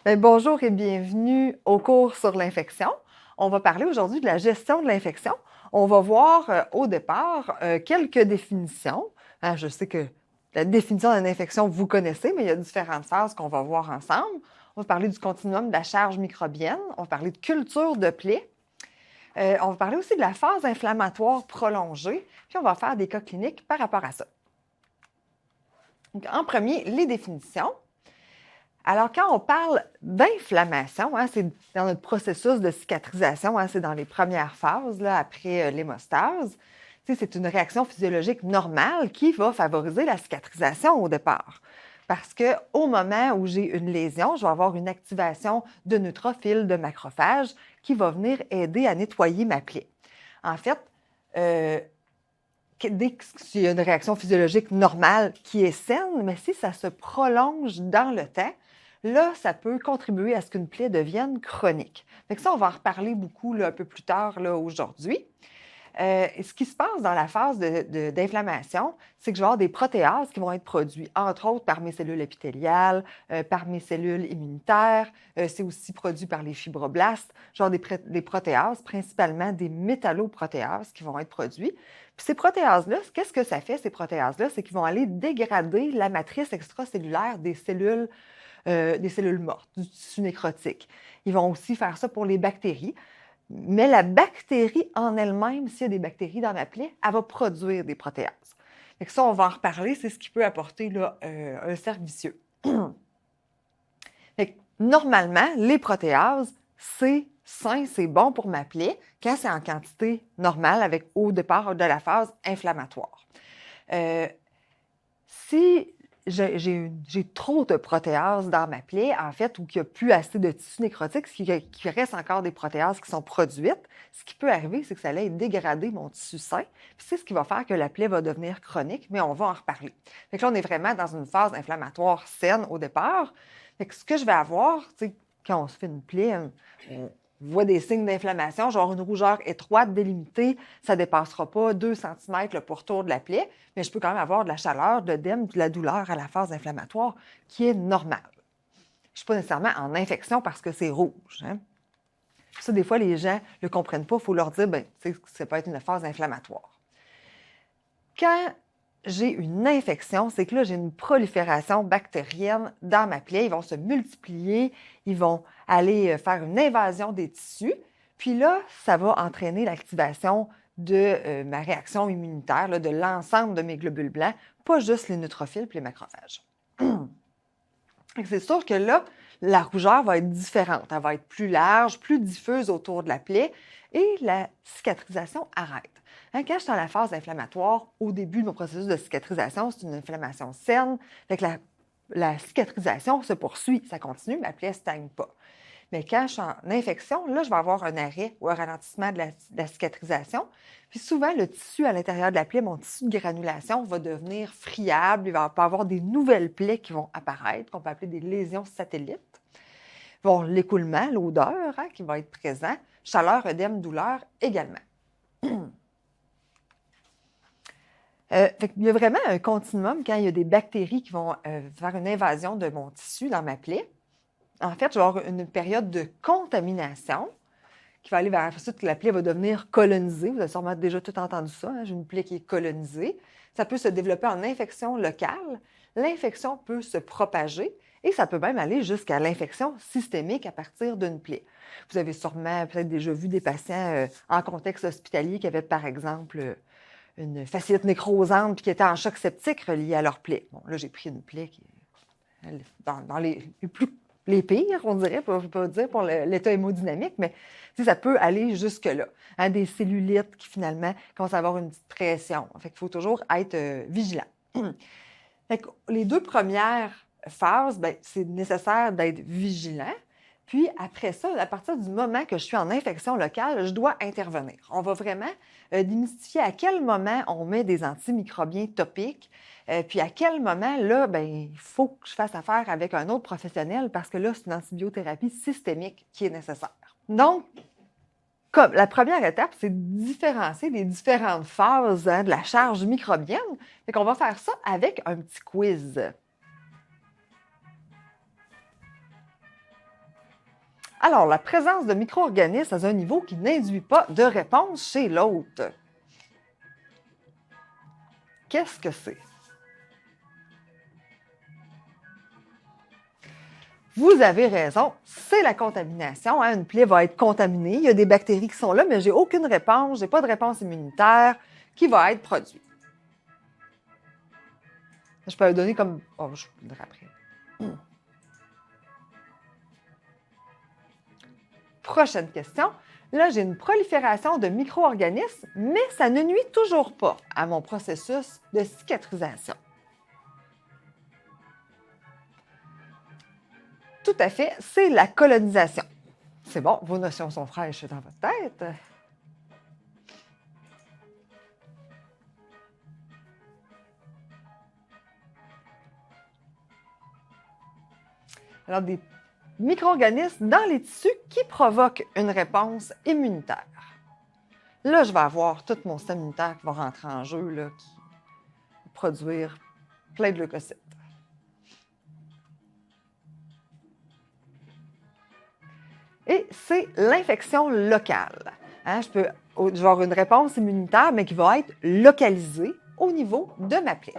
Bien, bonjour et bienvenue au cours sur l'infection. On va parler aujourd'hui de la gestion de l'infection. On va voir au départ quelques définitions. Je sais que la définition d'une infection, vous connaissez, mais il y a différentes phases qu'on va voir ensemble. On va parler du continuum de la charge microbienne. On va parler de culture de plaies. On va parler aussi de la phase inflammatoire prolongée. Puis on va faire des cas cliniques par rapport à ça. Donc, en premier, les définitions. Alors, quand on parle d'inflammation, c'est dans notre processus de cicatrisation, c'est dans les premières phases, là, après l'hémostase. C'est une réaction physiologique normale qui va favoriser la cicatrisation au départ. Parce qu'au moment où j'ai une lésion, je vais avoir une activation de neutrophils, de macrophages qui va venir aider à nettoyer ma plaie. En fait, dès qu'il y a une réaction physiologique normale qui est saine, mais si ça se prolonge dans le temps, là, ça peut contribuer à ce qu'une plaie devienne chronique. Fait que ça, on va en reparler beaucoup là, un peu plus tard là, aujourd'hui. Ce qui se passe dans la phase d'inflammation, c'est que je vais avoir des protéases qui vont être produits, entre autres par mes cellules épithéliales, par mes cellules immunitaires. C'est aussi produit par les fibroblastes. Je vais avoir des protéases, principalement des métalloprotéases qui vont être produits. Puis ces protéases-là, qu'est-ce que ça fait, ces protéases-là? C'est qu'ils vont aller dégrader la matrice extracellulaire des cellules mortes, du tissu nécrotique. Ils vont aussi faire ça pour les bactéries. Mais la bactérie en elle-même, s'il y a des bactéries dans ma plaie, elle va produire des protéases. Fait que ça, on va en reparler, c'est ce qui peut apporter là, un cercle vicieux. Fait que, normalement, les protéases, c'est sain, c'est bon pour ma plaie quand c'est en quantité normale avec au départ de la phase inflammatoire. Si j'ai trop de protéases dans ma plaie, en fait, ou qu'il n'y a plus assez de tissu nécrotique, qu'il reste encore des protéases qui sont produites, ce qui peut arriver, c'est que ça allait dégrader mon tissu sain. Puis c'est ce qui va faire que la plaie va devenir chronique, mais on va en reparler. Fait que là, on est vraiment dans une phase inflammatoire saine au départ. Fait que ce que je vais avoir, tu sais, quand on se fait une plaie, on voit des signes d'inflammation, genre une rougeur étroite, délimitée, ça ne dépassera pas 2 cm le pourtour de la plaie, mais je peux quand même avoir de la chaleur, de l'œdème, de la douleur à la phase inflammatoire qui est normale. Je ne suis pas nécessairement en infection parce que c'est rouge. Ça, des fois, les gens ne le comprennent pas. Il faut leur dire, ça peut être une phase inflammatoire. Quand j'ai une infection, c'est que là, j'ai une prolifération bactérienne dans ma plaie. Ils vont se multiplier, ils vont aller faire une invasion des tissus. Puis là, ça va entraîner l'activation de ma réaction immunitaire, là, de l'ensemble de mes globules blancs, pas juste les neutrophils et les macrophages. C'est sûr que là, la rougeur va être différente. Elle va être plus large, plus diffuse autour de la plaie et la cicatrisation arrête. Quand je suis dans la phase inflammatoire, au début de mon processus de cicatrisation, c'est une inflammation saine. Fait que la cicatrisation se poursuit, ça continue, ma plaie ne stagne pas. Mais quand je suis en infection, là, je vais avoir un arrêt ou un ralentissement de la cicatrisation. Puis souvent, le tissu à l'intérieur de la plaie, mon tissu de granulation, va devenir friable. Il va avoir des nouvelles plaies qui vont apparaître, qu'on peut appeler des lésions satellites. Bon, l'écoulement, l'odeur qui va être présent, chaleur, œdème, douleur également. Il y a vraiment un continuum quand il y a des bactéries qui vont faire une invasion de mon tissu dans ma plaie. En fait, je vais avoir une période de contamination qui va aller vers ça, que la plaie va devenir colonisée. Vous avez sûrement déjà tout entendu ça. J'ai une plaie qui est colonisée. Ça peut se développer en infection locale. L'infection peut se propager et ça peut même aller jusqu'à l'infection systémique à partir d'une plaie. Vous avez sûrement peut-être déjà vu des patients en contexte hospitalier qui avaient, par exemple, une fasciite nécrosante puis qui étaient en choc septique relié à leur plaie. Bon, là, j'ai pris une plaie qui est dans les pires, on dirait, pour pas dire pour l'état hémodynamique, mais ça peut aller jusque-là. Des cellulites qui, finalement, commencent à avoir une petite pression. Fait qu'il faut toujours être vigilant. Fait que les 2 premières phases, c'est nécessaire d'être vigilant. Puis après ça, à partir du moment que je suis en infection locale, je dois intervenir. On va vraiment démystifier à quel moment on met des antimicrobiens topiques, puis à quel moment, là, il faut que je fasse affaire avec un autre professionnel parce que là, c'est une antibiothérapie systémique qui est nécessaire. Donc, comme la première étape, c'est de différencier les différentes phases de la charge microbienne. Fait qu'on va faire ça avec un petit quiz. Alors, la présence de micro-organismes à un niveau qui n'induit pas de réponse chez l'autre. Qu'est-ce que c'est? Vous avez raison, c'est la contamination. Hein? Une plaie va être contaminée, il y a des bactéries qui sont là, mais je n'ai aucune réponse, je n'ai pas de réponse immunitaire qui va être produite. Je peux le donner comme... Oh, je vous le dirai après. Prochaine question. Là, j'ai une prolifération de micro-organismes, mais ça ne nuit toujours pas à mon processus de cicatrisation. Tout à fait, c'est la colonisation. C'est bon, vos notions sont fraîches dans votre tête. Alors, des micro-organismes dans les tissus qui provoquent une réponse immunitaire. Là, je vais avoir tout mon système immunitaire qui va rentrer en jeu, là, qui va produire plein de leucocytes. Et c'est l'infection locale. Hein, je vais avoir une réponse immunitaire, mais qui va être localisée au niveau de ma plaie.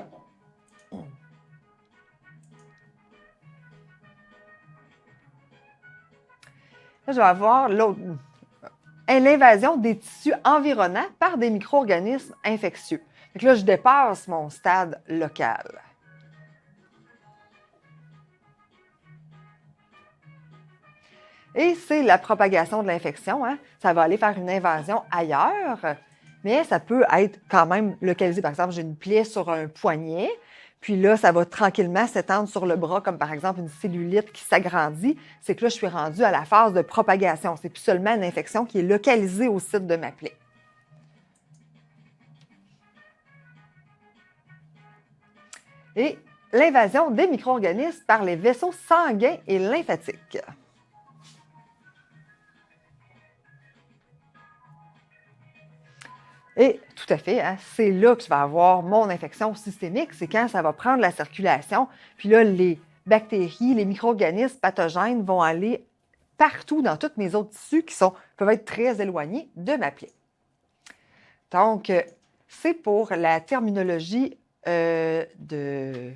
Là, je vais avoir l'invasion des tissus environnants par des micro-organismes infectieux. Donc là, je dépasse mon stade local. Et c'est la propagation de l'infection. Hein? Ça va aller faire une invasion ailleurs, mais ça peut être quand même localisé. Par exemple, j'ai une plaie sur un poignet, puis là, ça va tranquillement s'étendre sur le bras, comme par exemple une cellulite qui s'agrandit. C'est que là, je suis rendue à la phase de propagation. C'est plus seulement une infection qui est localisée au site de ma plaie. Et l'invasion des micro-organismes par les vaisseaux sanguins et lymphatiques. Et tout à fait, hein, c'est là que je vais avoir mon infection systémique, c'est quand ça va prendre la circulation. Puis là, les bactéries, les micro-organismes pathogènes vont aller partout dans tous mes autres tissus qui peuvent être très éloignés de ma plaie. Donc, c'est pour la terminologie du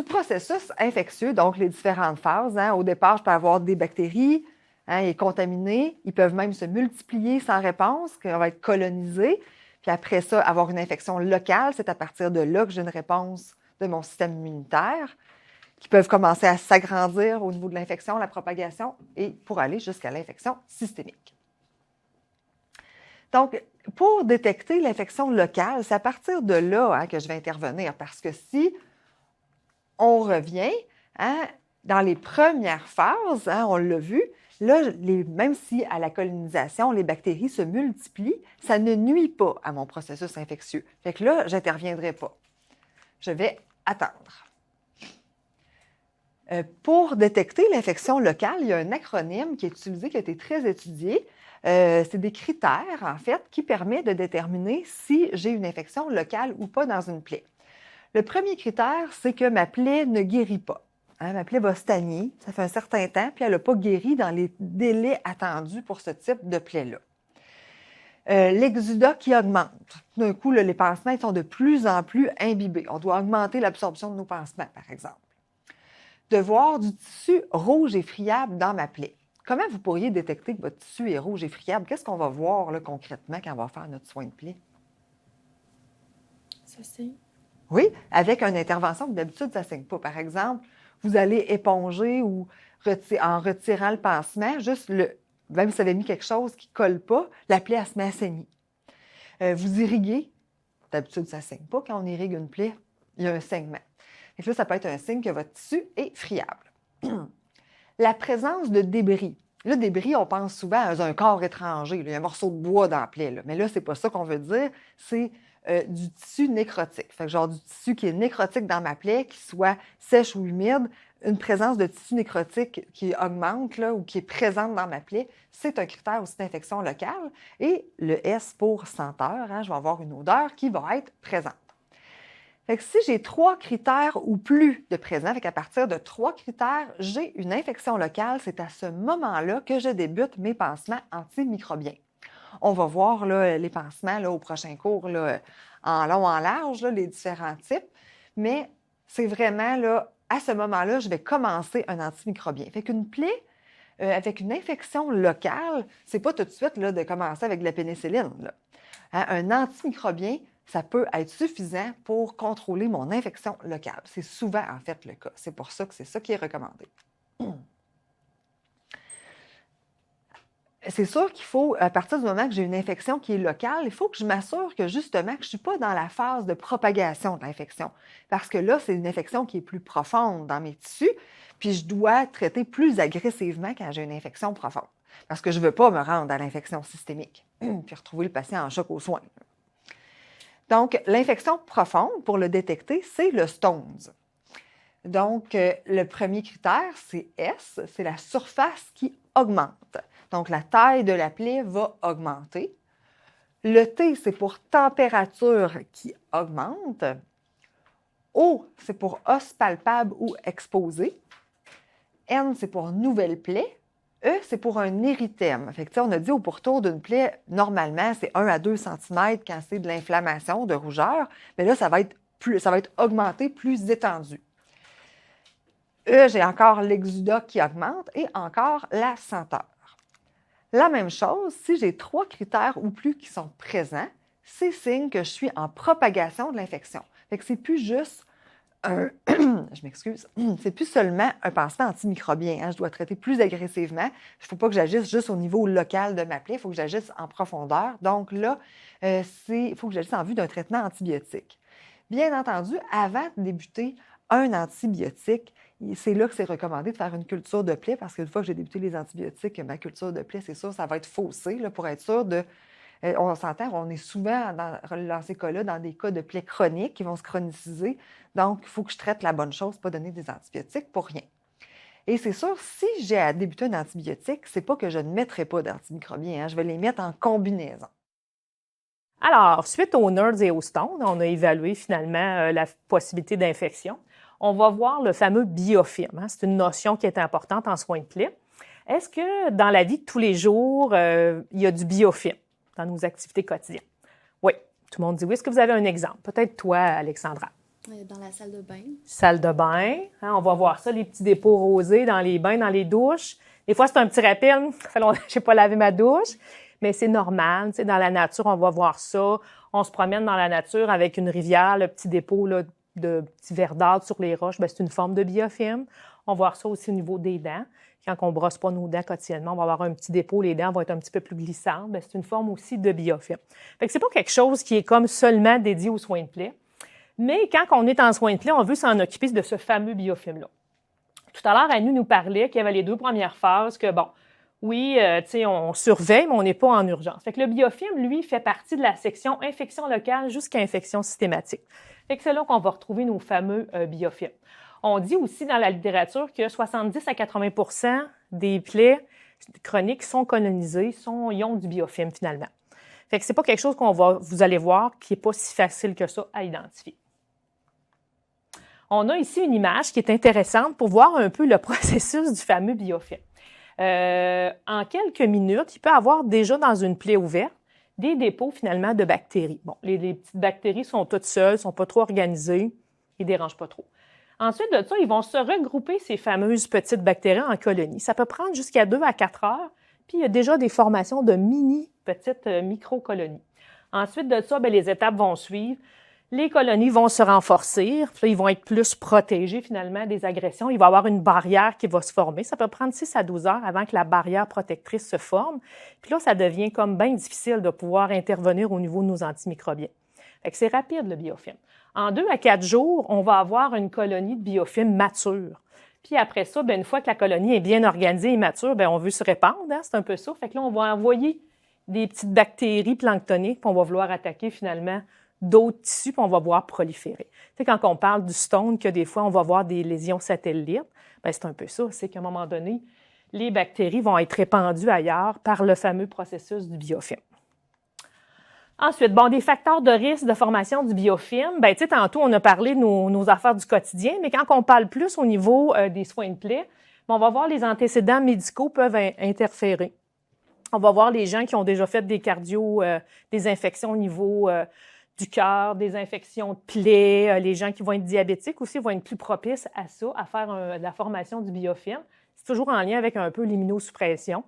processus infectieux, donc les différentes phases. Hein. Au départ, je peux avoir des bactéries, hein, et contaminés. Ils peuvent même se multiplier sans réponse, qu'on va être colonisé. Puis après ça, avoir une infection locale, c'est à partir de là que j'ai une réponse de mon système immunitaire, qui peuvent commencer à s'agrandir au niveau de l'infection, la propagation, et pour aller jusqu'à l'infection systémique. Donc, pour détecter l'infection locale, c'est à partir de là, hein, que je vais intervenir, parce que si on revient, hein, dans les premières phases, hein, on l'a vu, là, même si à la colonisation, les bactéries se multiplient, ça ne nuit pas à mon processus infectieux. Fait que là, je n'interviendrai pas. Je vais attendre. Pour détecter l'infection locale, il y a un acronyme qui est utilisé, qui a été très étudié. C'est des critères, en fait, qui permettent de déterminer si j'ai une infection locale ou pas dans une plaie. Le premier critère, c'est que ma plaie ne guérit pas. Hein, ma plaie va stagner, ça fait un certain temps, puis elle n'a pas guéri dans les délais attendus pour ce type de plaie-là. L'exudat qui augmente. D'un coup, les pansements ils sont de plus en plus imbibés. On doit augmenter l'absorption de nos pansements, par exemple. De voir du tissu rouge et friable dans ma plaie. Comment vous pourriez détecter que votre tissu est rouge et friable? Qu'est-ce qu'on va voir là, concrètement quand on va faire notre soin de plaie? Ça saigne. Oui, avec une intervention que d'habitude, ça ne saigne pas. Par exemple, vous allez éponger ou en retirant le pansement, juste même si vous avez mis quelque chose qui ne colle pas, la plaie, elle se met à saigner. Vous irriguez, d'habitude, ça ne saigne pas. Quand on irrigue une plaie, il y a un saignement. Et là, ça peut être un signe que votre tissu est friable. La présence de débris. Le débris, on pense souvent à un corps étranger. Il y a un morceau de bois dans la plaie. Là. Mais là, ce n'est pas ça qu'on veut dire. C'est du tissu nécrotique. Fait que genre du tissu qui est nécrotique dans ma plaie, qui soit sèche ou humide, une présence de tissu nécrotique qui augmente là, ou qui est présente dans ma plaie, c'est un critère aussi d'infection locale. Et le S pour senteur, hein, je vais avoir une odeur qui va être présente. Fait que si j'ai 3 critères ou plus de présents, fait qu'à partir de 3 critères, j'ai une infection locale, c'est à ce moment-là que je débute mes pansements antimicrobiens. On va voir là, les pansements là, au prochain cours, là, en long, en large, là, les différents types, mais c'est vraiment là, à ce moment-là, je vais commencer un antimicrobien. Fait qu'une plaie avec une infection locale, c'est pas tout de suite là, de commencer avec de la pénicilline, là. Hein, un antimicrobien, ça peut être suffisant pour contrôler mon infection locale. C'est souvent, en fait, le cas. C'est pour ça que c'est ça qui est recommandé. C'est sûr qu'il faut, à partir du moment que j'ai une infection qui est locale, il faut que je m'assure que justement, que je ne suis pas dans la phase de propagation de l'infection. Parce que là, c'est une infection qui est plus profonde dans mes tissus, puis je dois traiter plus agressivement quand j'ai une infection profonde. Parce que je ne veux pas me rendre à l'infection systémique, puis retrouver le patient en choc aux soins. Donc, l'infection profonde, pour le détecter, c'est le Stones. Donc, le premier critère, c'est S, c'est la surface qui augmente. Donc, la taille de la plaie va augmenter. Le T, c'est pour température qui augmente. O, c'est pour os palpable ou exposé. N, c'est pour nouvelle plaie. E, c'est pour un érythème. Fait que, on a dit au pourtour d'une plaie, normalement, c'est 1 à 2 cm quand c'est de l'inflammation, de rougeur. Mais là, ça va être augmenté, plus étendu. E, j'ai encore l'exudat qui augmente et encore la senteur. La même chose, si j'ai 3 critères ou plus qui sont présents, c'est signe que je suis en propagation de l'infection. Fait que c'est plus juste je m'excuse, c'est plus seulement un pansement antimicrobien. Hein. Je dois traiter plus agressivement. Il ne faut pas que j'agisse juste au niveau local de ma plaie, il faut que j'agisse en profondeur. Donc là, il faut que j'agisse en vue d'un traitement antibiotique. Bien entendu, avant de débuter un antibiotique, c'est là que c'est recommandé de faire une culture de plaie parce qu'une fois que j'ai débuté les antibiotiques, ma culture de plaie, c'est sûr, ça va être faussé là, pour être sûr de... on s'entend, on est souvent dans ces cas-là, dans des cas de plaies chroniques qui vont se chroniciser. Donc, il faut que je traite la bonne chose, pas donner des antibiotiques pour rien. Et c'est sûr, si j'ai à débuter un antibiotique, c'est pas que je ne mettrai pas d'antimicrobiens, hein, je vais les mettre en combinaison. Alors, suite aux NERDS et aux Stones, on a évalué finalement la possibilité d'infection. On va voir le fameux biofilm. Hein. C'est une notion qui est importante en soins de plaie. Est-ce que dans la vie de tous les jours, il y a du biofilm dans nos activités quotidiennes? Oui, tout le monde dit oui. Est-ce que vous avez un exemple? Peut-être toi, Alexandra. Dans la salle de bain. Salle de bain. Hein, on va voir ça, les petits dépôts rosés dans les bains, dans les douches. Des fois, c'est un petit rappel. Ça fait longtemps que je n'ai pas lavé ma douche. Mais c'est normal. Tu sais, dans la nature, on va voir ça. On se promène dans la nature avec une rivière, le petit dépôt là, de petits verdâtres sur les roches. Bien, c'est une forme de biofilm. On va voir ça aussi au niveau des dents. Quand on ne brosse pas nos dents quotidiennement, on va avoir un petit dépôt, les dents vont être un petit peu plus glissantes. Bien, c'est une forme aussi de biofilm. Fait que c'est pas quelque chose qui est comme seulement dédié aux soins de plaie. Mais quand on est en soins de plaie, on veut s'en occuper de ce fameux biofilm-là. Tout à l'heure, Anu nous parlait qu'il y avait les 2 premières phases, que bon, oui, tu sais, on surveille, mais on n'est pas en urgence. Fait que le biofilm, lui, fait partie de la section infection locale jusqu'à infection systématique. Fait que c'est là qu'on va retrouver nos fameux biofilms. On dit aussi dans la littérature que 70 à 80 des plaies chroniques sont colonisées, ils ont du biofilm finalement. Fait que c'est pas quelque chose vous allez voir, qui est pas si facile que ça à identifier. On a ici une image qui est intéressante pour voir un peu le processus du fameux biofilm. En quelques minutes, il peut y avoir déjà dans une plaie ouverte des dépôts finalement de bactéries. Bon, les petites bactéries sont toutes seules, sont pas trop organisées, ils dérangent pas trop. Ensuite de ça, ils vont se regrouper ces fameuses petites bactéries en colonies. Ça peut prendre jusqu'à 2 à 4 heures, puis il y a déjà des formations de petites micro-colonies. Ensuite de ça, bien, les étapes vont suivre. Les colonies vont se renforcer, puis ils vont être plus protégés finalement des agressions. Il va y avoir une barrière qui va se former. Ça peut prendre 6 à 12 heures avant que la barrière protectrice se forme. Puis là, ça devient comme bien difficile de pouvoir intervenir au niveau de nos antimicrobiens. Fait que c'est rapide, le biofilm. En 2 à 4 jours, on va avoir une colonie de biofilm mature. Puis après ça, bien, une fois que la colonie est bien organisée et mature, bien, on veut se répandre, hein, c'est un peu ça. Fait que là, on va envoyer des petites bactéries planctoniques, puis on va vouloir attaquer finalement d'autres tissus, puis on va voir proliférer. Tu sais, quand on parle du stone, que des fois, on va voir des lésions satellites, bien, c'est un peu ça. C'est qu'à un moment donné, les bactéries vont être répandues ailleurs par le fameux processus du biofilm. Ensuite, bon, des facteurs de risque de formation du biofilm. Ben, tu sais, tantôt, on a parlé de nos affaires du quotidien, mais quand on parle plus au niveau des soins de plaie, on va voir les antécédents médicaux peuvent interférer. On va voir les gens qui ont déjà fait des des infections au niveau du cœur, des infections de plaies. Les gens qui vont être diabétiques aussi vont être plus propices à ça, à faire de la formation du biofilm. C'est toujours en lien avec un peu l'immunosuppression,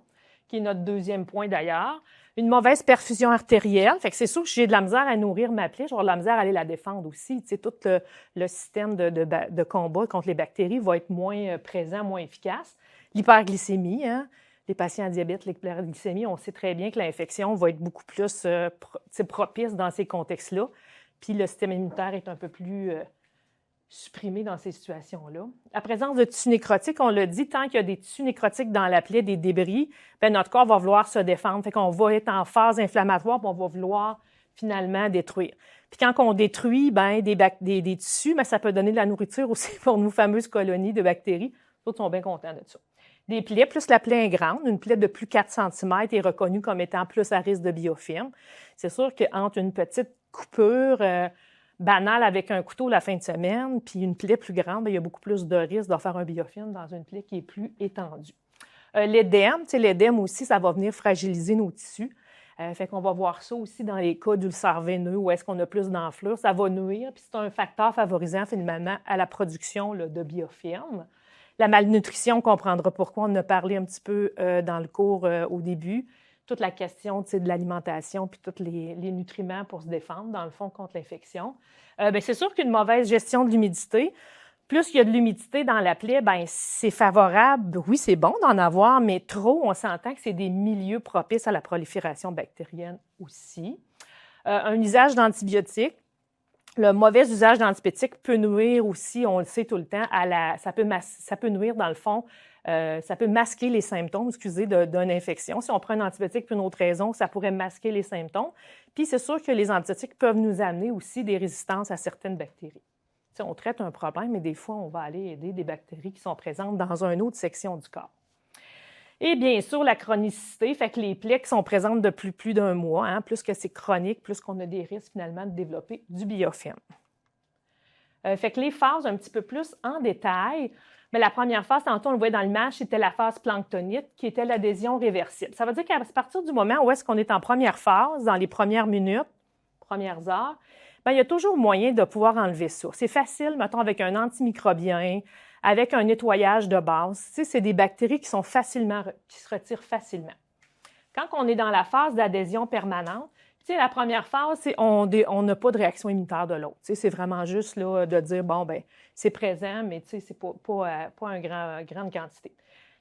qui est notre deuxième point d'ailleurs. Une mauvaise perfusion artérielle. Fait que c'est sûr que j'ai de la misère à nourrir ma plaie, j'aurai de la misère à aller la défendre aussi. Tu sais, tout le système de combat contre les bactéries va être moins présent, moins efficace. L'hyperglycémie, hein? Les patients à diabète, l'hyperglycémie, on sait très bien que l'infection va être beaucoup plus propice dans ces contextes-là. Puis le système immunitaire est un peu plus supprimé dans ces situations-là. La présence de tissus nécrotiques, on l'a dit, tant qu'il y a des tissus nécrotiques dans la plaie, des débris, bien, notre corps va vouloir se défendre. Fait qu'on va être en phase inflammatoire, puis on va vouloir finalement détruire. Puis quand on détruit bien, des tissus, bien, ça peut donner de la nourriture aussi pour nos fameuses colonies de bactéries. Les autres sont bien contents de ça. Des plaies, plus la plaie est grande, une plaie de plus 4 cm est reconnue comme étant plus à risque de biofilm. C'est sûr qu'entre une petite coupure banale avec un couteau la fin de semaine, puis une plaie plus grande, bien, il y a beaucoup plus de risque de faire un biofilm dans une plaie qui est plus étendue. L'édème aussi, ça va venir fragiliser nos tissus. Fait qu'on va voir ça aussi dans les cas d'ulcères veineux où est-ce qu'on a plus d'enflure. Ça va nuire, puis c'est un facteur favorisant finalement à la production là, de biofilm. La malnutrition, on comprendra pourquoi. On en a parlé un petit peu dans le cours au début. Toute la question de l'alimentation puis tous les nutriments pour se défendre, dans le fond, contre l'infection. Bien, c'est sûr qu'une mauvaise gestion de l'humidité, plus il y a de l'humidité dans la plaie, bien, c'est favorable. Oui, c'est bon d'en avoir, mais trop, on s'entend que c'est des milieux propices à la prolifération bactérienne aussi. Un usage d'antibiotiques. Le mauvais usage d'antibiotiques peut nuire aussi, on le sait tout le temps, ça peut nuire dans le fond, ça peut masquer les symptômes, d'une infection. Si on prend un antibiotique pour une autre raison, ça pourrait masquer les symptômes. Puis c'est sûr que les antibiotiques peuvent nous amener aussi des résistances à certaines bactéries. T'sais, on traite un problème, mais des fois, on va aller aider des bactéries qui sont présentes dans une autre section du corps. Et bien sûr, la chronicité, fait que les plaies qui sont présentes depuis plus d'un mois, hein, plus que c'est chronique, plus qu'on a des risques finalement de développer du biofilm. Fait que les phases un petit peu plus en détail, mais la première phase, tantôt on le voyait dans l'image, c'était la phase planctonite qui était l'adhésion réversible. Ça veut dire qu'à partir du moment où est-ce qu'on est en première phase, dans les premières minutes, premières heures, bien, il y a toujours moyen de pouvoir enlever ça. C'est facile, mettons, avec un antimicrobien, avec un nettoyage de base. Tu sais, c'est des bactéries qui se retirent facilement. Quand on est dans la phase d'adhésion permanente, tu sais, la première phase, c'est on n'a pas de réaction immunitaire de l'autre. Tu sais, c'est vraiment juste là, de dire, bon, ben c'est présent, mais tu sais, c'est pas une grande quantité.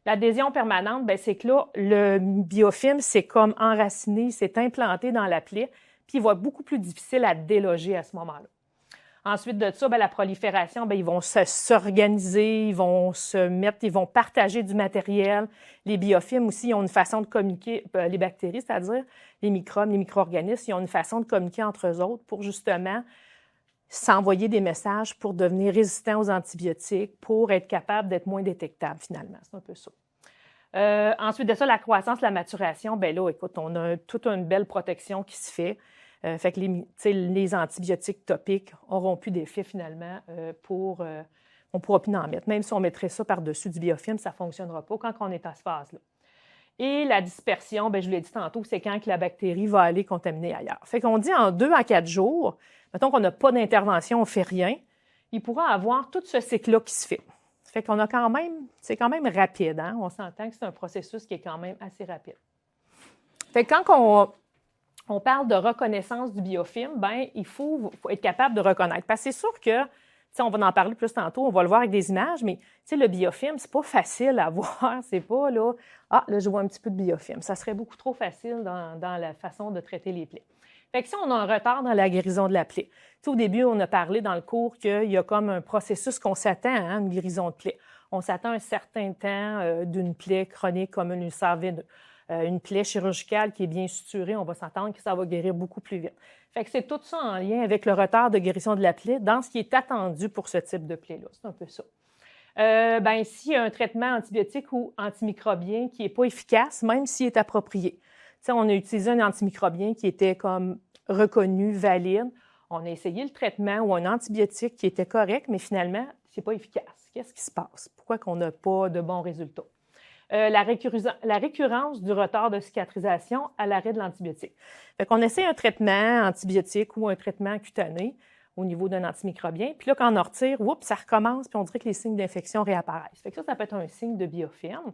L'adhésion permanente, ben c'est que là, le biofilm, c'est comme enraciné, c'est implanté dans la plaie, puis il va être beaucoup plus difficile à déloger à ce moment-là. Ensuite de ça, bien, la prolifération, bien, ils vont s'organiser, ils vont partager du matériel. Les biofilms aussi, ils ont une façon de communiquer, les bactéries, c'est-à-dire les microbes, les micro-organismes, ils ont une façon de communiquer entre eux autres pour justement s'envoyer des messages pour devenir résistants aux antibiotiques, pour être capable d'être moins détectables finalement. C'est un peu ça. Ensuite de ça, la croissance, la maturation, bien là, écoute, on a toute une belle protection qui se fait. Fait que les antibiotiques topiques n'auront plus d'effet finalement on ne pourra plus en mettre. Même si on mettrait ça par-dessus du biofilm, ça ne fonctionnera pas quand on est à ce phase-là. Et la dispersion, bien, je vous l'ai dit tantôt, c'est quand que la bactérie va aller contaminer ailleurs. Fait qu'on dit en 2 à 4 jours, mettons qu'on n'a pas d'intervention, on ne fait rien, il pourra avoir tout ce cycle-là qui se fait. Fait qu'on a c'est quand même rapide, hein? On s'entend que c'est un processus qui est quand même assez rapide. Fait que quand on parle de reconnaissance du biofilm, bien, il faut être capable de reconnaître. Parce que c'est sûr que, on va en parler plus tantôt, on va le voir avec des images, mais le biofilm, c'est pas facile à voir. C'est pas là, là, je vois un petit peu de biofilm. Ça serait beaucoup trop facile dans la façon de traiter les plaies. Fait que si on a un retard dans la guérison de la plaie, au début, on a parlé dans le cours qu'il y a comme un processus qu'on s'attend à une guérison de plaie. On s'attend un certain temps d'une plaie chronique comme un ulcère veineux. Une plaie chirurgicale qui est bien suturée, on va s'attendre que ça va guérir beaucoup plus vite. Fait que c'est tout ça en lien avec le retard de guérison de la plaie dans ce qui est attendu pour ce type de plaie-là. C'est un peu ça. Ben, s'il y a un traitement antibiotique ou antimicrobien qui n'est pas efficace, même s'il est approprié. sais, on a utilisé un antimicrobien qui était comme reconnu, valide. On a essayé le traitement ou un antibiotique qui était correct, mais finalement, c'est pas efficace. Qu'est-ce qui se passe? Pourquoi qu'on n'a pas de bons résultats? La récurrence du retard de cicatrisation à l'arrêt de l'antibiotique. Fait qu'on essaie un traitement antibiotique ou un traitement cutané au niveau d'un antimicrobien. Puis là, quand on en retire, ça recommence, puis on dirait que les signes d'infection réapparaissent. Fait que ça peut être un signe de biofilm.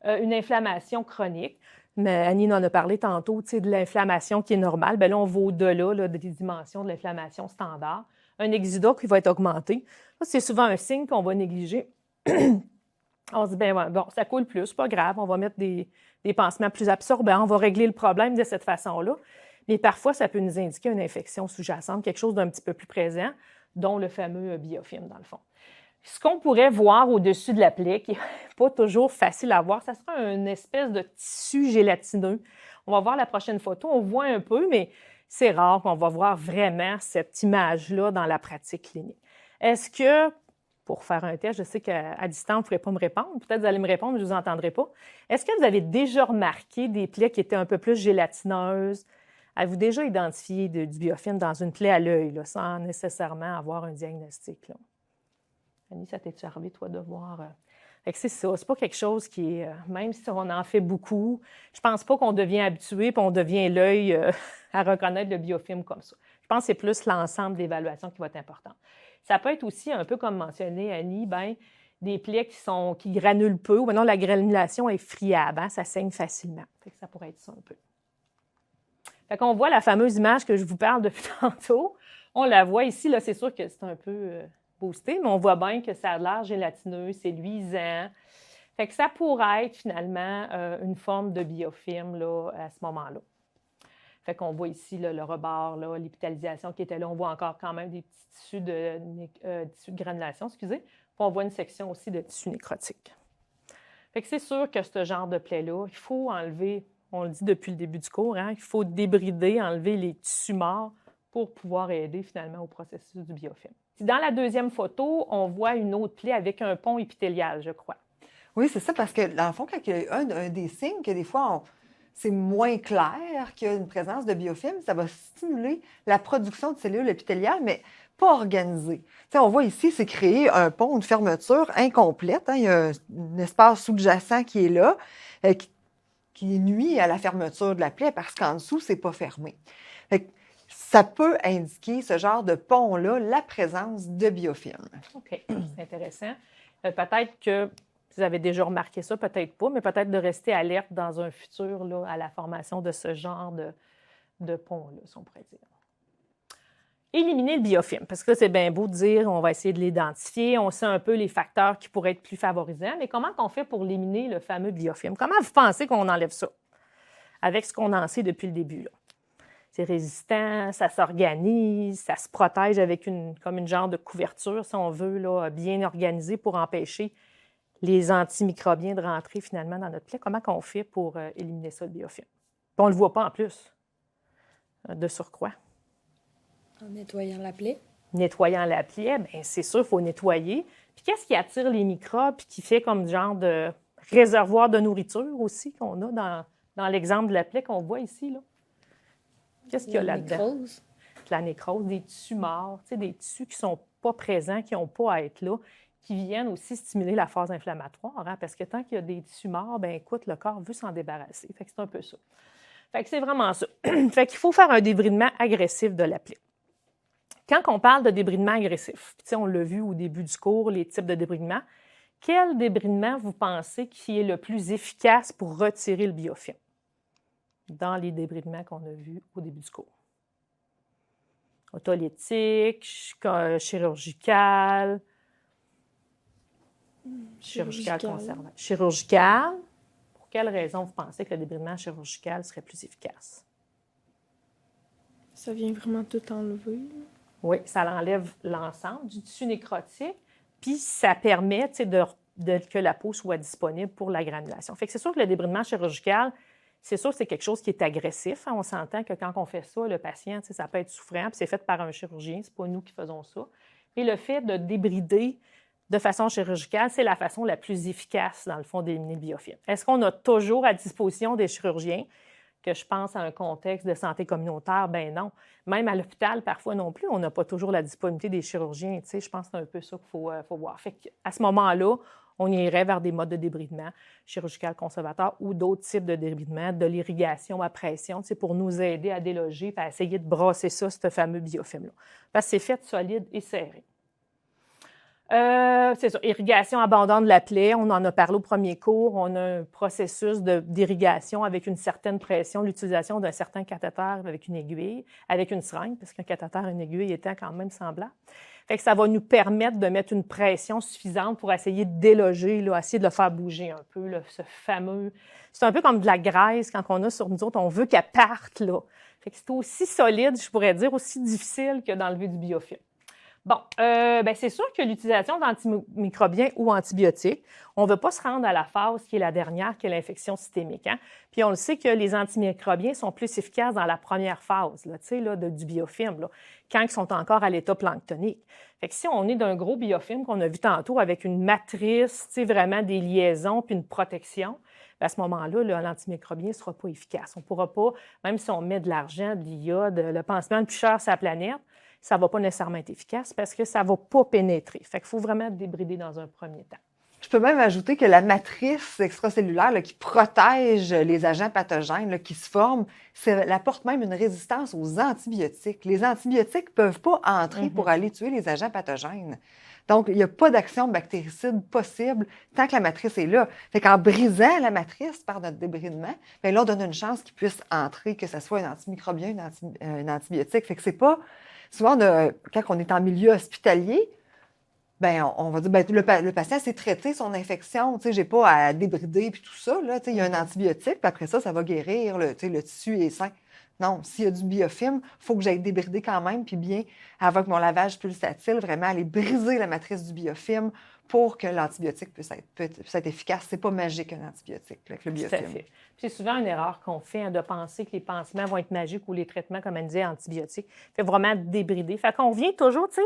Une inflammation chronique. Mais Annie en a parlé tantôt, de l'inflammation qui est normale. Bien là, on va au-delà des dimensions de l'inflammation standard. Un exudat qui va être augmenté. Ça, c'est souvent un signe qu'on va négliger. On se dit, bon, ça coule plus, c'est pas grave, on va mettre des pansements plus absorbants, on va régler le problème de cette façon-là. Mais parfois, ça peut nous indiquer une infection sous-jacente, quelque chose d'un petit peu plus présent, dont le fameux biofilm, dans le fond. Ce qu'on pourrait voir au-dessus de la plaie, qui n'est pas toujours facile à voir, ça sera une espèce de tissu gélatineux. On va voir la prochaine photo, on voit un peu, mais c'est rare qu'on va voir vraiment cette image-là dans la pratique clinique. Est-ce que, pour faire un test, je sais qu'à distance, vous ne pourrez pas me répondre, peut-être vous allez me répondre, mais je ne vous entendrai pas. Est-ce que vous avez déjà remarqué des plaies qui étaient un peu plus gélatineuses? Avez-vous déjà identifié du biofilm dans une plaie à l'œil, sans nécessairement avoir un diagnostic, là? Annie, ça t'est arrivé, toi, de voir? Fait que c'est ça, c'est pas quelque chose qui est... même si on en fait beaucoup, je pense pas qu'on devient habitué et on devient l'œil à reconnaître le biofilm comme ça. Je pense que c'est plus l'ensemble d'évaluation qui va être important. Ça peut être aussi, un peu comme mentionné Annie, des plaies qui granulent peu, ou maintenant la granulation est friable, ça saigne facilement. Fait que ça pourrait être ça un peu. Fait qu'on voit la fameuse image que je vous parle depuis tantôt. On la voit ici, là, c'est sûr que c'est un peu boosté, mais on voit bien que ça a l'air gélatineux, c'est luisant. Fait que ça pourrait être finalement une forme de biofilm là, à ce moment-là. Fait qu'on voit ici là, le rebord, l'épithalisation qui était là. On voit encore quand même des petits tissus de granulation, excusez. Puis on voit une section aussi de tissu nécrotique. Fait que c'est sûr que ce genre de plaie-là, il faut enlever, on le dit depuis le début du cours, il faut débrider, enlever les tissus morts pour pouvoir aider finalement au processus du biofilm. Dans la deuxième photo, on voit une autre plaie avec un pont épithélial, je crois. Oui, c'est ça, parce que dans le fond, quand il y a un des signes que des fois, c'est moins clair qu'il y a une présence de biofilm, ça va stimuler la production de cellules épithéliales, mais pas organisées. Tu sais, on voit ici, c'est créer un pont, une fermeture incomplète. Il y a un espace sous-jacent qui est là, qui nuit à la fermeture de la plaie parce qu'en dessous, c'est pas fermé. Fait que ça peut indiquer, ce genre de pont-là, la présence de biofilm. OK, c'est intéressant. Peut-être que vous avez déjà remarqué ça, peut-être pas, mais peut-être de rester alerte dans un futur là, à la formation de ce genre de pont-là, si on pourrait dire. Éliminer le biofilm, parce que là, c'est bien beau de dire on va essayer de l'identifier, on sait un peu les facteurs qui pourraient être plus favorisants, mais comment on fait pour éliminer le fameux biofilm? Comment vous pensez qu'on enlève ça? Avec ce qu'on en sait depuis le début, là. C'est résistant, ça s'organise, ça se protège avec comme une genre de couverture, si on veut, là, bien organisée pour empêcher les antimicrobiens de rentrer finalement dans notre plaie. Comment on fait pour éliminer ça, le biofilm? Puis on ne le voit pas en plus, de surcroît. En nettoyant la plaie. Nettoyant la plaie, bien, c'est sûr, il faut nettoyer. Puis qu'est-ce qui attire les microbes puis qui fait comme genre de réservoir de nourriture aussi qu'on a dans l'exemple de la plaie qu'on voit ici, là? Qu'est-ce qu'il y a là-dedans? Nécrose. La nécrose, des tissus morts, des tissus qui ne sont pas présents, qui n'ont pas à être là, qui viennent aussi stimuler la phase inflammatoire, parce que tant qu'il y a des tissus morts, bien écoute, le corps veut s'en débarrasser. Fait que c'est un peu ça. Fait que c'est vraiment ça. Fait qu'il faut faire un débridement agressif de la plaie. Quand on parle de débridement agressif, on l'a vu au début du cours, les types de débridement, quel débridement vous pensez qui est le plus efficace pour retirer le biofilm dans les débridements qu'on a vus au début du cours? Autolytique, chirurgical, conservateur. Chirurgical. Pour quelle raison vous pensez que le débridement chirurgical serait plus efficace? Ça vient vraiment tout enlever. Oui, ça enlève l'ensemble du tissu nécrotique, puis ça permet que la peau soit disponible pour la granulation. Fait que c'est sûr que le débridement chirurgical, c'est sûr que c'est quelque chose qui est agressif. On s'entend que quand on fait ça, le patient, ça peut être souffrant, puis c'est fait par un chirurgien, c'est pas nous qui faisons ça. Et le fait de débrider de façon chirurgicale, c'est la façon la plus efficace, dans le fond, d'éliminer le biofilm. Est-ce qu'on a toujours à disposition des chirurgiens que je pense à un contexte de santé communautaire, ben non. Même à l'hôpital, parfois non plus, on n'a pas toujours la disponibilité des chirurgiens. Tu sais, je pense que c'est un peu ça qu'il faut voir. Fait qu'à ce moment-là, on irait vers des modes de débridement chirurgical conservateur ou d'autres types de débridement, de l'irrigation à pression, tu sais, pour nous aider à déloger et à essayer de brasser ça, ce fameux biofilm-là. Parce que c'est fait solide et serré. C'est ça, irrigation abondante de la plaie. On en a parlé au premier cours. On a un processus d'irrigation avec une certaine pression, l'utilisation d'un certain cathéter avec une aiguille, avec une seringue, parce qu'un cathéter et une aiguille étant quand même semblables. Fait que ça va nous permettre de mettre une pression suffisante pour essayer de déloger, là, essayer de le faire bouger un peu, là, ce fameux... C'est un peu comme de la graisse quand on a sur nous autres, on veut qu'elle parte, là. Fait que c'est aussi solide, je pourrais dire, aussi difficile que d'enlever du biofilm. Bon, c'est sûr que l'utilisation d'antimicrobiens ou antibiotiques, on ne veut pas se rendre à la phase qui est la dernière, qui est l'infection systémique. Hein? Puis on le sait que les antimicrobiens sont plus efficaces dans la première phase là, du biofilm, là, quand ils sont encore à l'état planctonique. Fait que si on est d'un gros biofilm qu'on a vu tantôt avec une matrice, vraiment des liaisons puis une protection, à ce moment-là, l'antimicrobien ne sera pas efficace. On ne pourra pas, même si on met de l'argent, de l'iode, le pansement le plus cher sur la planète, ça ne va pas nécessairement être efficace parce que ça ne va pas pénétrer. Fait qu'il faut vraiment débrider dans un premier temps. Je peux même ajouter que la matrice extracellulaire là, qui protège les agents pathogènes là, qui se forment, elle apporte même une résistance aux antibiotiques. Les antibiotiques ne peuvent pas entrer pour aller tuer les agents pathogènes. Donc, il n'y a pas d'action bactéricide possible tant que la matrice est là. Fait qu'en brisant la matrice par notre débridement, bien là, on donne une chance qu'il puisse entrer, que ce soit un antimicrobien, un antibiotique. Fait que c'est pas... Souvent, quand on est en milieu hospitalier, ben on va dire, ben, le patient s'est traité son infection, tu sais, j'ai pas à débrider puis tout ça, là, tu sais, il y a un antibiotique, puis après ça va guérir, tu sais, le tissu est sain. Non, s'il y a du biofilm, il faut que j'aille débrider quand même, puis bien, avec mon lavage pulsatile, vraiment aller briser la matrice du biofilm pour que l'antibiotique puisse être efficace. C'est pas magique, un antibiotique, avec le biofilm. Tout à fait. C'est souvent une erreur qu'on fait de penser que les pansements vont être magiques ou les traitements, comme elle disait, antibiotiques. Fait vraiment débrider. Fait qu'on vient toujours, tu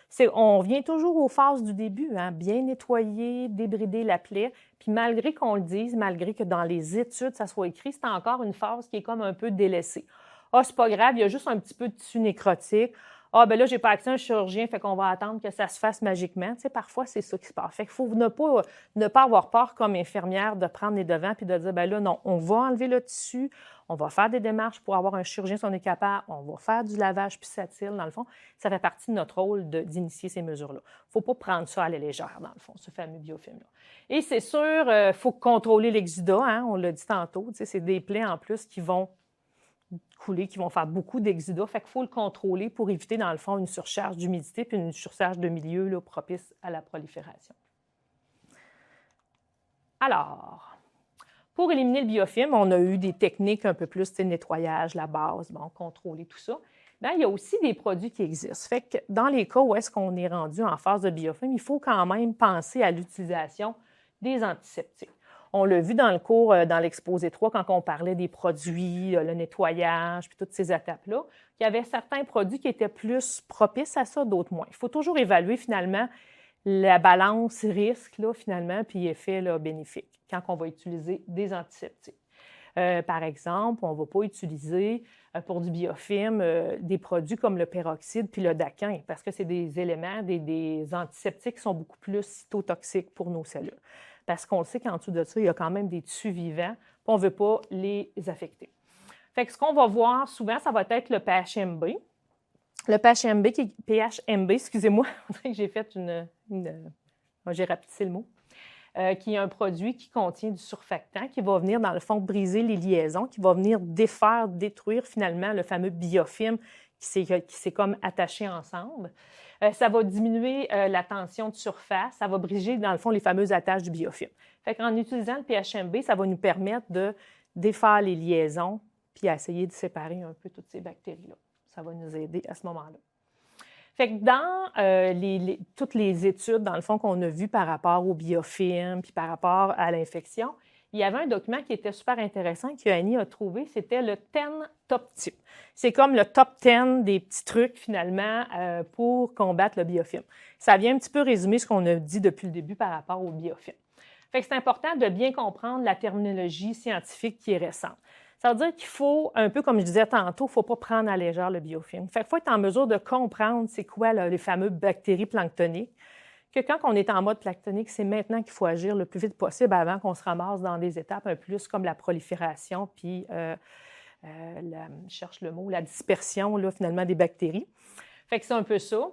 sais, on vient toujours aux phases du début, hein, bien nettoyer, débrider la plaie. Puis malgré qu'on le dise, malgré que dans les études, ça soit écrit, c'est encore une phase qui est comme un peu délaissée. Ah, c'est pas grave, il y a juste un petit peu de tissu nécrotique. Ah, ben là, j'ai pas accès à un chirurgien, fait qu'on va attendre que ça se fasse magiquement. Tu sais, parfois, c'est ça qui se passe. Fait qu'il faut ne pas avoir peur comme infirmière de prendre les devants puis de dire, ben là, non, on va enlever le tissu, on va faire des démarches pour avoir un chirurgien si on est capable, on va faire du lavage pulsatile, dans le fond. Ça fait partie de notre rôle d'initier ces mesures-là. Il ne faut pas prendre ça à la légère, dans le fond, ce fameux biofilm-là. Et c'est sûr, il faut contrôler l'exudat, hein, on l'a dit tantôt. Tu sais, c'est des plaies en plus qui vont couler, qui vont faire beaucoup d'exudat. Fait qu'il faut le contrôler pour éviter, dans le fond, une surcharge d'humidité puis une surcharge de milieu là, propice à la prolifération. Alors, pour éliminer le biofilm, on a eu des techniques un peu plus, nettoyage, la base, bon, contrôler tout ça. Bien, il y a aussi des produits qui existent. Fait que dans les cas où est-ce qu'on est rendu en phase de biofilm, il faut quand même penser à l'utilisation des antiseptiques. On l'a vu dans le cours, dans l'exposé 3, quand on parlait des produits, le nettoyage, puis toutes ces étapes-là, qu'il y avait certains produits qui étaient plus propices à ça, d'autres moins. Il faut toujours évaluer, finalement, la balance risque, là, finalement, puis effet là, bénéfique, quand on va utiliser des antiseptiques. Par exemple, on ne va pas utiliser pour du biofilm des produits comme le peroxyde puis le daquin, parce que c'est des éléments, des antiseptiques qui sont beaucoup plus cytotoxiques pour nos cellules. Parce qu'on le sait qu'en dessous de ça, il y a quand même des tissus vivants, puis on ne veut pas les affecter. Fait que ce qu'on va voir souvent, ça va être le PHMB. Le PHMB, excusez-moi, j'ai fait j'ai rapetissé le mot, qui est un produit qui contient du surfactant, qui va venir, dans le fond, briser les liaisons, qui va venir détruire finalement le fameux biofilm qui s'est comme attaché ensemble. Ça va diminuer la tension de surface, ça va briser, dans le fond, les fameuses attaches du biofilm. Fait qu'en utilisant le PHMB, ça va nous permettre de défaire les liaisons puis à essayer de séparer un peu toutes ces bactéries-là. Ça va nous aider à ce moment-là. Fait que dans toutes les études, dans le fond, qu'on a vues par rapport au biofilm puis par rapport à l'infection, il y avait un document qui était super intéressant que Annie a trouvé, c'était le 10 Top Tip. C'est comme le top 10 des petits trucs, finalement, pour combattre le biofilm. Ça vient un petit peu résumer ce qu'on a dit depuis le début par rapport au biofilm. Fait que c'est important de bien comprendre la terminologie scientifique qui est récente. Ça veut dire qu'il faut, un peu comme je disais tantôt, il ne faut pas prendre à la légère le biofilm. Fait qu'il faut être en mesure de comprendre c'est quoi là, les fameuses bactéries planctoniques, que quand on est en mode planctonique, c'est maintenant qu'il faut agir le plus vite possible avant qu'on se ramasse dans des étapes un peu plus comme la prolifération, puis, je cherche le mot, la dispersion, là, finalement, des bactéries. Fait que c'est un peu ça.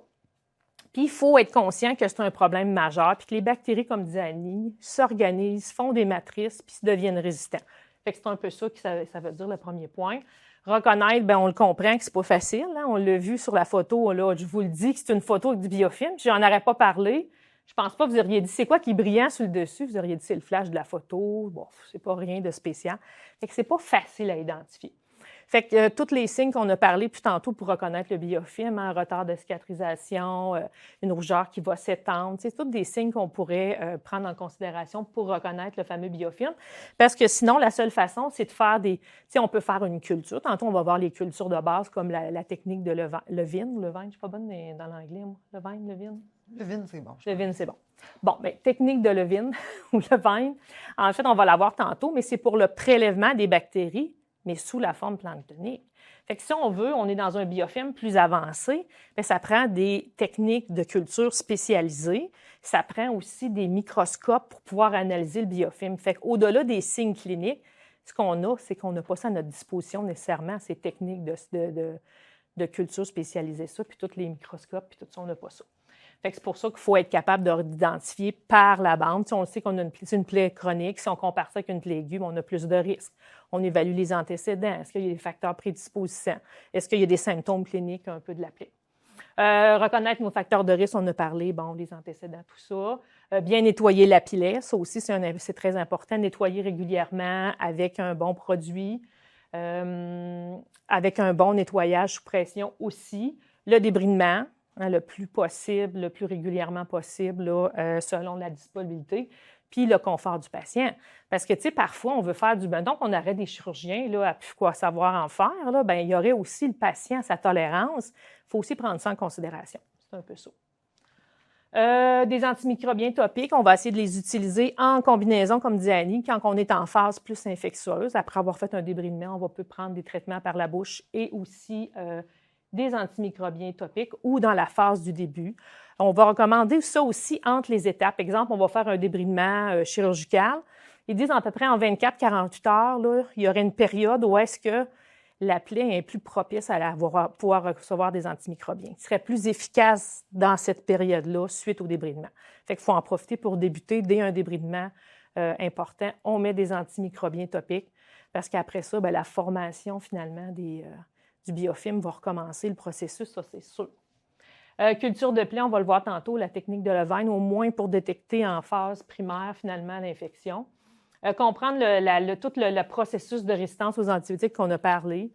Puis, il faut être conscient que c'est un problème majeur, puis que les bactéries, comme disait Annie, s'organisent, font des matrices, puis deviennent résistants. Fait que c'est un peu ça que ça veut dire le premier point. Reconnaître, bien, on le comprend que c'est pas facile. Hein? On l'a vu sur la photo, là, je vous le dis que c'est une photo avec du biofilm. Je n'en aurais pas parlé. Je pense pas que vous auriez dit c'est quoi qui est brillant sur le dessus. Vous auriez dit c'est le flash de la photo. Bon, c'est pas rien de spécial. Fait que c'est pas facile à identifier. Fait que tous les signes qu'on a parlé plus tantôt pour reconnaître le biofilm, un retard de cicatrisation, une rougeur qui va s'étendre, c'est tous des signes qu'on pourrait prendre en considération pour reconnaître le fameux biofilm. Parce que sinon, la seule façon, c'est de faire des... Tu sais, on peut faire une culture. Tantôt, on va voir les cultures de base comme la technique de Levine. Je ne suis pas bonne dans l'anglais, moi. Levine. Levine, c'est bon. Levine, c'est bon. Bon, bien, technique de Levine ou Levine, en fait, on va la voir tantôt, mais c'est pour le prélèvement des bactéries, mais sous la forme planctonique. Fait que si on veut, on est dans un biofilm plus avancé, bien, ça prend des techniques de culture spécialisées. Ça prend aussi des microscopes pour pouvoir analyser le biofilm. Fait qu'au-delà des signes cliniques, ce qu'on a, c'est qu'on n'a pas ça à notre disposition nécessairement, ces techniques de culture spécialisée, ça, puis tous les microscopes, puis tout ça, on n'a pas ça. Fait que c'est pour ça qu'il faut être capable d'identifier par la bande. Si on sait qu'on a une plaie chronique, si on compare ça avec une plaie aiguë, on a plus de risques. On évalue les antécédents. Est-ce qu'il y a des facteurs prédisposants? Est-ce qu'il y a des symptômes cliniques un peu de la plaie? Reconnaître nos facteurs de risque, on a parlé, bon, les antécédents, tout ça. Bien nettoyer la plaie, ça aussi, c'est très important. Nettoyer régulièrement avec un bon produit, avec un bon nettoyage sous pression aussi. Le débridement, le plus possible, le plus régulièrement possible, là, selon la disponibilité, puis le confort du patient. Parce que, tu sais, parfois, on veut faire du... Donc, on aurait des chirurgiens là, à plus quoi savoir en faire. Là, bien, il y aurait aussi le patient, sa tolérance. Il faut aussi prendre ça en considération. C'est un peu ça. Des antimicrobiens topiques, on va essayer de les utiliser en combinaison, comme dit Annie, quand on est en phase plus infectieuse. Après avoir fait un débridement, on peut prendre des traitements par la bouche et aussi des antimicrobiens topiques ou dans la phase du début. On va recommander ça aussi entre les étapes. Exemple, on va faire un débridement chirurgical. Ils disent à peu près en 24-48 heures, là, il y aurait une période où est-ce que la plaie est plus propice à pouvoir recevoir des antimicrobiens. Il serait plus efficace dans cette période-là suite au débridement. Fait qu'il faut en profiter pour débuter dès un débridement important. On met des antimicrobiens topiques parce qu'après ça, bien, la formation finalement du biofilm va recommencer le processus, ça c'est sûr. Culture de plaie, on va le voir tantôt, la technique de Levine, au moins pour détecter en phase primaire finalement l'infection. Comprendre tout le processus de résistance aux antibiotiques qu'on a parlé,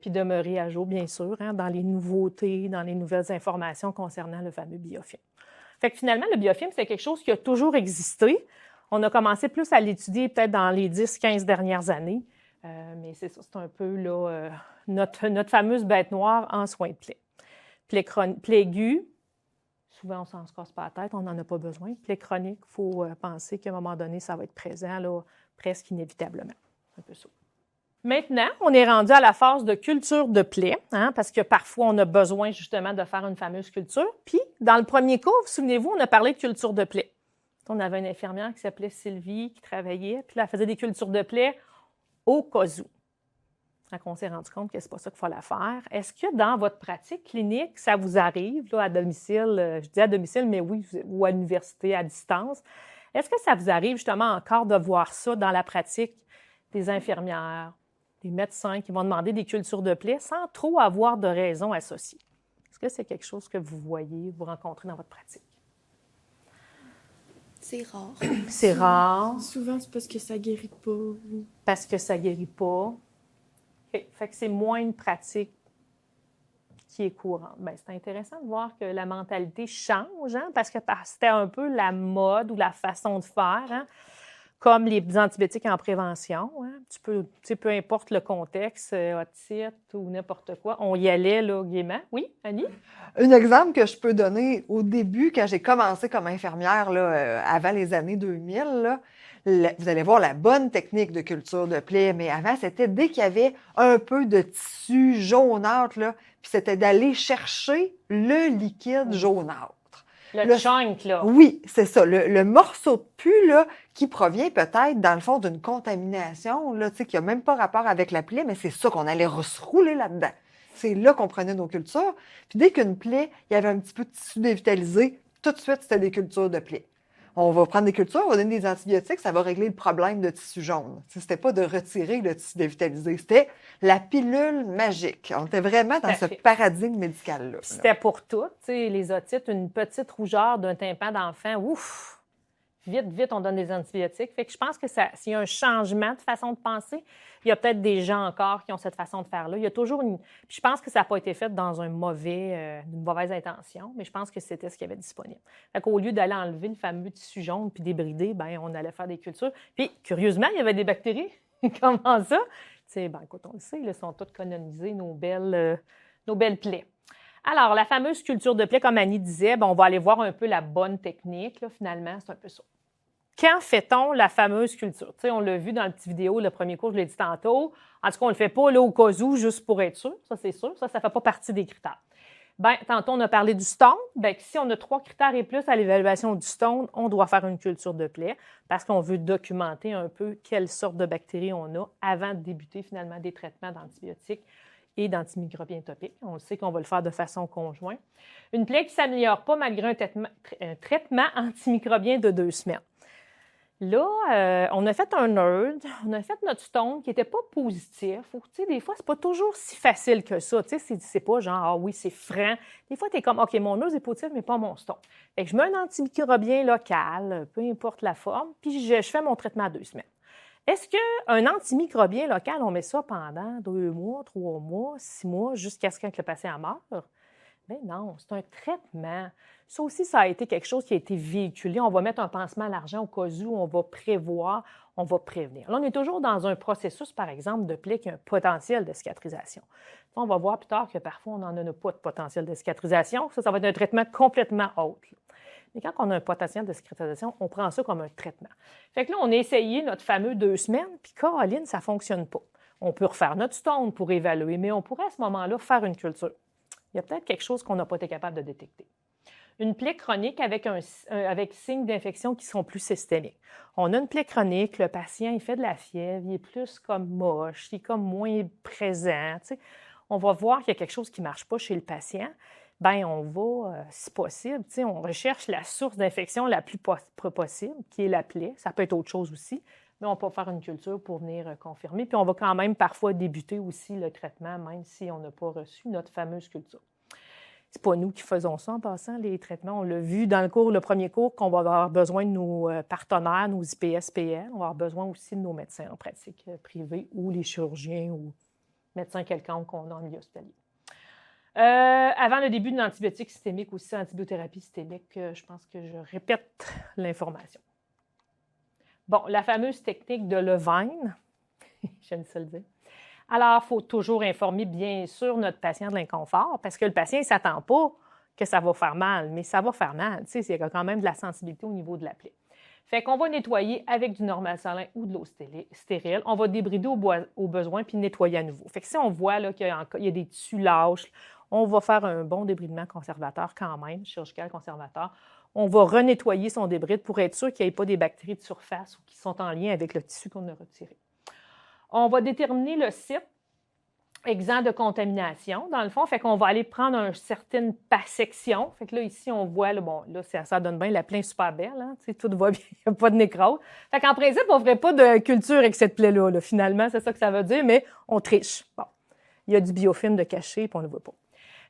puis demeurer à jour, bien sûr, hein, dans les nouveautés, dans les nouvelles informations concernant le fameux biofilm. Fait que finalement, le biofilm, c'est quelque chose qui a toujours existé. On a commencé plus à l'étudier peut-être dans les 10-15 dernières années, mais c'est ça, c'est un peu là, notre fameuse bête noire en soins de plaie. Plaie aiguë, souvent on s'en se casse pas la tête, on n'en a pas besoin. Plaie chronique, il faut penser qu'à un moment donné, ça va être présent là, presque inévitablement. Un peu ça. Maintenant, on est rendu à la phase de culture de plaie, hein, parce que parfois on a besoin justement de faire une fameuse culture. Puis, dans le premier cours, vous souvenez-vous, on a parlé de culture de plaie. On avait une infirmière qui s'appelait Sylvie, qui travaillait, puis là, elle faisait des cultures de plaie au cas où. Donc, on s'est rendu compte que ce n'est pas ça qu'il fallait faire. Est-ce que dans votre pratique clinique, ça vous arrive, là, à domicile, je dis à domicile, mais oui, ou à l'université, à distance, est-ce que ça vous arrive justement encore de voir ça dans la pratique des infirmières, des médecins qui vont demander des cultures de plaie sans trop avoir de raison associée? Est-ce que c'est quelque chose que vous voyez, vous rencontrez dans votre pratique? C'est rare. C'est rare. Souvent, c'est parce que ça guérit pas. Parce que ça guérit pas. Okay. Fait que c'est moins une pratique qui est courante. Bien, c'est intéressant de voir que la mentalité change, hein, parce que c'était un peu la mode ou la façon de faire, hein, comme les antibiotiques en prévention. Hein. Peu importe le contexte, otite ou n'importe quoi, on y allait là, gaiement. Oui, Annie? Un exemple que je peux donner, au début, quand j'ai commencé comme infirmière, là, avant les années 2000, là, vous allez voir la bonne technique de culture de plaie, mais avant, c'était dès qu'il y avait un peu de tissu jaunâtre, là, puis c'était d'aller chercher le liquide jaunâtre. Le chunk, là. Oui, c'est ça. Le morceau de pus, là, qui provient peut-être, dans le fond, d'une contamination, là, tu sais, qui n'a même pas rapport avec la plaie, mais c'est ça qu'on allait se rouler là-dedans. C'est là qu'on prenait nos cultures. Puis dès qu'une plaie, il y avait un petit peu de tissu dévitalisé, tout de suite, c'était des cultures de plaie. On va prendre des cultures, on va donner des antibiotiques, ça va régler le problème de tissu jaune. C'était pas de retirer le tissu dévitalisé, c'était la pilule magique. On était vraiment dans ce paradigme médical-là. C'était pour tout, tu sais, les otites, une petite rougeur d'un tympan d'enfant, ouf! Vite, on donne des antibiotiques. Fait que je pense que s'il y a un changement de façon de penser, il y a peut-être des gens encore qui ont cette façon de faire-là. Il y a toujours une... Puis je pense que ça n'a pas été fait dans une mauvaise intention, mais je pense que c'était ce qu'il y avait disponible. Fait qu'au lieu d'aller enlever le fameux tissu jaune puis débrider, bien, on allait faire des cultures. Puis, curieusement, il y avait des bactéries. Comment ça? Tu sais, ben, écoute, on le sait, ils sont toutes colonisées, nos belles plaies. Alors, la fameuse culture de plaie, comme Annie disait, ben, on va aller voir un peu la bonne technique, là, finalement, c'est un peu ça. Quand fait-on la fameuse culture? Tu sais, on l'a vu dans le petit vidéo, le premier cours, je l'ai dit tantôt. En tout cas, on ne le fait pas là, au cas où, juste pour être sûr. Ça, c'est sûr. Ça ne fait pas partie des critères. Bien, tantôt, on a parlé du stone. Bien, si on a 3 critères et plus à l'évaluation du stone, on doit faire une culture de plaie parce qu'on veut documenter un peu quelle sorte de bactéries on a avant de débuter finalement des traitements d'antibiotiques et d'antimicrobiens topiques. On le sait qu'on va le faire de façon conjointe. Une plaie qui ne s'améliore pas malgré un traitement antimicrobien de 2 semaines. Là, on a fait un nerd, on a fait notre stone qui n'était pas positif. Tu sais, des fois, c'est pas toujours si facile que ça. Tu sais, c'est pas genre, ah oui, c'est franc. Des fois, tu es comme, OK, mon nœud est positif, mais pas mon stone. Fait que je mets un antimicrobien local, peu importe la forme, puis je fais mon traitement à 2 semaines. Est-ce qu'un antimicrobien local, on met ça pendant 2 mois, 3 mois, 6 mois, jusqu'à ce que le patient meure? Bien non, c'est un traitement. Ça aussi, ça a été quelque chose qui a été véhiculé. On va mettre un pansement à l'argent au cas où, on va prévoir, on va prévenir. Là, on est toujours dans un processus, par exemple, de plaie qui a un potentiel de cicatrisation. On va voir plus tard que parfois, on n'en a pas de potentiel de cicatrisation. Ça va être un traitement complètement autre. Mais quand on a un potentiel de cicatrisation, on prend ça comme un traitement. Fait que là, on a essayé notre fameux 2 semaines, puis Caroline, ça ne fonctionne pas. On peut refaire notre stone pour évaluer, mais on pourrait à ce moment-là faire une culture. Il y a peut-être quelque chose qu'on n'a pas été capable de détecter. Une plaie chronique avec signes d'infection qui sont plus systémiques. On a une plaie chronique, le patient, il fait de la fièvre, il est plus comme moche, il est comme moins présent. Tu sais. On va voir qu'il y a quelque chose qui ne marche pas chez le patient. Bien, on va, si possible, tu sais, on recherche la source d'infection la plus possible, qui est la plaie. Ça peut être autre chose aussi, mais on peut faire une culture pour venir confirmer. Puis on va quand même parfois débuter aussi le traitement, même si on n'a pas reçu notre fameuse culture. C'est pas nous qui faisons ça en passant, les traitements. On l'a vu dans le premier cours, qu'on va avoir besoin de nos partenaires, nos IPS-PL. On va avoir besoin aussi de nos médecins en pratique privée ou les chirurgiens ou médecins quelconques qu'on a en milieu hospitalier. Avant le début de l'antibiotique systémique, aussi antibiothérapie systémique, je pense que je répète l'information. Bon, la fameuse technique de Levine, j'aime ça le dire. Alors, il faut toujours informer, bien sûr, notre patient de l'inconfort, parce que le patient ne s'attend pas que ça va faire mal, mais ça va faire mal. Tu sais, il y a quand même de la sensibilité au niveau de la plaie. Fait qu'on va nettoyer avec du normal salin ou de l'eau stérile. On va débrider au besoin puis nettoyer à nouveau. Fait que si on voit là, qu'il y a des tissus lâches, on va faire un bon débridement conservateur quand même, chirurgical conservateur. On va renettoyer son débride pour être sûr qu'il n'y ait pas des bactéries de surface ou qui sont en lien avec le tissu qu'on a retiré. On va déterminer le site exempt de contamination, dans le fond. Fait qu'on va aller prendre une certaine section. Fait que là, ici, on voit, là, bon, là, ça donne bien, la plaie est super belle, hein, tu sais, tout va bien, il n'y a pas de nécrose. Fait qu'en principe, on ne ferait pas de culture avec cette plaie-là, là, finalement, c'est ça que ça veut dire, mais on triche. Bon, il y a du biofilm de caché, puis on ne le voit pas.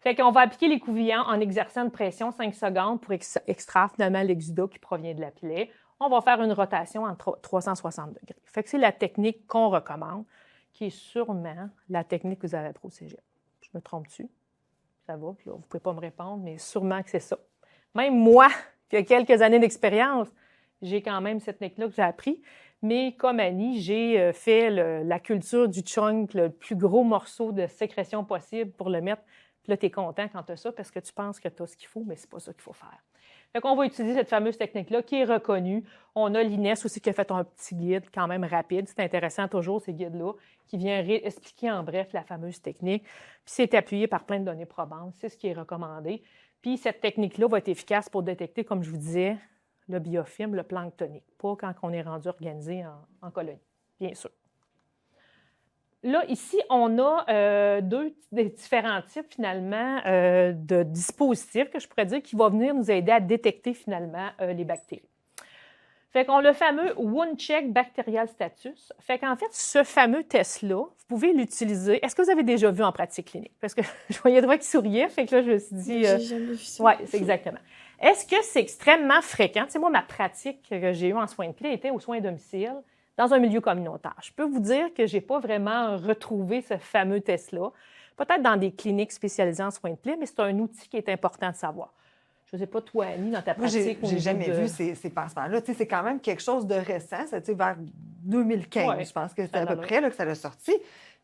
Fait qu'on va appliquer les couvillants en exerçant une pression 5 secondes pour extraire finalement l'exudat qui provient de la plaie. On va faire une rotation en 360 degrés. Fait que c'est la technique qu'on recommande, qui est sûrement la technique que vous avez appris au cégep. Je me trompe-tu? Ça va, là, vous ne pouvez pas me répondre, mais sûrement que c'est ça. Même moi, qui ai quelques années d'expérience, j'ai quand même cette technique-là que j'ai appris. Mais comme Annie, j'ai fait la culture du chunk, le plus gros morceau de sécrétion possible pour le mettre. Puis là, tu es content quand tu as ça parce que tu penses que tu as ce qu'il faut, mais c'est pas ça qu'il faut faire. Fait qu'on va utiliser cette fameuse technique-là qui est reconnue. On a l'INES aussi qui a fait un petit guide quand même rapide. C'est intéressant toujours, ces guides-là, qui vient expliquer en bref la fameuse technique. Puis c'est appuyé par plein de données probantes. C'est ce qui est recommandé. Puis cette technique-là va être efficace pour détecter, comme je vous disais, le biofilm, le planctonique, pas quand on est rendu organisé en colonie, bien sûr. Là, ici, on a des différents types, finalement, de dispositifs, que je pourrais dire, qui vont venir nous aider à détecter, finalement, les bactéries. Fait qu'on a le fameux Wound Check Bacterial Status. Fait qu'en fait, ce fameux test-là, vous pouvez l'utiliser. Est-ce que vous avez déjà vu en pratique clinique? Parce que je voyais droit qui souriait, fait que là, je me suis dit... J'ai jamais vu ça. Oui, c'est exactement. Est-ce que c'est extrêmement fréquent? Tu sais, moi, ma pratique que j'ai eue en soins de plaie était aux soins à domicile, dans un milieu communautaire. Je peux vous dire que je n'ai pas vraiment retrouvé ce fameux test-là. Peut-être dans des cliniques spécialisées en soins de plaie, mais c'est un outil qui est important de savoir. Je ne sais pas, toi, Annie, dans ta Moi, pratique. j'ai jamais vu ces pansements-là. Tu sais, c'est quand même quelque chose de récent. C'est vers 2015, Ouais, je pense que c'est à peu près là, que ça a sorti.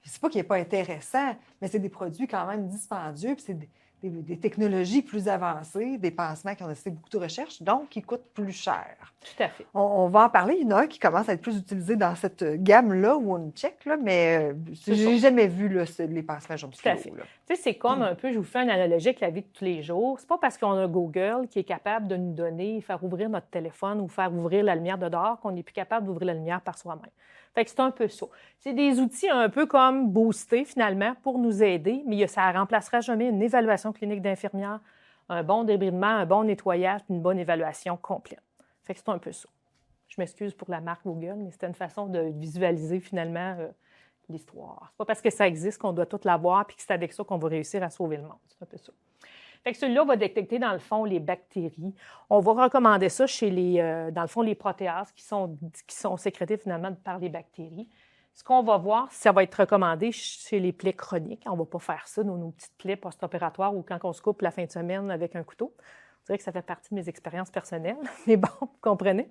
C'est pas qu'il n'est pas intéressant, mais c'est des produits quand même dispendieux, puis c'est des technologies plus avancées, des pansements qui ont nécessité beaucoup de recherche, donc qui coûtent plus cher. Tout à fait. On va en parler. Il y en a un qui commence à être plus utilisé dans cette gamme-là, Wound Check, là, mais j'ai jamais vu là, les pansements jaune Tout à fait. fluo. Là. Tu sais, c'est comme un peu, je vous fais une analogie avec la vie de tous les jours. C'est pas parce qu'on a Google qui est capable de nous donner, faire ouvrir notre téléphone ou faire ouvrir la lumière de dehors qu'on n'est plus capable d'ouvrir la lumière par soi-même. Fait que c'est un peu ça. C'est des outils un peu comme boostés, finalement, pour nous aider, mais ça ne remplacera jamais une évaluation clinique d'infirmière, un bon débridement, un bon nettoyage, une bonne évaluation complète. Fait que c'est un peu ça. Je m'excuse pour la marque Google, mais c'était une façon de visualiser, finalement, l'histoire. C'est pas parce que ça existe qu'on doit tout l'avoir puis que c'est avec ça qu'on va réussir à sauver le monde. C'est un peu ça. Fait que celui-là va détecter, dans le fond, les bactéries. On va recommander ça chez dans le fond, les protéases qui sont sécrétées, finalement, par les bactéries. Ce qu'on va voir, ça va être recommandé chez les plaies chroniques. On ne va pas faire ça, nos petites plaies post-opératoires ou quand on se coupe la fin de semaine avec un couteau. Je dirais que ça fait partie de mes expériences personnelles, mais bon, vous comprenez.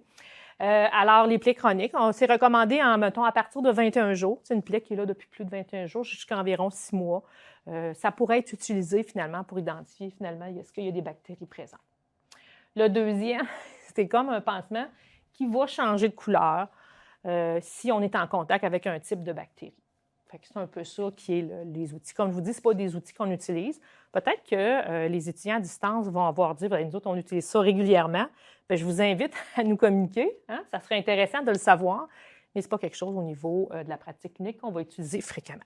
Alors, les plaies chroniques, c'est recommandé, mettons, à partir de 21 jours. C'est une plaie qui est là depuis plus de 21 jours, jusqu'à environ 6 mois. Ça pourrait être utilisé, finalement, pour identifier, finalement, est-ce qu'il y a des bactéries présentes. Le deuxième, c'est comme un pansement qui va changer de couleur si on est en contact avec un type de bactérie. Fait que c'est un peu ça qui est les outils. Comme je vous dis, ce pas des outils qu'on utilise. Peut-être que les étudiants à distance vont avoir dit, nous autres, on utilise ça régulièrement. Bien, je vous invite à nous communiquer. Hein? Ça serait intéressant de le savoir, mais ce n'est pas quelque chose au niveau de la pratique clinique qu'on va utiliser fréquemment.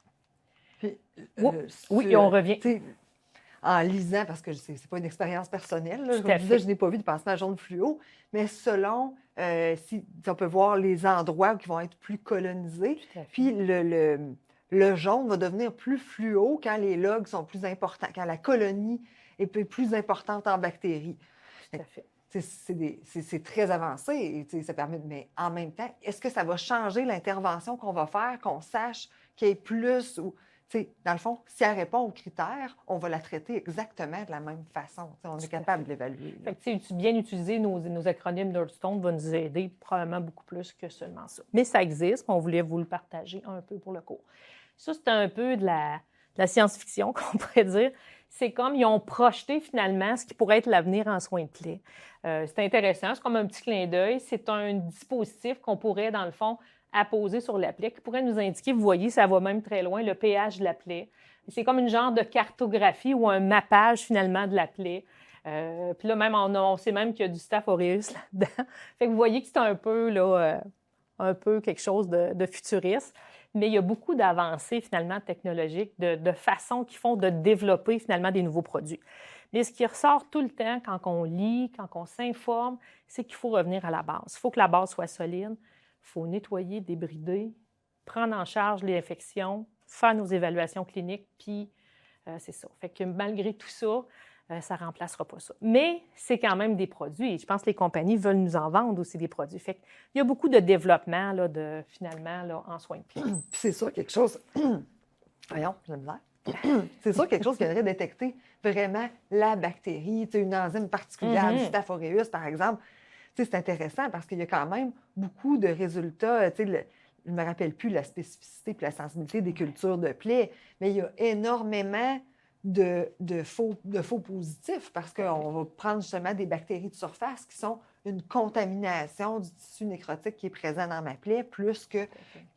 Puis, oui, on revient. En lisant, parce que ce n'est pas une expérience personnelle, là, Tout à comme je disais, fait. je n'ai pas vu de pansement jaune fluo, mais selon, si on peut voir les endroits qui vont être plus colonisés, Tout à fait. puis le jaune va devenir plus fluo quand les logs sont plus importants, quand la colonie est plus importante en bactéries. Tout à fait. C'est très avancé, et ça permet, mais en même temps, est-ce que ça va changer l'intervention qu'on va faire, qu'on sache qu'il y ait plus ou... dans le fond, si elle répond aux critères, on va la traiter exactement de la même façon. On est capable de l'évaluer. Fait que, bien utiliser nos acronymes Nerdstone va nous aider probablement beaucoup plus que seulement ça. Mais ça existe, on voulait vous le partager un peu pour le cours. Ça, c'est un peu de la science-fiction, qu'on pourrait dire. C'est comme ils ont projeté finalement ce qui pourrait être l'avenir en soins de plaie. C'est intéressant, c'est comme un petit clin d'œil. C'est un dispositif qu'on pourrait, dans le fond, apposer sur la plaie, qui pourrait nous indiquer, vous voyez, ça va même très loin, le pH de la plaie. C'est comme une genre de cartographie ou un mappage finalement de la plaie. Puis là, même, on sait même qu'il y a du Staph aureus là-dedans. Fait que vous voyez que c'est un peu, là, un peu quelque chose de futuriste. Mais il y a beaucoup d'avancées finalement technologiques, de façons qui font de développer finalement des nouveaux produits. Mais ce qui ressort tout le temps quand on lit, quand on s'informe, c'est qu'il faut revenir à la base. Il faut que la base soit solide. Il faut nettoyer, débrider, prendre en charge les infections, faire nos évaluations cliniques, puis c'est ça. Fait que malgré tout ça, ça ne remplacera pas ça. Mais c'est quand même des produits. Et je pense que les compagnies veulent nous en vendre aussi des produits. Fait qu'il y a beaucoup de développement là, finalement là, en soins de plaie. Puis c'est sûr quelque chose... Voyons, j'ai la misère. C'est sûr quelque chose qui viendrait détecter vraiment la bactérie, une enzyme particulière, du Staph aureus, par exemple. C'est intéressant parce qu'il y a quand même beaucoup de résultats. Je ne me rappelle plus la spécificité et la sensibilité des cultures de plaies, mais il y a énormément de faux positifs parce qu'on va prendre justement des bactéries de surface qui sont une contamination du tissu nécrotique qui est présent dans ma plaie plus que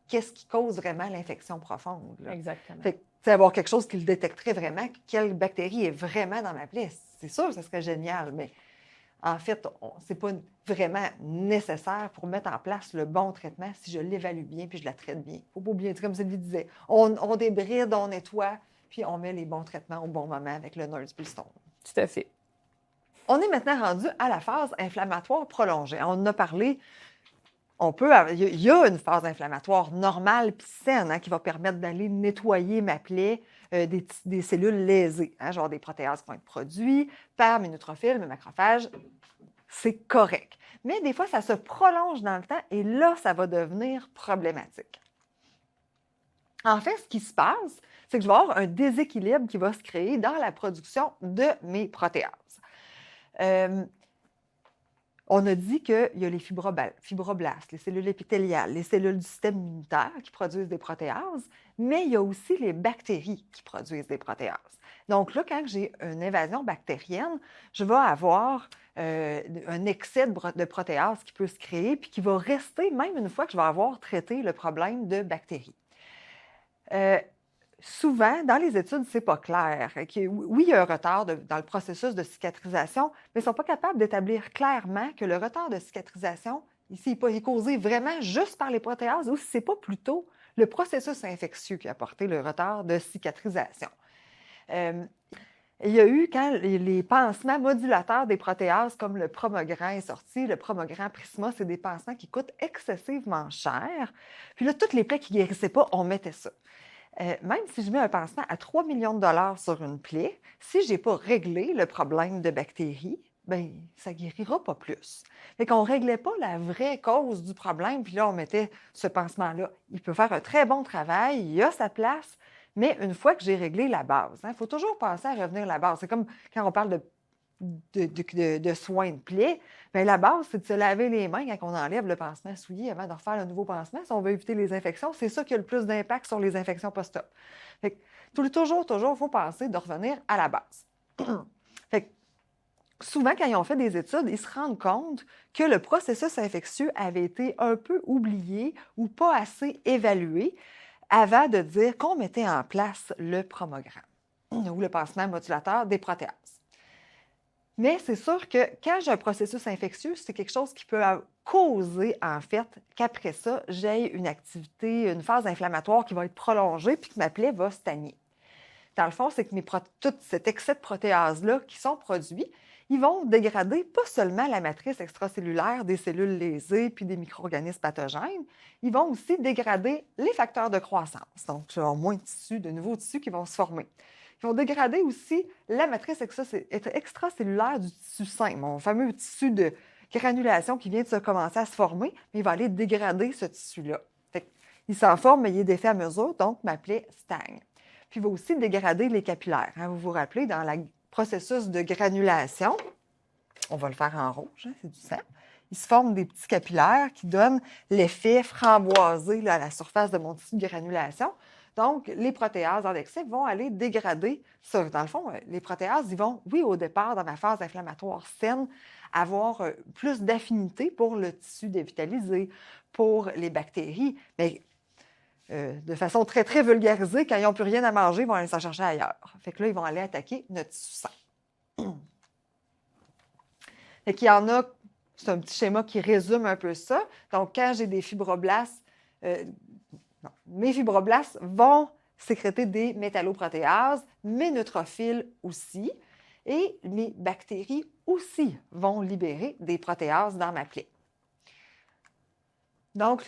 qu'est-ce qui cause vraiment l'infection profonde. Là. Exactement. Fait que, avoir quelque chose qui le détecterait vraiment, quelle bactérie est vraiment dans ma plaie, c'est sûr que ce serait génial, mais en fait, ce n'est pas vraiment nécessaire pour mettre en place le bon traitement si je l'évalue bien puis je la traite bien. Il ne faut pas oublier, comme Sylvie disait, on débride, on nettoie, puis on met les bons traitements au bon moment avec le Nurse Stone. Tout à fait. On est maintenant rendu à la phase inflammatoire prolongée. On en a parlé. Il y a une phase inflammatoire normale puis saine qui va permettre d'aller nettoyer ma plaie des cellules lésées, genre des protéases qui vont être produites par mes neutrophils, mes macrophages. C'est correct. Mais des fois, ça se prolonge dans le temps et là, ça va devenir problématique. En fait, ce qui se passe, c'est que je vais avoir un déséquilibre qui va se créer dans la production de mes protéases. On a dit qu'il y a les fibroblastes, les cellules épithéliales, les cellules du système immunitaire qui produisent des protéases, mais il y a aussi les bactéries qui produisent des protéases. Donc là, quand j'ai une invasion bactérienne, je vais avoir un excès de protéases qui peut se créer puis qui va rester même une fois que je vais avoir traité le problème de bactéries. Souvent, dans les études, ce n'est pas clair. Oui, il y a un retard dans le processus de cicatrisation, mais ils ne sont pas capables d'établir clairement que le retard de cicatrisation, ici, est causé vraiment juste par les protéases ou si ce n'est pas plutôt le processus infectieux qui a apporté le retard de cicatrisation. Il y a eu, quand les pansements modulateurs des protéases, comme le Promogran est sorti, le Promogran Prisma, c'est des pansements qui coûtent excessivement cher. Puis là, toutes les plaies qui ne guérissaient pas, on mettait ça. Même si je mets un pansement à 3 millions de dollars sur une plaie, si je n'ai pas réglé le problème de bactéries, bien, ça ne guérira pas plus. Fait qu'on ne réglait pas la vraie cause du problème, puis là, on mettait ce pansement-là. Il peut faire un très bon travail, il a sa place, mais une fois que j'ai réglé la base, il faut toujours penser à revenir à la base. C'est comme quand on parle de soins de plaie, bien, la base, c'est de se laver les mains quand on enlève le pansement souillé avant de refaire le nouveau pansement. Si on veut éviter les infections, c'est ça qui a le plus d'impact sur les infections post-op. Fait que, toujours, il faut penser de revenir à la base. Fait que, souvent, quand ils ont fait des études, ils se rendent compte que le processus infectieux avait été un peu oublié ou pas assez évalué avant de dire qu'on mettait en place le Promogran ou le pansement modulateur des protéases. Mais c'est sûr que quand j'ai un processus infectieux, c'est quelque chose qui peut causer, en fait, qu'après ça, j'ai une activité, une phase inflammatoire qui va être prolongée puis que ma plaie va stagner. Dans le fond, c'est que tout cet excès de protéases-là qui sont produits, ils vont dégrader pas seulement la matrice extracellulaire des cellules lésées puis des micro-organismes pathogènes, ils vont aussi dégrader les facteurs de croissance. Donc, tu as moins de tissus, de nouveaux tissus qui vont se former. Ils vont dégrader aussi la matrice extracellulaire du tissu sain, mon fameux tissu de granulation qui vient de commencer à se former, mais il va aller dégrader ce tissu-là. Il s'en forme, mais il est défait à mesure, donc ma plaie stagne. Puis il va aussi dégrader les capillaires. Vous vous rappelez, dans le processus de granulation, on va le faire en rouge, c'est du sang, il se forme des petits capillaires qui donnent l'effet framboisé à la surface de mon tissu de granulation. Donc, les protéases en excès vont aller dégrader ça. Dans le fond, les protéases, ils vont, oui, au départ, dans ma phase inflammatoire saine, avoir plus d'affinité pour le tissu dévitalisé, pour les bactéries, mais de façon très, très vulgarisée, quand ils n'ont plus rien à manger, ils vont aller s'en chercher ailleurs. Fait que là, ils vont aller attaquer notre tissu sain. Fait qu'il y en a, c'est un petit schéma qui résume un peu ça. Donc, quand j'ai des fibroblastes, mes fibroblastes vont sécréter des métalloprotéases, mes neutrophils aussi, et mes bactéries aussi vont libérer des protéases dans ma plaie. Donc,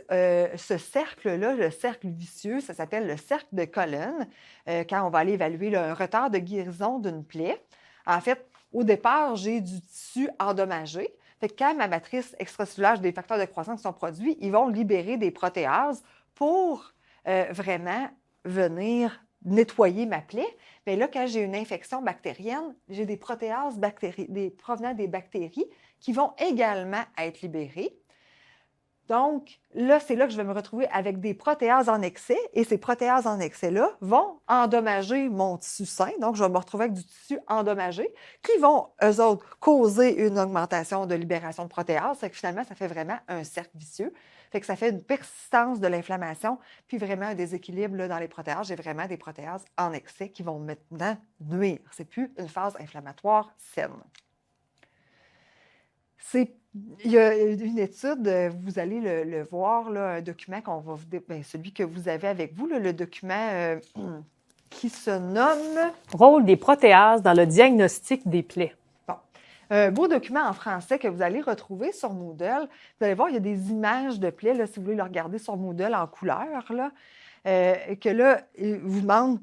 ce cercle-là, le cercle vicieux, ça s'appelle le cercle de Cullen, quand on va aller évaluer un retard de guérison d'une plaie. En fait, au départ, j'ai du tissu endommagé. Fait que quand ma matrice extracellulaire, des facteurs de croissance sont produits, ils vont libérer des protéases pour vraiment venir nettoyer ma plaie. Mais là, quand j'ai une infection bactérienne, j'ai des protéases provenant des bactéries qui vont également être libérées. Donc, là, c'est là que je vais me retrouver avec des protéases en excès et ces protéases en excès-là vont endommager mon tissu sain. Donc, je vais me retrouver avec du tissu endommagé qui vont, eux autres, causer une augmentation de libération de protéases. Fait que finalement, ça fait vraiment un cercle vicieux. Fait que ça fait une persistance de l'inflammation puis vraiment un déséquilibre là, dans les protéases. J'ai vraiment des protéases en excès qui vont maintenant nuire. C'est plus une phase inflammatoire saine. Il y a une étude, vous allez le voir, là, un document qu'on va celui que vous avez avec vous, là, le document qui se nomme Rôle des protéases dans le diagnostic des plaies. Bon. Un beau document en français que vous allez retrouver sur Moodle. Vous allez voir, il y a des images de plaies, là, si vous voulez le regarder sur Moodle en couleur, là, que là, il vous demande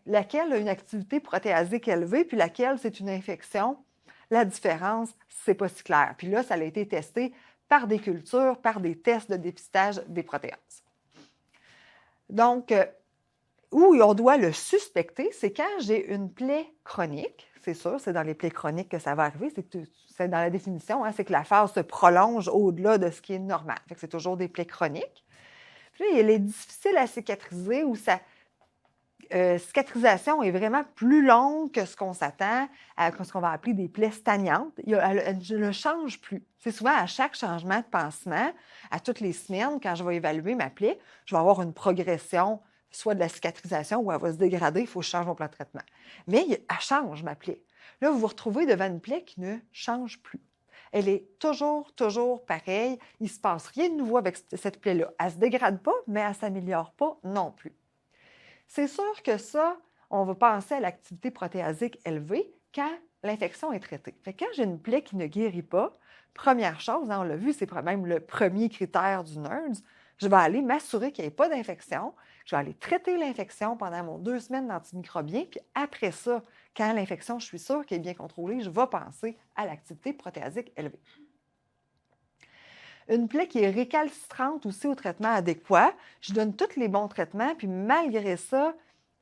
laquelle a une activité protéasique élevée, puis laquelle c'est une infection. La différence, c'est pas si clair. Puis là, ça a été testé par des cultures, par des tests de dépistage des protéases. Donc, où on doit le suspecter, c'est quand j'ai une plaie chronique. C'est sûr, c'est dans les plaies chroniques que ça va arriver. C'est dans la définition, hein, c'est que la phase se prolonge au-delà de ce qui est normal. Fait que c'est toujours des plaies chroniques. Puis là, elle est difficile à cicatriser ou sa cicatrisation est vraiment plus longue que ce qu'on s'attend à ce qu'on va appeler des plaies stagnantes. Elle ne change plus. C'est souvent à chaque changement de pansement, à toutes les semaines, quand je vais évaluer ma plaie, je vais avoir une progression, soit de la cicatrisation ou elle va se dégrader, il faut que je change mon plan de traitement. Mais elle change, ma plaie. Là, vous vous retrouvez devant une plaie qui ne change plus. Elle est toujours pareille. Il ne se passe rien de nouveau avec cette plaie-là. Elle ne se dégrade pas, mais elle ne s'améliore pas non plus. C'est sûr que ça, on va penser à l'activité protéasique élevée quand l'infection est traitée. Fait que quand j'ai une plaie qui ne guérit pas, première chose, hein, on l'a vu, c'est même le premier critère du NERDS, je vais aller m'assurer qu'il n'y ait pas d'infection. Je vais aller traiter l'infection pendant mon 2 semaines d'antimicrobiens. Puis après ça, quand l'infection, je suis sûre qu'elle est bien contrôlée, je vais penser à l'activité protéasique élevée. Une plaie qui est récalcitrante aussi au traitement adéquat, je donne tous les bons traitements, puis malgré ça,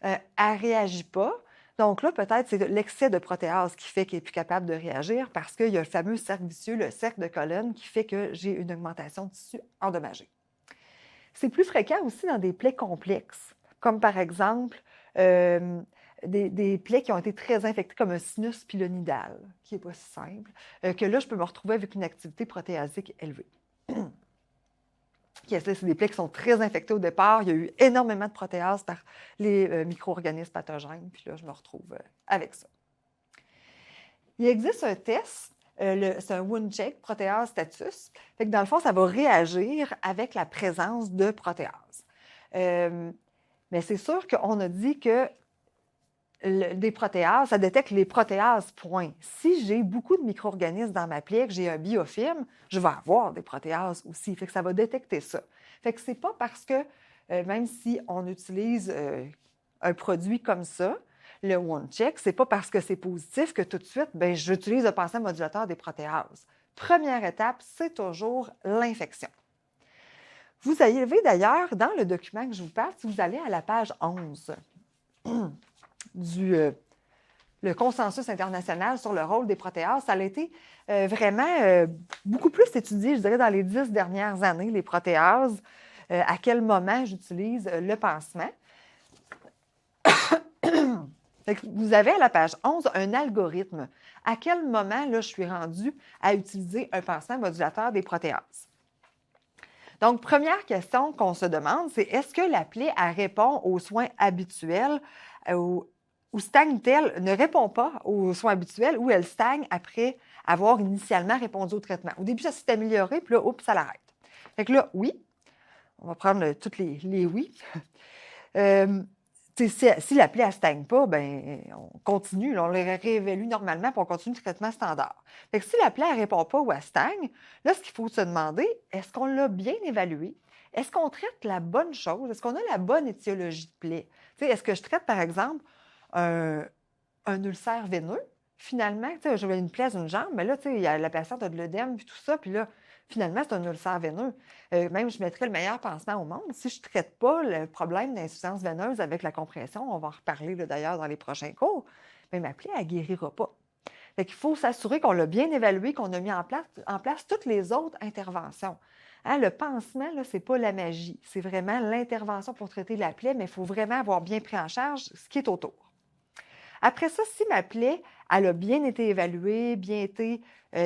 elle ne réagit pas. Donc là, peut-être c'est l'excès de protéase qui fait qu'elle n'est plus capable de réagir parce qu'il y a le fameux cercle vicieux, le cercle de Collen, qui fait que j'ai une augmentation de tissu endommagé. C'est plus fréquent aussi dans des plaies complexes, comme par exemple des plaies qui ont été très infectées, comme un sinus pilonidal, qui n'est pas si simple, que là, je peux me retrouver avec une activité protéasique élevée. C'est des plaies qui sont très infectées au départ. Il y a eu énormément de protéases par les micro-organismes pathogènes. Puis là, je me retrouve avec ça. Il existe un test, c'est un wound check, protéase status. Fait que dans le fond, ça va réagir avec la présence de protéases. Mais c'est sûr qu'on a dit que des protéases, ça détecte les protéases, point. Si j'ai beaucoup de micro-organismes dans ma plaie, que j'ai un biofilm, je vais avoir des protéases aussi. Fait que ça va détecter ça. Fait que c'est pas parce que, même si on utilise un produit comme ça, le OneCheck, c'est pas parce que c'est positif que tout de suite, j'utilise le pansement modulateur des protéases. Première étape, c'est toujours l'infection. Vous avez d'ailleurs, dans le document que je vous parle, si vous allez à la page 11, le consensus international sur le rôle des protéases, ça a été vraiment beaucoup plus étudié, je dirais, dans les 10 dernières années, les protéases, à quel moment j'utilise le pansement. Vous avez à la page 11 un algorithme. À quel moment là, je suis rendue à utiliser un pansement modulateur des protéases? Donc, première question qu'on se demande, c'est est-ce que la plaie elle répond aux soins habituels ou stagne-t-elle, ne répond pas aux soins habituels ou elle stagne après avoir initialement répondu au traitement? Au début, ça s'est amélioré, puis là, oups, ça l'arrête. Fait que là, oui, on va prendre tous les oui. Si la plaie ne stagne pas, on continue, on les réévalue normalement, puis on continue le traitement standard. Fait que si la plaie ne répond pas ou elle stagne, là, ce qu'il faut se demander, est-ce qu'on l'a bien évalué? Est-ce qu'on traite la bonne chose? Est-ce qu'on a la bonne étiologie de plaie? Est-ce que je traite, par exemple, un ulcère veineux? Finalement, j'avais une plaie d'une jambe, mais là, la patiente a de l'œdème, puis tout ça, puis là, finalement, c'est un ulcère veineux. Même, je mettrais le meilleur pansement au monde. Si je ne traite pas le problème d'insuffisance veineuse avec la compression, on va en reparler d'ailleurs dans les prochains cours, mais ma plaie, elle ne guérira pas. Fait qu'il faut s'assurer qu'on l'a bien évalué, qu'on a mis en place toutes les autres interventions. Hein, le pansement, ce n'est pas la magie. C'est vraiment l'intervention pour traiter la plaie, mais il faut vraiment avoir bien pris en charge ce qui est autour. Après ça, si ma plaie, elle a bien été évaluée, bien été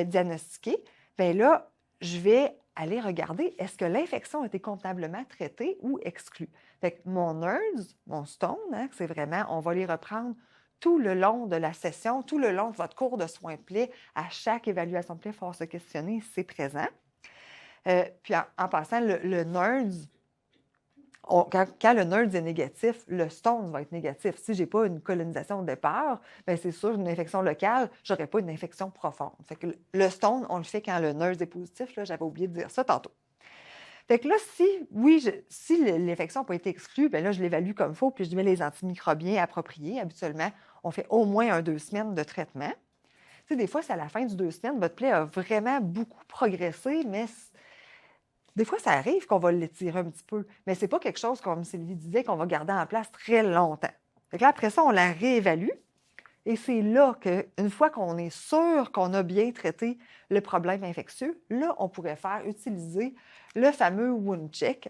diagnostiquée, bien là, je vais aller regarder est-ce que l'infection a été convenablement traitée ou exclue. Fait que mon NERDS, mon stone, hein, c'est vraiment, on va les reprendre tout le long de la session, tout le long de votre cours de soins de plaie. À chaque évaluation de plaie, il faut se questionner si c'est présent. Puis en passant, le NERDS, quand le NERDS est négatif, le stone va être négatif. Si je n'ai pas une colonisation au départ, bien c'est sûr, une infection locale, je n'aurai pas une infection profonde. Fait que le stone, on le fait quand le NERDS est positif. J'avais oublié de dire ça tantôt. Fait que là, si l'infection n'a pas été exclue, bien là, je l'évalue comme il faut, puis je mets les antimicrobiens appropriés. Habituellement, on fait au moins 2 semaines de traitement. Tu sais, des fois, c'est à la fin du 2 semaines, votre plaie a vraiment beaucoup progressé, mais des fois, ça arrive qu'on va l'étirer un petit peu, mais ce n'est pas quelque chose, comme Sylvie disait, qu'on va garder en place très longtemps. Fait que là, après ça, on la réévalue. Et c'est là qu'une fois qu'on est sûr qu'on a bien traité le problème infectieux, là, on pourrait utiliser le fameux wound check.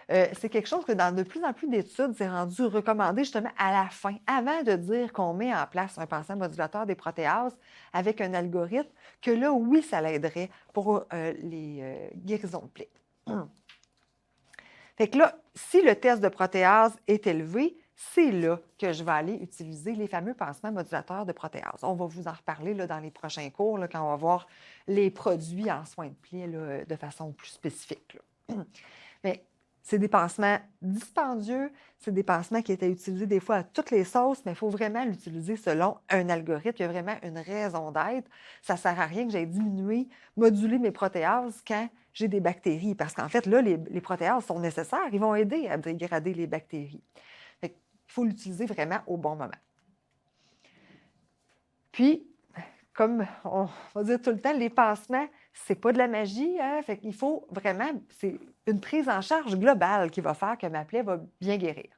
C'est quelque chose que dans de plus en plus d'études, c'est rendu recommandé justement à la fin, avant de dire qu'on met en place un pansement modulateur des protéases avec un algorithme, que là, oui, ça l'aiderait pour les guérisons de plaies. Fait que là, si le test de protéase est élevé, c'est là que je vais aller utiliser les fameux pansements modulateurs de protéase. On va vous en reparler là, dans les prochains cours, là, quand on va voir les produits en soins de plaie là, de façon plus spécifique. Mais c'est des pansements dispendieux, c'est des pansements qui étaient utilisés des fois à toutes les sauces, mais il faut vraiment l'utiliser selon un algorithme. Il y a vraiment une raison d'être. Ça ne sert à rien que j'aille moduler mes protéases quand j'ai des bactéries, parce qu'en fait, là, les protéases sont nécessaires. Ils vont aider à dégrader les bactéries. Il faut l'utiliser vraiment au bon moment. Puis, comme on va dire tout le temps, les pansements, c'est pas de la magie. Hein? Fait qu'il faut vraiment, c'est une prise en charge globale qui va faire que ma plaie va bien guérir.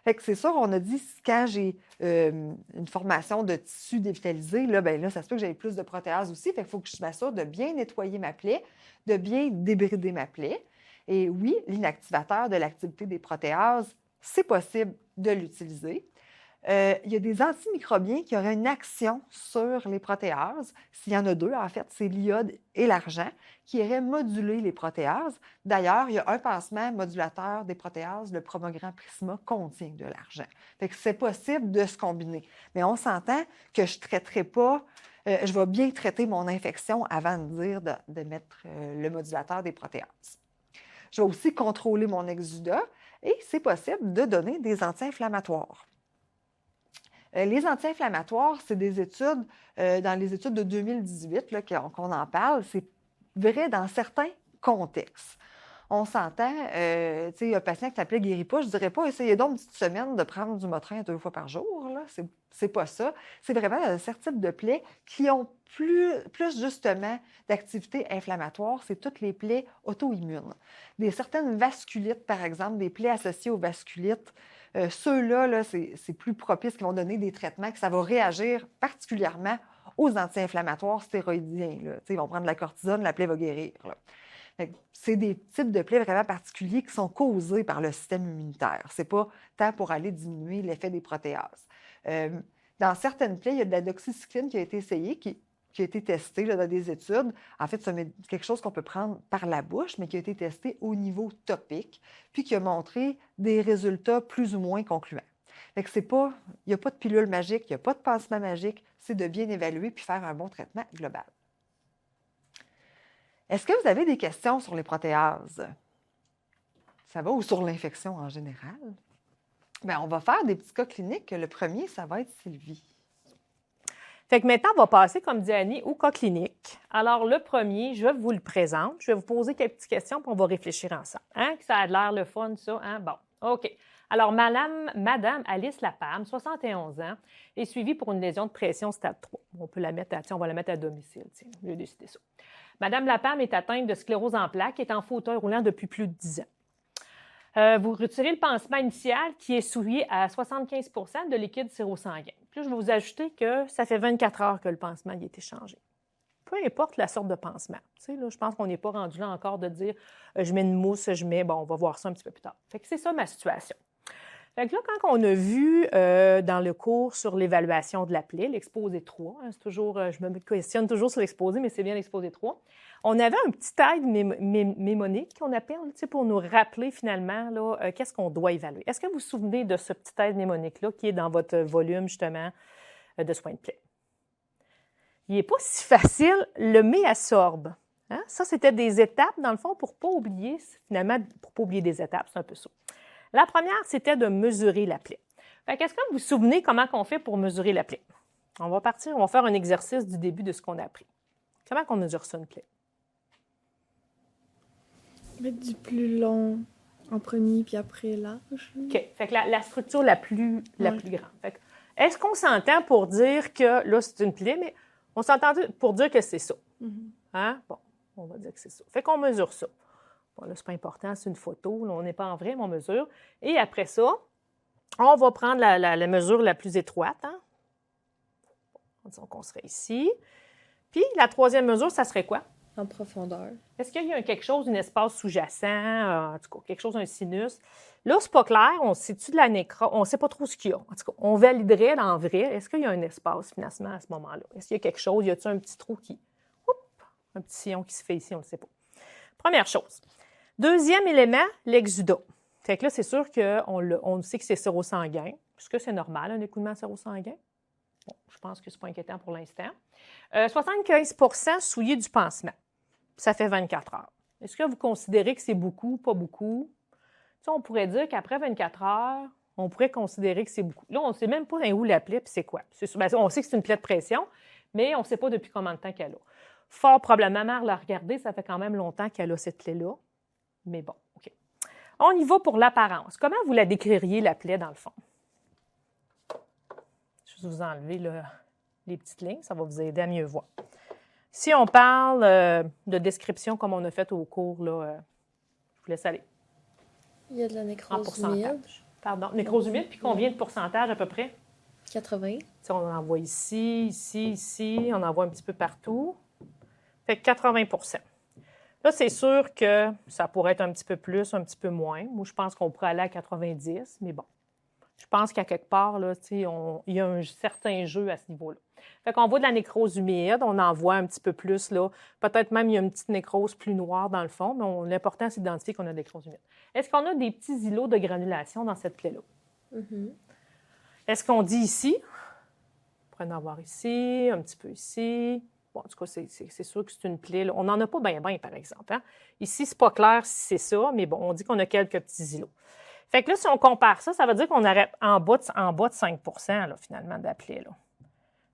Fait que c'est sûr, on a dit quand j'ai une formation de tissu dévitalisé, là, bien là, ça se peut que j'aie plus de protéases aussi. Fait qu'il faut que je m'assure de bien nettoyer ma plaie, de bien débrider ma plaie. Et oui, l'inactivateur de l'activité des protéases, c'est possible de l'utiliser. Il y a des antimicrobiens qui auraient une action sur les protéases. S'il y en a 2, en fait, c'est l'iode et l'argent, qui iraient moduler les protéases. D'ailleurs, il y a un pansement modulateur des protéases, le Promogram Prisma, contient de l'argent. Fait que c'est possible de se combiner. Mais on s'entend que je ne traiterai pas, je vais bien traiter mon infection avant de dire de mettre le modulateur des protéases. Je vais aussi contrôler mon exudat et c'est possible de donner des anti-inflammatoires. Les anti-inflammatoires, c'est des études, dans les études de 2018 là, qu'on en parle, c'est vrai dans certains contextes. On s'entend, tu sais, un patient qui s'appelait guérit pas, je ne dirais pas, essayez donc une petite semaine de prendre du Motrin 2 fois par jour, là. C'est pas ça. C'est vraiment un certain type de plaies qui ont plus justement d'activité inflammatoire, c'est toutes les plaies auto-immunes. Certaines vasculites, par exemple, des plaies associées aux vasculites, ceux-là, c'est plus propice, qui vont donner des traitements, que ça va réagir particulièrement aux anti-inflammatoires stéroïdiens. Là. Ils vont prendre de la cortisone, la plaie va guérir. C'est des types de plaies vraiment particuliers qui sont causés par le système immunitaire. Ce n'est pas tant pour aller diminuer l'effet des protéases. Dans certaines plaies, il y a de la doxycycline qui a été essayée, qui a été testée là, dans des études. En fait, c'est quelque chose qu'on peut prendre par la bouche, mais qui a été testé au niveau topique, puis qui a montré des résultats plus ou moins concluants. Fait que il n'y a pas de pilule magique, il n'y a pas de pansement magique, c'est de bien évaluer puis faire un bon traitement global. Est-ce que vous avez des questions sur les protéases? Ça va, ou sur l'infection en général? Bien, on va faire des petits cas cliniques. Le premier, ça va être Sylvie. Fait que maintenant, on va passer, comme dit Annie, au cas clinique. Alors, le premier, je vous le présente. Je vais vous poser quelques petites questions, puis on va réfléchir ensemble. Hein? Que ça a l'air le fun, ça? Hein? Bon, OK. Alors, Madame Alice Lapam, 71 ans, est suivie pour une lésion de pression stade 3. On peut la mettre on va la mettre à domicile, j'ai décidé ça. Madame Lapam est atteinte de sclérose en plaques et est en fauteuil roulant depuis plus de 10 ans. Vous retirez le pansement initial qui est souillé à 75 % de liquide sérosanguin. Puis je vais vous ajouter que ça fait 24 heures que le pansement a été changé. peu importe la sorte de pansement. Tu sais, là, je pense qu'on n'est pas rendu là encore de dire je mets une mousse, bon, on va voir ça un petit peu plus tard. Fait que c'est ça ma situation. Fait que là, quand on a vu dans le cours sur l'évaluation de la plaie, l'exposé 3, hein, c'est toujours, je me questionne toujours sur l'exposé, mais c'est bien l'exposé 3, on avait un petit aide mémonique qu'on appelle, tu sais, pour nous rappeler finalement là, qu'est-ce qu'on doit évaluer. Est-ce que vous vous souvenez de ce petit aide mnémonique-là qui est dans votre volume, justement, de soins de plaie? Il n'est pas si facile, le méasorbe. Hein? Ça, c'était des étapes, dans le fond, pour ne pas oublier, finalement, pour ne pas oublier des étapes, c'est un peu ça. La première, c'était de mesurer la plaie. Est-ce que vous vous souvenez comment on fait pour mesurer la plaie? On va faire un exercice du début de ce qu'on a appris. Comment on mesure ça, une plaie? Mettre du plus long en premier, puis après large. OK. Fait que la structure la plus grande. Est-ce qu'on s'entend pour dire que, là, c'est une plaie, mais on s'entend pour dire que c'est ça? Hein? Bon, on va dire que c'est ça. Fait qu'on mesure ça. Bon, là, c'est pas important, c'est une photo. Là, on n'est pas en vrai, mais on mesure. Et après ça, on va prendre la mesure la plus étroite. Hein? Disons qu'on serait ici. Puis, la troisième mesure, ça serait quoi? En profondeur. Est-ce qu'il y a quelque chose, un espace sous-jacent, en tout cas, quelque chose, un sinus? Là, c'est pas clair. On sait-tu de la nécrose? On ne sait pas trop ce qu'il y a. En tout cas, on validerait en vrai. Est-ce qu'il y a un espace, finalement, à ce moment-là? Est-ce qu'il y a quelque chose? Y a-t-il un petit trou qui... un petit sillon qui se fait ici? On ne le sait pas. Première chose. Deuxième élément, l'exudat. Fait que là, c'est sûr qu'on sait que c'est sérosanguin, puisque c'est normal, un écoulement sérosanguin. Bon, je pense que ce n'est pas inquiétant pour l'instant. 75 souillé du pansement. Ça fait 24 heures. Est-ce que vous considérez que c'est beaucoup, pas beaucoup? Tu sais, on pourrait dire qu'après 24 heures, on pourrait considérer que c'est beaucoup. Là, on ne sait même pas où la plaie, puis c'est quoi. On sait que c'est une plaie de pression, mais on ne sait pas depuis combien de temps qu'elle a. Fort probablement, ma mère l'a regardé, ça fait quand même longtemps qu'elle a cette plaie-là. Mais bon, OK. On y va pour l'apparence. Comment vous la décririez, la plaie, dans le fond? Je vais vous enlever les petites lignes, ça va vous aider à mieux voir. Si on parle de description comme on a fait au cours, là, je vous laisse aller. Il y a de la En nécrose pourcentage. humide. Pardon, nécrose humide, puis combien de pourcentage à peu près? 80. T'sais, on en voit ici, ici, on en voit un petit peu partout. Fait que 80 %. Là, c'est sûr que ça pourrait être un petit peu plus, un petit peu moins. Moi, je pense qu'on pourrait aller à 90, mais bon. Je pense qu'à quelque part, là, il y a un certain jeu à ce niveau-là. Fait qu'on voit de la nécrose humide, on en voit un petit peu plus, là. Peut-être même il y a une petite nécrose plus noire dans le fond, mais l'important, c'est d'identifier qu'on a de la nécrose humide. Est-ce qu'on a des petits îlots de granulation dans cette plaie-là? Est-ce qu'on dit ici? On pourrait en avoir ici, un petit peu ici. Bon, en tout cas, c'est sûr que c'est une plaie. Là. On n'en a pas bien, par exemple. Hein? Ici, c'est pas clair si c'est ça, mais bon, on dit qu'on a quelques petits îlots. Fait que là, si on compare ça, ça veut dire qu'on aurait en bas de 5 là, finalement, de la plaie. Là.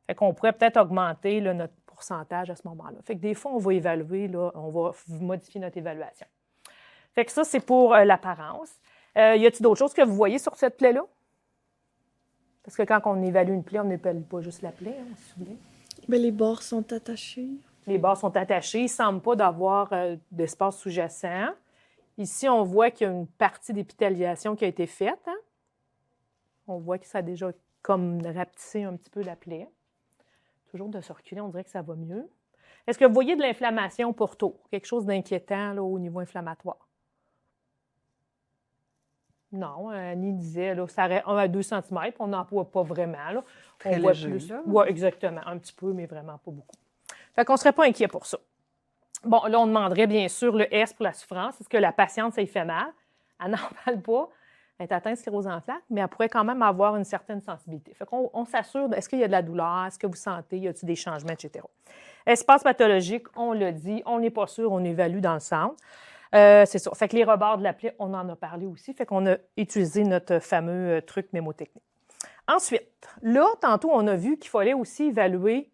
Fait qu'on pourrait peut-être augmenter là, notre pourcentage à ce moment-là. Fait que des fois, on va évaluer, là, on va modifier notre évaluation. Fait que ça, c'est pour l'apparence. Y a-t-il d'autres choses que vous voyez sur cette plaie-là? Parce que quand on évalue une plaie, on n'évalue pas juste la plaie, hein, vous vous souvenez? Ben, les bords sont attachés. Les bords sont attachés. Il ne semble pas d'avoir d'espace sous-jacent. Ici, on voit qu'il y a une partie d'épithéliation qui a été faite. Hein? On voit que ça a déjà comme rapetissé un petit peu la plaie. Toujours de se reculer, on dirait que ça va mieux. Est-ce que vous voyez de l'inflammation pourtour? Quelque chose d'inquiétant là, au niveau inflammatoire? Non, Annie disait, là, ça aurait 1 à 2 cm, on n'en voit pas vraiment. Là. Très on voit léger, plus. là. Oui, exactement, un petit peu, mais vraiment pas beaucoup. Fait qu'on ne serait pas inquiet pour ça. Bon, là, on demanderait bien sûr le S pour la souffrance. Est-ce que la patiente, ça lui fait mal? Elle n'en parle pas. Elle est atteinte de sclérose en plaques, mais elle pourrait quand même avoir une certaine sensibilité. Fait qu'on on s'assure, est-ce qu'il y a de la douleur? Est-ce que vous sentez? Y a-t-il des changements, etc. Espace pathologique, on l'a dit, on n'est pas sûr, on évalue dans le centre. C'est ça. Fait que les rebords de la plaie, on en a parlé aussi. Fait qu'on a utilisé notre fameux truc mémotechnique. Ensuite, là, tantôt, on a vu qu'il fallait aussi évaluer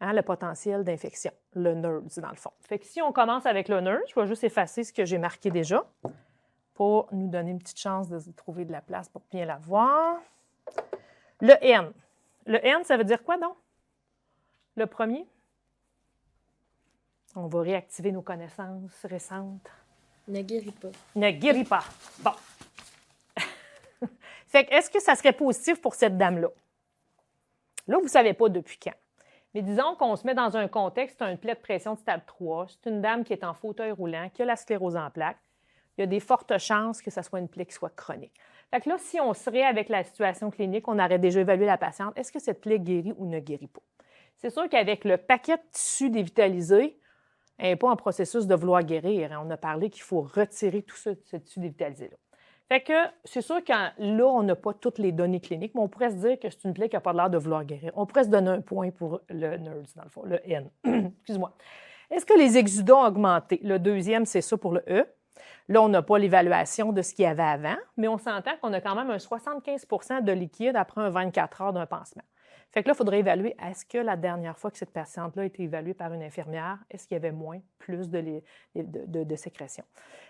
le potentiel d'infection, le NERS, dans le fond. Fait que si on commence avec le NERS, je vais juste effacer ce que j'ai marqué déjà pour nous donner une petite chance de trouver de la place pour bien la voir. Le N. Le N, ça veut dire quoi, donc? Le premier? On va réactiver nos connaissances récentes. Ne guérit pas. Ne guérit pas. Bon. Fait que, est-ce que ça serait positif pour cette dame-là? Là, vous ne savez pas depuis quand. Mais disons qu'on se met dans un contexte, c'est une plaie de pression de stade 3, c'est une dame qui est en fauteuil roulant, qui a la sclérose en plaques. Il y a des fortes chances que ce soit une plaie qui soit chronique. Fait que là, si on serait avec la situation clinique, on aurait déjà évalué la patiente, est-ce que cette plaie guérit ou ne guérit pas? C'est sûr qu'avec le paquet de tissu dévitalisé, elle n'est pas en processus de vouloir guérir. On a parlé qu'il faut retirer tout ce tissu dévitalisé-là. Fait que c'est sûr que là, on n'a pas toutes les données cliniques, mais on pourrait se dire que c'est une plaie qui n'a pas l'air de vouloir guérir. On pourrait se donner un point pour le NERS, dans le fond, le N. Excuse-moi. Est-ce que les exudats ont augmenté? Le deuxième, c'est ça pour le E. Là, on n'a pas l'évaluation de ce qu'il y avait avant, mais on s'entend qu'on a quand même un 75 de liquide après un 24 heures d'un pansement. Fait que là, il faudrait évaluer, est-ce que la dernière fois que cette patiente-là a été évaluée par une infirmière, est-ce qu'il y avait moins, plus de sécrétion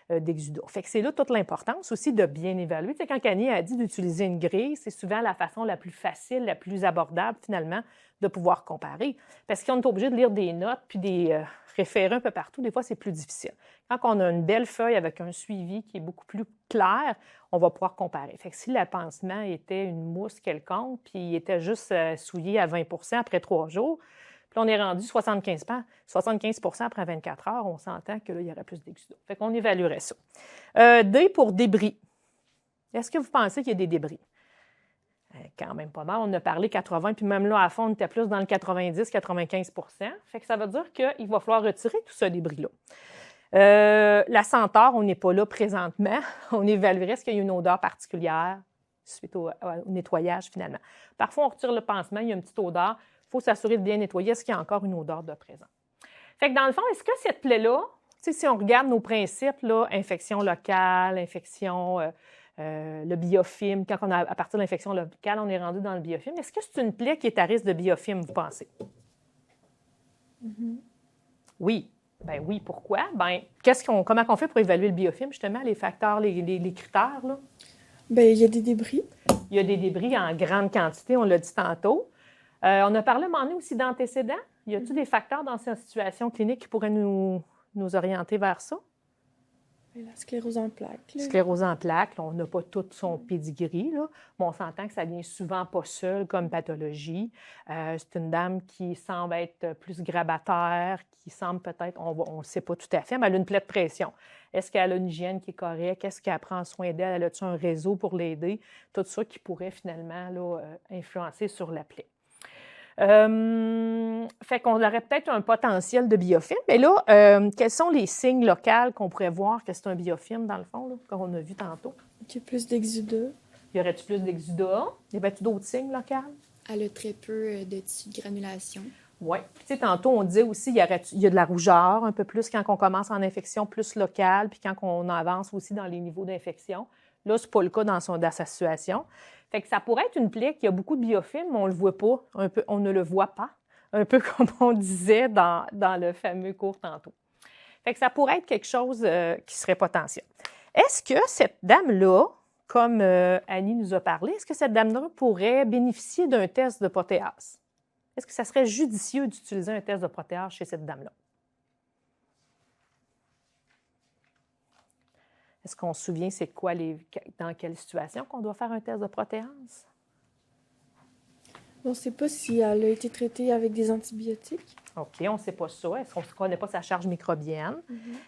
d'exudats? Fait que c'est là toute l'importance aussi de bien évaluer. Tu sais, quand Annie a dit d'utiliser une grille, c'est souvent la façon la plus facile, la plus abordable, finalement, de pouvoir comparer. Parce qu'on est obligé de lire des notes puis des référés un peu partout. Des fois, c'est plus difficile. Quand on a une belle feuille avec un suivi qui est beaucoup plus clair, on va pouvoir comparer. Fait que si le pansement était une mousse quelconque, puis il était juste souillé à 20 après 3 jours, puis on est rendu 75 après 24 heures, on s'entend que là, il y aurait plus d'exudats. Fait qu'on évaluerait ça. D pour débris. Est-ce que vous pensez qu'il y a des débris? Quand même pas mal. On a parlé 80, puis même là, à fond, on était plus dans le 90-95 Fait que ça veut dire qu'il va falloir retirer tout ce débris-là. La senteur, on n'est pas là présentement. On évaluerait est-ce qu'il y a une odeur particulière suite au nettoyage, finalement. Parfois, on retire le pansement, il y a une petite odeur. Il faut s'assurer de bien nettoyer. Est-ce qu'il y a encore une odeur de présent? Fait que dans le fond, est-ce que cette plaie-là, si on regarde nos principes, là, infection locale, infection, le biofilm, quand on a, à partir de l'infection locale, on est rendu dans le biofilm, est-ce que c'est une plaie qui est à risque de biofilm, vous pensez? Mhm. Oui. Ben oui, pourquoi? Ben, comment on fait pour évaluer le biofilm, justement, les facteurs, les critères, là? Ben, il y a des débris. Il y a des débris en grande quantité, on l'a dit tantôt. On a parlé à un moment donné aussi d'antécédents. Y a-t-il des facteurs dans cette situation clinique qui pourraient nous orienter vers ça? Ben, la sclérose en plaques. Là. Sclérose en plaques, là, on n'a pas tout son pédigree, là, mais on s'entend que ça vient souvent pas seul comme pathologie. C'est une dame qui semble être plus grabataire, qui semble peut-être, on ne sait pas tout à fait, mais elle a une plaie de pression. Est-ce qu'elle a une hygiène qui est correcte? Est-ce qu'elle prend soin d'elle? Elle a-t-il un réseau pour l'aider? Tout ça qui pourrait finalement là, influencer sur la plaie. Fait qu'on aurait peut-être un potentiel de biofilm. Mais là, quels sont les signes locaux qu'on pourrait voir que c'est un biofilm, dans le fond, là, qu'on a vu tantôt? Il y a plus d'exudats. Y aurait-il plus d'exudats? Y avait-tu d'autres signes locaux? Elle a très peu de tissu de granulation. Oui. Tu sais, tantôt, on disait aussi qu'il y a de la rougeur un peu plus quand on commence en infection plus locale, puis quand on avance aussi dans les niveaux d'infection. Là, ce n'est pas le cas dans sa situation. Fait que ça pourrait être une plaie qui a beaucoup de biofilm, mais on ne le voit pas, on ne le voit pas, un peu comme on disait dans le fameux cours tantôt. Fait que ça pourrait être quelque chose qui serait potentiel. Est-ce que cette dame-là, comme Annie nous a parlé, est-ce que cette dame-là pourrait bénéficier d'un test de protéase? Est-ce que ça serait judicieux d'utiliser un test de protéase chez cette dame-là? Est-ce qu'on se souvient c'est quoi dans quelle situation qu'on doit faire un test de protéase? On ne sait pas si elle a été traitée avec des antibiotiques. OK, on ne sait pas ça. Est-ce qu'on ne connaît pas sa charge microbienne?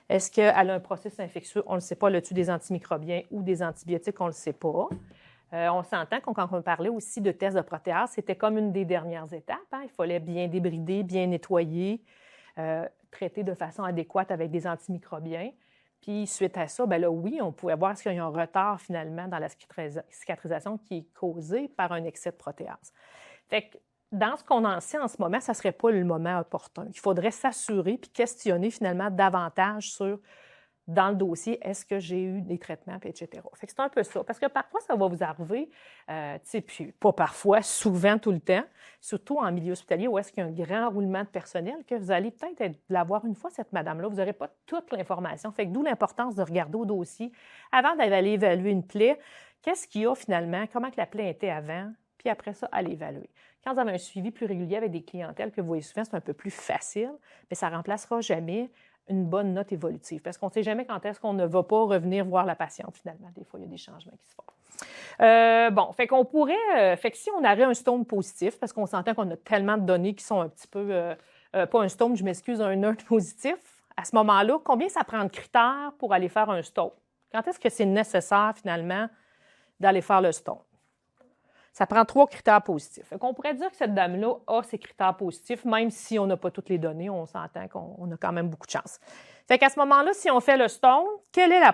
Est-ce qu'elle a un processus infectieux? On ne le sait pas. Elle a-t-il des antimicrobiens ou des antibiotiques? On ne le sait pas. On s'entend quand on parlait aussi de tests de protéase, c'était comme une des dernières étapes. Hein? Il fallait bien débrider, bien nettoyer, traiter de façon adéquate avec des antimicrobiens. Puis, suite à ça, bien là, oui, on pouvait voir s'il y a un retard, finalement, dans la cicatrisation qui est causé par un excès de protéase. Fait que, dans ce qu'on en sait en ce moment, ça ne serait pas le moment opportun. Il faudrait s'assurer puis questionner, finalement, davantage sur, dans le dossier, est-ce que j'ai eu des traitements, puis etc. Fait que c'est un peu ça. Parce que parfois, ça va vous arriver, tu sais, puis pas parfois, souvent, tout le temps, surtout en milieu hospitalier où est-ce qu'il y a un grand roulement de personnel, que vous allez peut-être l'avoir une fois, cette madame-là, vous n'aurez pas toute l'information. Fait que d'où l'importance de regarder au dossier avant d'aller évaluer une plaie. Qu'est-ce qu'il y a finalement? Comment que la plaie était avant? Puis après ça, aller évaluer. Quand vous avez un suivi plus régulier avec des clientèles que vous voyez souvent, c'est un peu plus facile, mais ça ne remplacera jamais une bonne note évolutive. Parce qu'on ne sait jamais quand est-ce qu'on ne va pas revenir voir la patiente, finalement. Des fois, il y a des changements qui se font. Bon, fait qu'on pourrait... fait que si on aurait un stone positif, parce qu'on s'entend qu'on a tellement de données qui sont un petit peu... pas un stone, je m'excuse, un neutre positif, à ce moment-là, combien ça prend de critères pour aller faire un stone? Quand est-ce que c'est nécessaire, finalement, d'aller faire le stone? Ça prend 3 critères positifs. Fait qu'on pourrait dire que cette dame-là a ces critères positifs, même si on n'a pas toutes les données, on s'entend qu'on a quand même beaucoup de chance. Fait qu'à ce moment-là, si on fait le stone, quel est le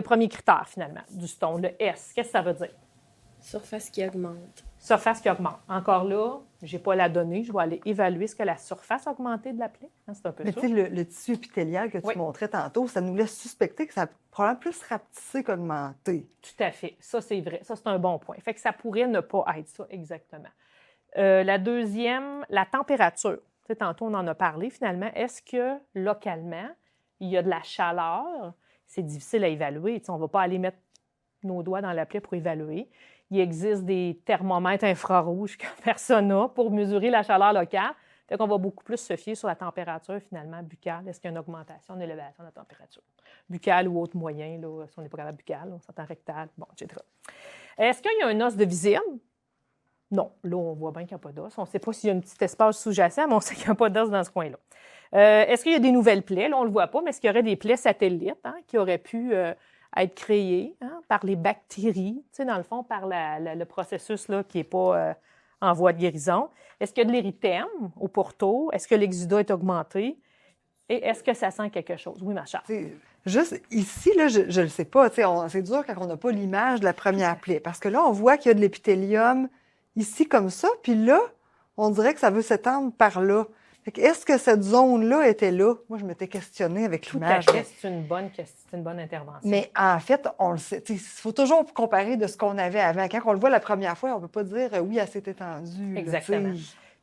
premier critère, finalement, du stone, le S? Qu'est-ce que ça veut dire? Surface qui augmente. Surface qui augmente. Encore là, je n'ai pas la donnée, je vais aller évaluer ce que la surface augmentée de la plaie. C'est un peu Mais ça. tu sais, le tissu épithélial que tu montrais tantôt, ça nous laisse suspecter que ça a probablement plus rapetissé qu'augmenté. Tout à fait. Ça, c'est vrai. Ça, c'est un bon point. Fait que ça pourrait ne pas être ça exactement. La deuxième, la température. Tu sais, tantôt, on en a parlé finalement. Est-ce que localement, il y a de la chaleur? C'est difficile à évaluer. Tu sais, on ne va pas aller mettre nos doigts dans la plaie pour évaluer. Il existe des thermomètres infrarouges que personne n'a pour mesurer la chaleur locale. Fait qu'on va beaucoup plus se fier sur la température, finalement, buccale. Est-ce qu'il y a une augmentation, une élévation de la température? Buccale ou autre moyen, là, si on n'est pas capable buccale, on s'entend rectal, bon, etc. Est-ce qu'il y a un os de visible? Non. Là, on voit bien qu'il n'y a pas d'os. On ne sait pas s'il y a un petit espace sous-jacent, mais on sait qu'il n'y a pas d'os dans ce coin-là. Est-ce qu'il y a des nouvelles plaies? Là, on ne le voit pas, mais est-ce qu'il y aurait des plaies satellites qui auraient pu être créées par les bactéries, tu sais, dans le fond, par le processus là, qui n'est pas en voie de guérison? Est-ce qu'il y a de l'érythème au pourtour? Est-ce que l'exudat est augmenté? Et est-ce que ça sent quelque chose? Oui, ma chère. Juste ici, là, je ne le sais pas. C'est dur quand on n'a pas l'image de la première plaie. Parce que là, on voit qu'il y a de l'épithélium ici comme ça. Puis là, on dirait que ça veut s'étendre par là. Est-ce que cette zone-là était là? Moi, je m'étais questionnée avec l'image. Tout à fait, c'est une bonne intervention. Mais en fait, on le sait. Il faut toujours comparer de ce qu'on avait avant. Quand on le voit la première fois, on ne peut pas dire oui, elle s'est étendue. Exactement. Là,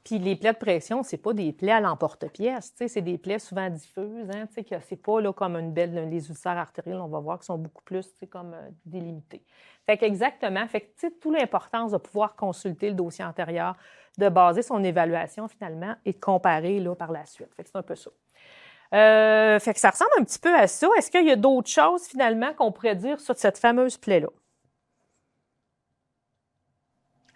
puis les plaies de pression, c'est pas des plaies à l'emporte-pièce. C'est des plaies souvent diffuses. C'est pas là, comme les ulcères artériels, on va voir, qui sont beaucoup plus comme délimités. Fait qu'exactement. Fait que toute l'importance de pouvoir consulter le dossier antérieur, de baser son évaluation finalement et de comparer là, par la suite. Fait que c'est un peu ça. Fait que ça ressemble un petit peu à ça. Est-ce qu'il y a d'autres choses finalement qu'on pourrait dire sur cette fameuse plaie-là?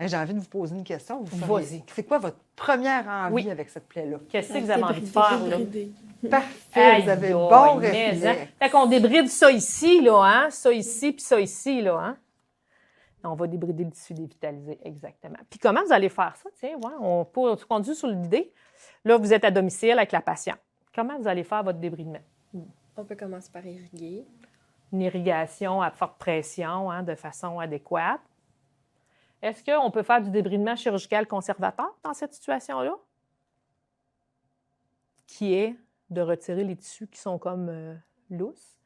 j'ai envie de vous poser une question. Vas-y. C'est quoi votre première envie avec cette plaie-là? Qu'est-ce que vous avez envie de faire, là? Parfait, vous avez bon réflexe. Fait qu'on débride ça ici, là, hein? Ça ici, puis ça ici, là, hein? On va débrider le tissu dévitalisé, exactement. Puis comment vous allez faire ça? Tiens, on conduit sur l'idée. Là, vous êtes à domicile avec la patiente. Comment vous allez faire votre débridement? On peut commencer par irriguer. Une irrigation à forte pression, de façon adéquate. Est-ce qu'on peut faire du débridement chirurgical conservateur dans cette situation-là? Qui est de retirer les tissus qui sont comme lousses?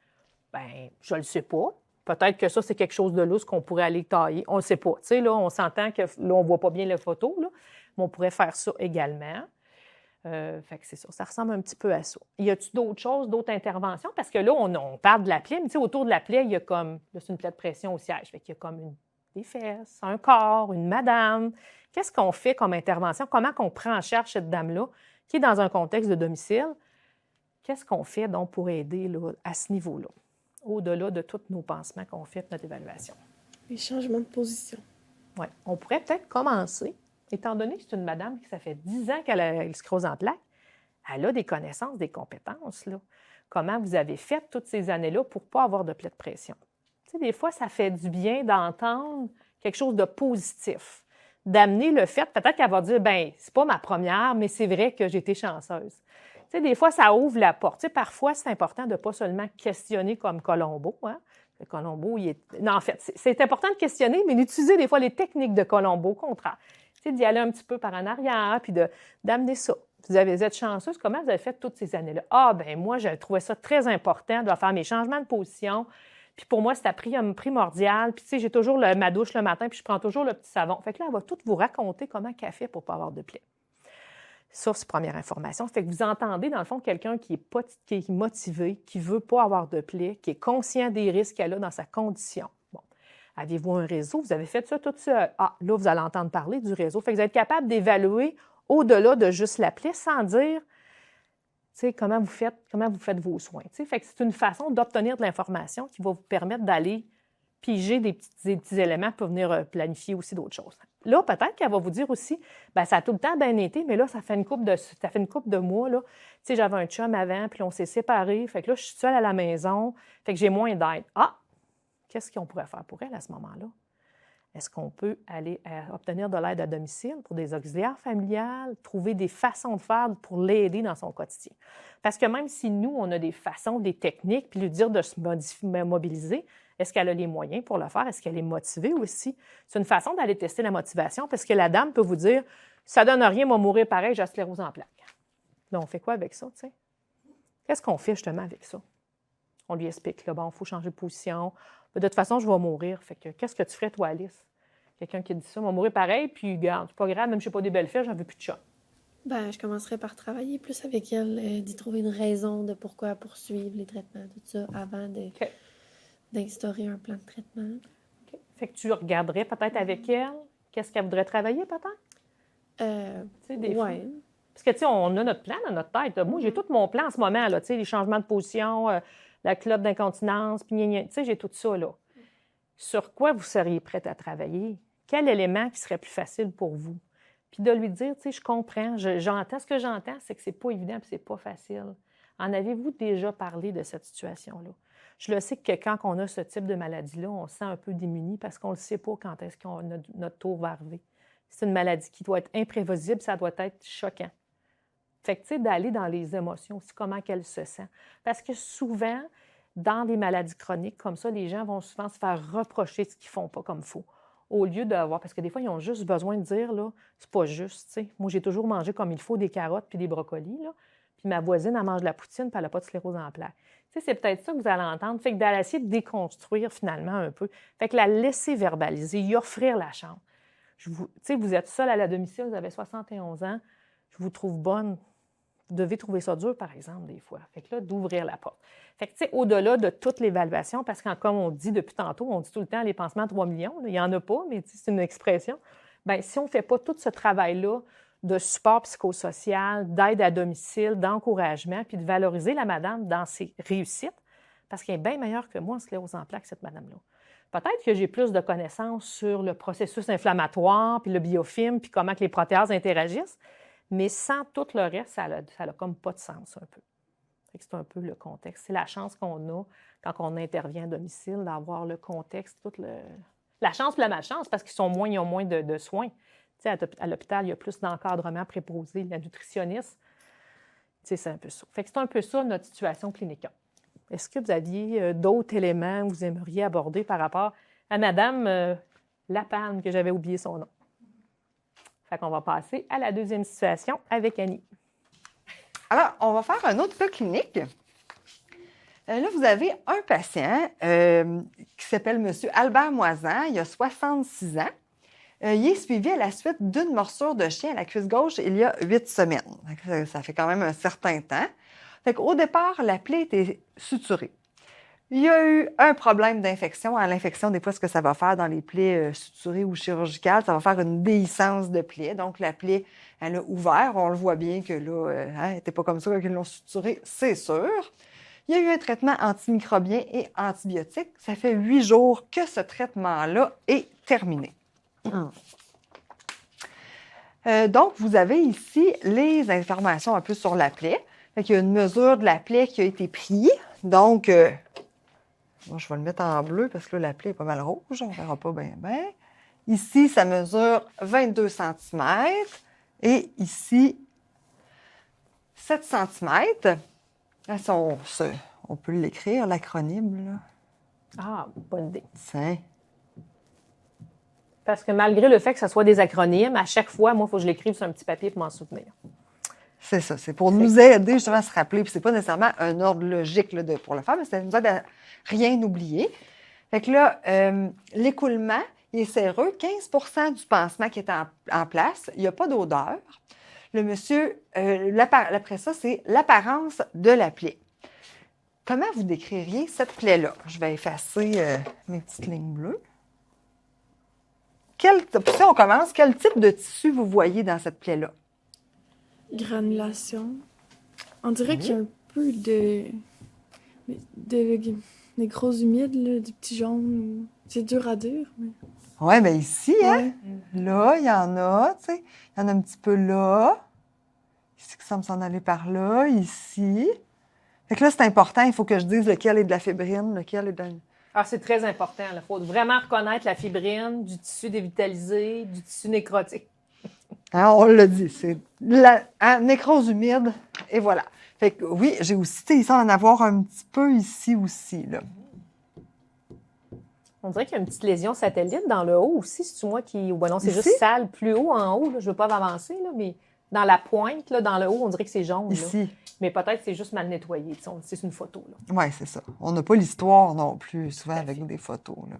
Bien, je ne le sais pas. Peut-être que ça, c'est quelque chose de lousse qu'on pourrait aller tailler. On ne sait pas. Tu sais, là, on s'entend que là, on ne voit pas bien la photo, là, mais on pourrait faire ça également. Fait que c'est ça. Ça ressemble un petit peu à ça. Y a-t-il d'autres choses, d'autres interventions? Parce que là, on parle de la plaie, mais tu sais, autour de la plaie, il y a comme... Là, c'est une plaie de pression au siège. Fait qu'il y a comme des fesses, un corps, une madame. Qu'est-ce qu'on fait comme intervention? Comment qu'on prend en charge cette dame-là qui est dans un contexte de domicile? Qu'est-ce qu'on fait donc pour aider là, à ce niveau-là? Au-delà de tous nos pansements qu'on fait de notre évaluation. Les changements de position. Oui. On pourrait peut-être commencer, étant donné que c'est une madame qui, ça fait 10 ans qu'elle a le sclérose en plaques, elle a des connaissances, des compétences. Là. Comment vous avez fait toutes ces années-là pour ne pas avoir de plaie de pression? Tu sais, des fois, ça fait du bien d'entendre quelque chose de positif, d'amener le fait, peut-être qu'elle va dire, bien, c'est pas ma première, mais c'est vrai que j'ai été chanceuse. Tu sais, des fois, ça ouvre la porte. Tu sais, parfois, c'est important de ne pas seulement questionner comme Colombo. Le Colombo, non, en fait, c'est important de questionner, mais d'utiliser des fois les techniques de Colombo, au contraire. Tu sais, d'y aller un petit peu par en arrière, puis d'amener ça. Vous êtes chanceuse. Comment vous avez fait toutes ces années-là? Ah, bien, moi, j'ai trouvé ça très important de faire mes changements de position. Puis pour moi, c'était primordial. Puis tu sais, j'ai toujours ma douche le matin, puis je prends toujours le petit savon. Fait que là, elle va tout vous raconter comment elle fait pour ne pas avoir de plaie. Ça, c'est première information. Fait que vous entendez, dans le fond, quelqu'un qui est motivé, qui ne veut pas avoir de plaie, qui est conscient des risques qu'elle a dans sa condition. Bon. Avez-vous un réseau? Vous avez fait ça tout seul. Ah, là, vous allez entendre parler du réseau. Fait que vous êtes capable d'évaluer au-delà de juste la plaie sans dire, tu sais, comment vous faites vos soins. Tu sais. Fait que c'est une façon d'obtenir de l'information qui va vous permettre d'aller piger des petits éléments pour venir planifier aussi d'autres choses. Là, peut-être qu'elle va vous dire aussi, bien, ça a tout le temps bien été, mais là, ça fait une couple de mois, là. Tu sais, j'avais un chum avant, puis on s'est séparés. Fait que là, je suis seule à la maison, fait que j'ai moins d'aide. Ah! Qu'est-ce qu'on pourrait faire pour elle à ce moment-là? Est-ce qu'on peut aller obtenir de l'aide à domicile pour des auxiliaires familiales, trouver des façons de faire pour l'aider dans son quotidien? Parce que même si nous, on a des façons, des techniques, puis lui dire de se mobiliser, est-ce qu'elle a les moyens pour le faire? Est-ce qu'elle est motivée aussi? C'est une façon d'aller tester la motivation parce que la dame peut vous dire « ça donne rien, moi mourir pareil, j'ai la sclérose en plaques ». Là, on fait quoi avec ça, tu sais? Qu'est-ce qu'on fait justement avec ça? On lui explique, là, bon, il faut changer de position. De toute façon, je vais mourir. Fait que, qu'est-ce que tu ferais, toi, Alice? Quelqu'un qui dit ça, je vais mourir pareil, puis, garde, c'est pas grave, même si je n'ai pas des belles fesses, j'en veux plus de chat. Ben, je commencerais par travailler plus avec elle, d'y trouver une raison de pourquoi poursuivre les traitements, tout ça, avant d'instaurer un plan de traitement. Okay. Fait que tu regarderais peut-être avec elle, qu'est-ce qu'elle voudrait travailler, peut-être? Tu sais, des fois. Parce que, tu sais, on a notre plan dans notre tête. Moi, j'ai tout mon plan en ce moment, là, tu sais, les changements de position, la clope d'incontinence, puis tu sais, j'ai tout ça, là. Sur quoi vous seriez prête à travailler? Quel élément qui serait plus facile pour vous? Puis de lui dire, tu sais, je comprends, j'entends. Ce que j'entends, c'est que c'est pas évident puis c'est pas facile. En avez-vous déjà parlé de cette situation-là? Je le sais que quand on a ce type de maladie-là, on se sent un peu démuni parce qu'on ne sait pas quand est-ce que notre tour va arriver. C'est une maladie qui doit être imprévisible, ça doit être choquant. Fait que, tu sais, d'aller dans les émotions aussi, comment qu'elle se sent. Parce que souvent, dans des maladies chroniques comme ça, les gens vont souvent se faire reprocher ce qu'ils ne font pas comme il faut. Au lieu d'avoir... Parce que des fois, ils ont juste besoin de dire, là, c'est pas juste, tu sais. Moi, j'ai toujours mangé comme il faut des carottes puis des brocolis, là. Puis ma voisine, elle mange de la poutine puis elle n'a pas de sclérose en plaques. Tu sais, c'est peut-être ça que vous allez entendre. Fait que d'aller essayer de déconstruire finalement un peu. Fait que la laisser verbaliser, y offrir la chance. Tu sais, vous êtes seul à la domicile, vous avez 71 ans, je vous trouve bonne. Vous devez trouver ça dur, par exemple, des fois. Fait que là, d'ouvrir la porte. Fait que, tu sais, au-delà de toute l'évaluation, parce que, comme on dit depuis tantôt, on dit tout le temps les pansements à 3 millions, là, il n'y en a pas, mais c'est une expression. Bien, si on ne fait pas tout ce travail-là de support psychosocial, d'aide à domicile, d'encouragement, puis de valoriser la madame dans ses réussites, parce qu'elle est bien meilleure que moi en sclérose en plaques, cette madame-là. Peut-être que j'ai plus de connaissances sur le processus inflammatoire, puis le biofilm, puis comment que les protéases interagissent, mais sans tout le reste, ça n'a comme pas de sens un peu. C'est un peu le contexte. C'est la chance qu'on a quand on intervient à domicile, d'avoir le contexte, la chance et la malchance, parce qu'ils ont moins de soins. Tu sais, à l'hôpital, il y a plus d'encadrement préposé, la nutritionniste. Tu sais, c'est un peu ça. Fait que c'est un peu ça notre situation clinique. Est-ce que vous aviez d'autres éléments que vous aimeriez aborder par rapport à Madame Lapalme, que j'avais oublié son nom? Fait qu'on va passer à la deuxième situation avec Annie. Alors, on va faire un autre cas clinique. Là, vous avez un patient qui s'appelle M. Albert Moisan. Il a 66 ans. Il est suivi à la suite d'une morsure de chien à la cuisse gauche il y a 8 semaines. Ça fait quand même un certain temps. Fait qu'au départ, la plaie était suturée. Il y a eu un problème d'infection. À l'infection, des fois, ce que ça va faire dans les plaies suturées ou chirurgicales, ça va faire une déhiscence de plaie. Donc, la plaie, elle a ouvert. On le voit bien que là, elle n'était pas comme ça qu'ils l'ont suturée, c'est sûr. Il y a eu un traitement antimicrobien et antibiotique. Ça fait 8 jours que ce traitement-là est terminé. Donc, vous avez ici les informations un peu sur la plaie. Il y a une mesure de la plaie qui a été prise. Donc, moi, je vais le mettre en bleu parce que là, la plaie est pas mal rouge. On ne verra pas bien. Ici, ça mesure 22 cm. Et ici, 7 cm. Là, on peut l'écrire, l'acronyme. Là. Ah, bonne idée. Tiens. Parce que malgré le fait que ce soit des acronymes, à chaque fois, moi, il faut que je l'écrive sur un petit papier pour m'en souvenir. C'est ça. C'est pour nous aider justement à se rappeler. Puis c'est pas nécessairement un ordre logique là, pour le faire, mais ça nous aide à rien oublier. Fait que là, l'écoulement, il est séreux. 15 du pansement qui est en place. Il n'y a pas d'odeur. Le monsieur, après ça, c'est l'apparence de la plaie. Comment vous décririez cette plaie-là? Je vais effacer mes petites lignes bleues. Si on commence, quel type de tissu vous voyez dans cette plaie-là? Granulation. On dirait qu'il y a un peu de nécrose humide, là, des petits jaunes. C'est dur à dire, mais... Oui, bien ici, hein? Ouais. Là, il y en a, tu sais. Il y en a un petit peu là. Ici, qui semble s'en aller par là, ici. Fait que là, c'est important, il faut que je dise lequel est de la fibrine, lequel est de... Ah, c'est très important. Il faut vraiment reconnaître la fibrine, du tissu dévitalisé, du tissu nécrotique. Hein, on l'a dit, c'est la nécrose humide, et voilà. Fait que oui, j'ai aussi, tu sais, il semble en avoir un petit peu ici aussi, là. On dirait qu'il y a une petite lésion satellite dans le haut aussi, c'est moi qui... Ou ben non, c'est Ici? juste sale plus haut en haut, là. Je ne veux pas avancer, là, mais dans la pointe, là, dans le haut, on dirait que c'est jaune. Là. Ici. Mais peut-être que c'est juste mal nettoyé. C'est une photo. Oui, c'est ça. On n'a pas l'histoire non plus, souvent avec des photos, là.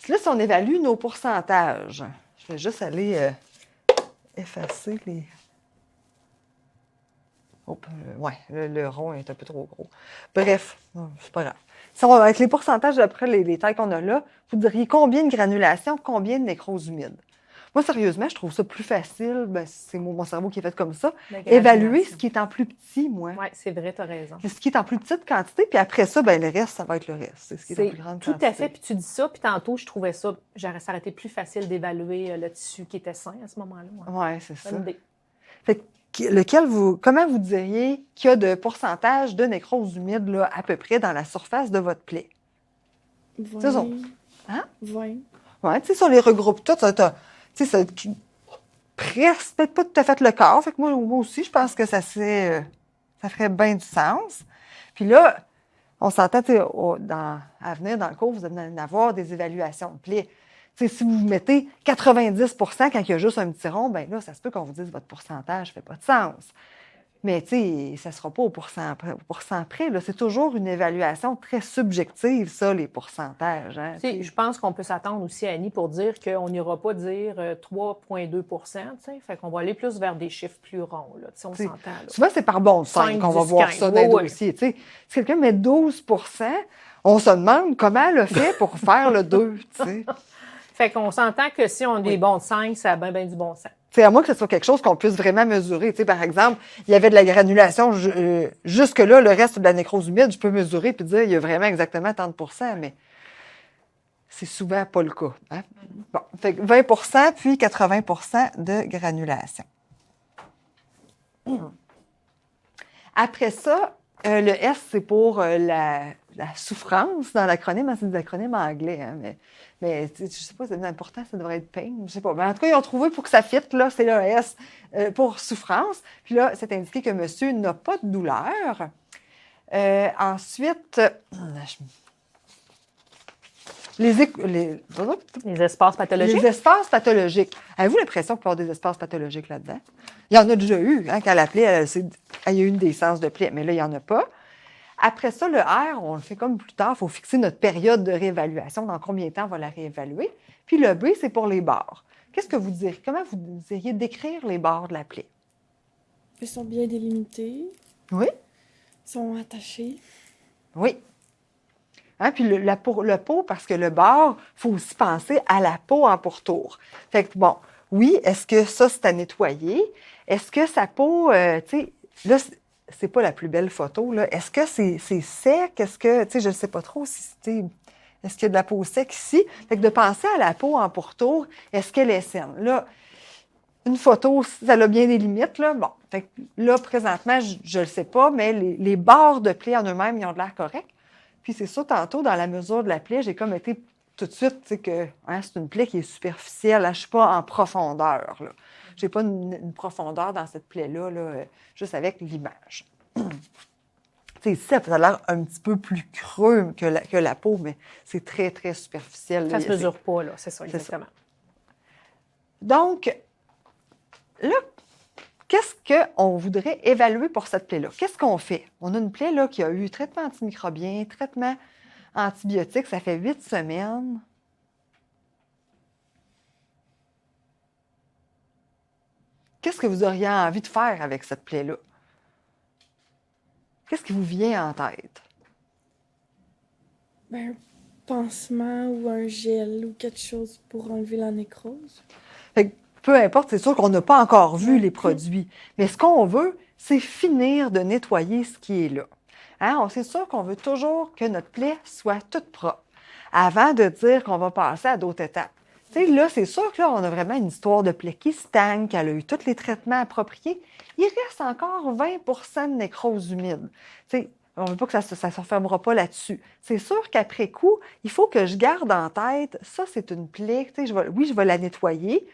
Là, si on évalue nos pourcentages, je vais juste aller effacer les... Oh, ouais, le rond est un peu trop gros. Bref, c'est pas grave. Si avec les pourcentages d'après les tailles qu'on a là, vous diriez combien de granulation, combien de nécrose humide? Moi, sérieusement, je trouve ça plus facile. Ben, c'est mon cerveau qui est fait comme ça. Évaluer ce qui est en plus petit, moi. Oui, c'est vrai, tu as raison. Ce qui est en plus petite quantité, puis après ça, ben, le reste, ça va être le reste. C'est ce qui est en plus grande tout quantité. à fait. Puis tu dis ça, puis tantôt, je trouvais ça, ça aurait été plus facile d'évaluer le tissu qui était sain à ce moment-là. Oui, c'est ça. Bonne idée. Fait comment vous diriez qu'il y a de pourcentage de nécrose humide là, à peu près dans la surface de votre plaie? 20. C'est ça. Hein? 20. Oui, tu sais, si on les regroupe toutes, tu sais, ça presque, peut-être pas tout à fait le quart. Fait que moi aussi, je pense que ça ferait bien du sens. Puis là, on s'entend, tu sais, à venir dans le cours, vous allez en avoir des évaluations de plaie. Tu sais, si vous mettez 90 quand il y a juste un petit rond, bien là, ça se peut qu'on vous dise que votre pourcentage ne fait pas de sens. Mais tu sais, ça ne sera pas au pourcent près. Là. C'est toujours une évaluation très subjective, ça, les pourcentages. Hein, je pense qu'on peut s'attendre aussi, Annie, pour dire qu'on n'ira pas dire 3,2 fait qu'on va aller plus vers des chiffres plus ronds. Là, on s'entend. Là. Souvent, c'est par bon sens qu'on va voir ça dans les dossiers. Si quelqu'un met 12 on se demande comment elle a fait pour faire le 2. T'sais. Fait qu'on s'entend que si on a des bons de 5, ça a bien du bon sens. C'est à moins que ce soit quelque chose qu'on puisse vraiment mesurer. Tu sais, par exemple, il y avait de la granulation jusque-là, le reste de la nécrose humide, je peux mesurer et dire il y a vraiment exactement tant de pourcents, mais c'est souvent pas le cas. Hein? Bon, fait que 20 puis 80 de granulation. Après ça, le S, c'est pour la souffrance dans l'acronyme. Hein, c'est des acronymes anglais, hein, mais je ne sais pas, c'est important, ça devrait être pain, je ne sais pas. Mais en tout cas, ils ont trouvé pour que ça fitte, là, c'est le S pour souffrance. Puis là, c'est indiqué que monsieur n'a pas de douleur. Ensuite, les espaces pathologiques. Les espaces pathologiques. Avez-vous l'impression qu'il peut y avoir des espaces pathologiques là-dedans? Il y en a déjà eu, hein, quand la plaie, il y a eu une décence de plaie, mais là, il n'y en a pas. Après ça, le R, on le fait comme plus tard, il faut fixer notre période de réévaluation, dans combien de temps on va la réévaluer. Puis le B, c'est pour les bords. Qu'est-ce que vous diriez? Comment vous diriez décrire les bords de la plaie? Ils sont bien délimités. Oui. Ils sont attachés. Oui. Hein, puis le pot, parce que le bord, il faut aussi penser à la peau en pourtour. Fait que bon, oui, est-ce que ça, c'est à nettoyer? Est-ce que sa peau, tu sais, là, c'est pas la plus belle photo, là. Est-ce que c'est sec? Est-ce que, tu sais, je ne sais pas trop si c'était... Est-ce qu'il y a de la peau sec ici? Fait que de penser à la peau en pourtour, est-ce qu'elle est saine? Là, une photo, ça a bien des limites, là. Bon, fait que là, présentement, je ne le sais pas, mais les bords de plaie en eux-mêmes, ils ont de l'air corrects. Puis c'est ça, tantôt, dans la mesure de la plaie, j'ai comme été tout de suite, tu sais, que hein, c'est une plaie qui est superficielle. Là, je ne suis pas en profondeur, là. Je n'ai pas une profondeur dans cette plaie-là, là, juste avec l'image. Ici, ça a l'air un petit peu plus creux que la peau, mais c'est très, très superficiel. Ça ne se mesure pas, là, c'est ça, exactement. Donc, là, qu'est-ce qu'on voudrait évaluer pour cette plaie-là? Qu'est-ce qu'on fait? On a une plaie là, qui a eu traitement antimicrobien, traitement antibiotique, ça fait 8 semaines. Qu'est-ce que vous auriez envie de faire avec cette plaie-là? Qu'est-ce qui vous vient en tête? Ben, un pansement ou un gel ou quelque chose pour enlever la nécrose. Fait que, peu importe, c'est sûr qu'on n'a pas encore vu les produits. Mais ce qu'on veut, c'est finir de nettoyer ce qui est là. Hein? C'est sûr qu'on veut toujours que notre plaie soit toute propre avant de dire qu'on va passer à d'autres étapes. Tu sais, là, c'est sûr que là, on a vraiment une histoire de plaie qui stagne, qu'elle a eu tous les traitements appropriés. Il reste encore 20 de nécrose humide. Tu sais, on ne veut pas que ça ne se refermera pas là-dessus. C'est sûr qu'après coup, il faut que je garde en tête, ça, c'est une plaie. Tu sais, je vais la nettoyer,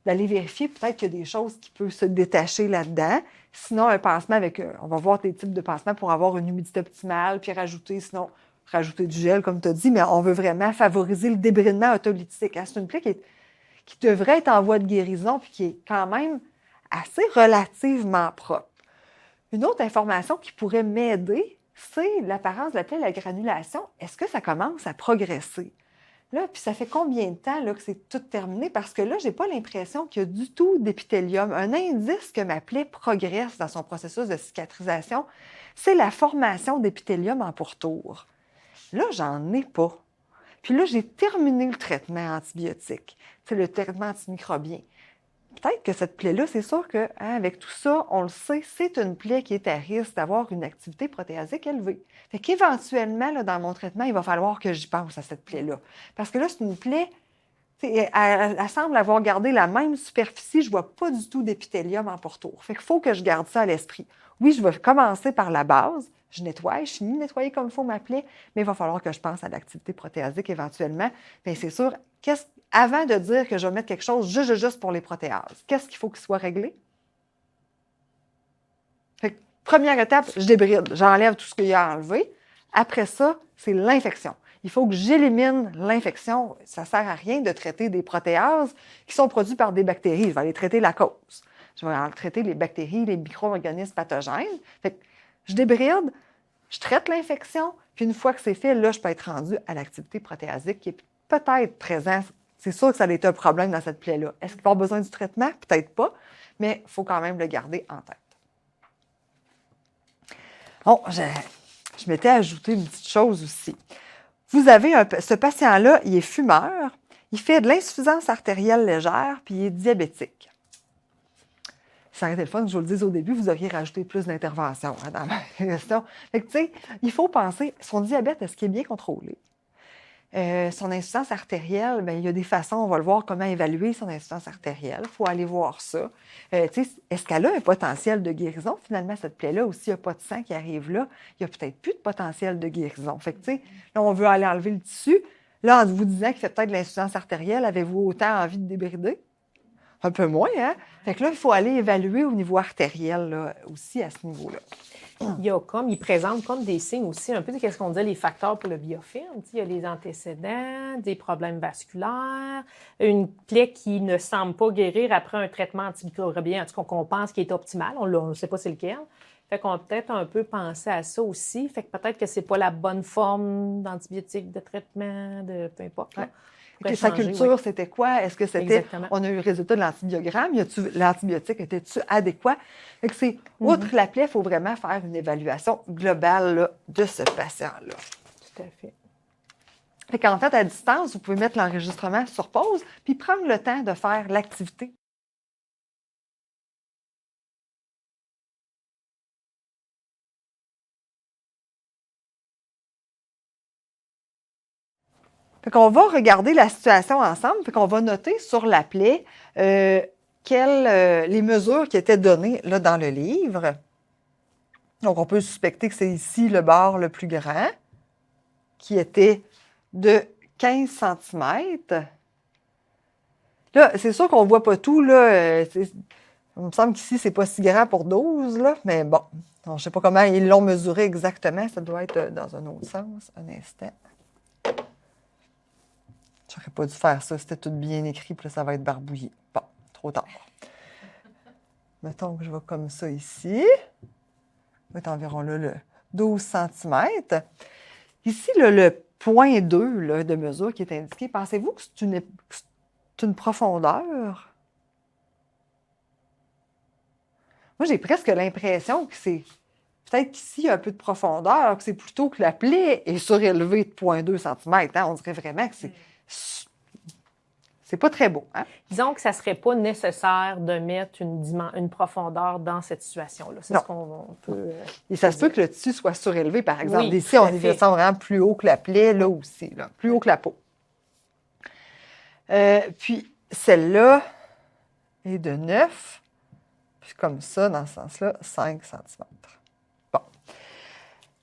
d'aller vérifier peut-être qu'il y a des choses qui peuvent se détacher là-dedans. Sinon, un pansement avec, on va voir des types de pansements pour avoir une humidité optimale, puis rajouter du gel, comme tu as dit, mais on veut vraiment favoriser le débridement autolytique. Hein? C'est une plaie qui devrait être en voie de guérison, puis qui est quand même assez relativement propre. Une autre information qui pourrait m'aider, c'est l'apparence de la plaie, la granulation. Est-ce que ça commence à progresser? Là, puis ça fait combien de temps là, que c'est tout terminé? Parce que là, je n'ai pas l'impression qu'il y a du tout d'épithélium. Un indice que ma plaie progresse dans son processus de cicatrisation, c'est la formation d'épithélium en pourtour. Là, j'en ai pas. Puis là, j'ai terminé le traitement antibiotique, c'est le traitement antimicrobien. Peut-être que cette plaie-là, c'est sûr qu'avec tout ça, on le sait, c'est une plaie qui est à risque d'avoir une activité protéasique élevée. Fait qu'éventuellement, là, dans mon traitement, il va falloir que j'y pense à cette plaie-là. Parce que là, c'est une plaie, elle semble avoir gardé la même superficie, je ne vois pas du tout d'épithélium en pourtour. Fait qu'il faut que je garde ça à l'esprit. Oui, je vais commencer par la base, je nettoie, je finis de nettoyer comme il faut ma plaie, mais il va falloir que je pense à l'activité protéasique éventuellement. Bien, c'est sûr, avant de dire que je vais mettre quelque chose juste pour les protéases, qu'est-ce qu'il faut qu'il soit réglé? Fait que, première étape, je débride, j'enlève tout ce qu'il y a à enlever. Après ça, c'est l'infection. Il faut que j'élimine l'infection. Ça ne sert à rien de traiter des protéases qui sont produites par des bactéries. Je vais aller traiter la cause. Je vais aller traiter les bactéries, les micro-organismes pathogènes. Fait que je débride, je traite l'infection, puis une fois que c'est fait, là, je peux être rendu à l'activité protéasique qui est peut-être présente. C'est sûr que ça a été un problème dans cette plaie-là. Est-ce qu'il va y avoir besoin du traitement? Peut-être pas, mais il faut quand même le garder en tête. Bon, je m'étais ajouté une petite chose aussi. Vous avez ce patient-là, il est fumeur, il fait de l'insuffisance artérielle légère, puis il est diabétique. Ça aurait été le fun que je vous le dise au début, vous auriez rajouté plus d'interventions dans ma question. Fait que, tu sais, il faut penser, son diabète, est-ce qu'il est bien contrôlé? Son insuffisance artérielle, bien, il y a des façons, on va le voir, comment évaluer son insuffisance artérielle. Il faut aller voir ça. Est-ce qu'elle a un potentiel de guérison? Finalement, cette plaie-là, ou s'il n'y a pas de sang qui arrive là, il n'y a peut-être plus de potentiel de guérison. Fait que, là, on veut aller enlever le tissu. Là, en vous disant qu'il fait peut-être de l'insuffisance artérielle, avez-vous autant envie de débrider? Un peu moins, hein? Fait que là, il faut aller évaluer au niveau artériel là, aussi à ce niveau-là. Il présente comme des signes aussi, un peu de ce qu'on disait, les facteurs pour le biofilm. Il y a les antécédents, des problèmes vasculaires, une plaie qui ne semble pas guérir après un traitement antimicrobien, en tout cas qu'on pense qu'il est optimal. On ne sait pas c'est lequel. Fait qu'on va peut-être un peu penser à ça aussi. Fait que peut-être que c'est pas la bonne forme d'antibiotique, de traitement, de peu importe. Là. Sa culture, c'était quoi? Est-ce que c'était... Exactement. On a eu le résultat de l'antibiogramme. L'antibiotique était-tu adéquat? Fait que c'est, outre la plaie, il faut vraiment faire une évaluation globale là, de ce patient-là. Tout à fait. Fait qu'en fait, à distance, vous pouvez mettre l'enregistrement sur pause puis prendre le temps de faire l'activité. Fait qu'on va regarder la situation ensemble, fait qu'on va noter sur la plaie les mesures qui étaient données là, dans le livre. Donc, on peut suspecter que c'est ici le bord le plus grand, qui était de 15 cm. Là, c'est sûr qu'on ne voit pas tout. Là, il me semble qu'ici, c'est pas si grand pour 12, là, mais bon, je ne sais pas comment ils l'ont mesuré exactement. Ça doit être dans un autre sens. Un instant. J'aurais pas dû faire ça, c'était tout bien écrit, puis là, ça va être barbouillé. Bon, trop tard. Mettons que je vais comme ça ici. Ça va être environ là, le 12 cm. Ici, là, le point 2 là, de mesure qui est indiqué, pensez-vous que c'est une profondeur? Moi, j'ai presque l'impression que c'est peut-être qu'ici, il y a un peu de profondeur, que c'est plutôt que la plaie est surélevée de 0,2 cm. Hein? On dirait vraiment que C'est pas très beau. Hein? Disons que ça ne serait pas nécessaire de mettre une profondeur dans cette situation-là. C'est Non. ce qu'on peut... Et ça se peut que le tissu soit surélevé, par exemple. Oui, Ici, tout à on fait. descend vraiment plus haut que la plaie, là aussi, là, plus haut que la peau. Puis, celle-là est de 9, puis comme ça, dans ce sens-là, 5 cm. Bon.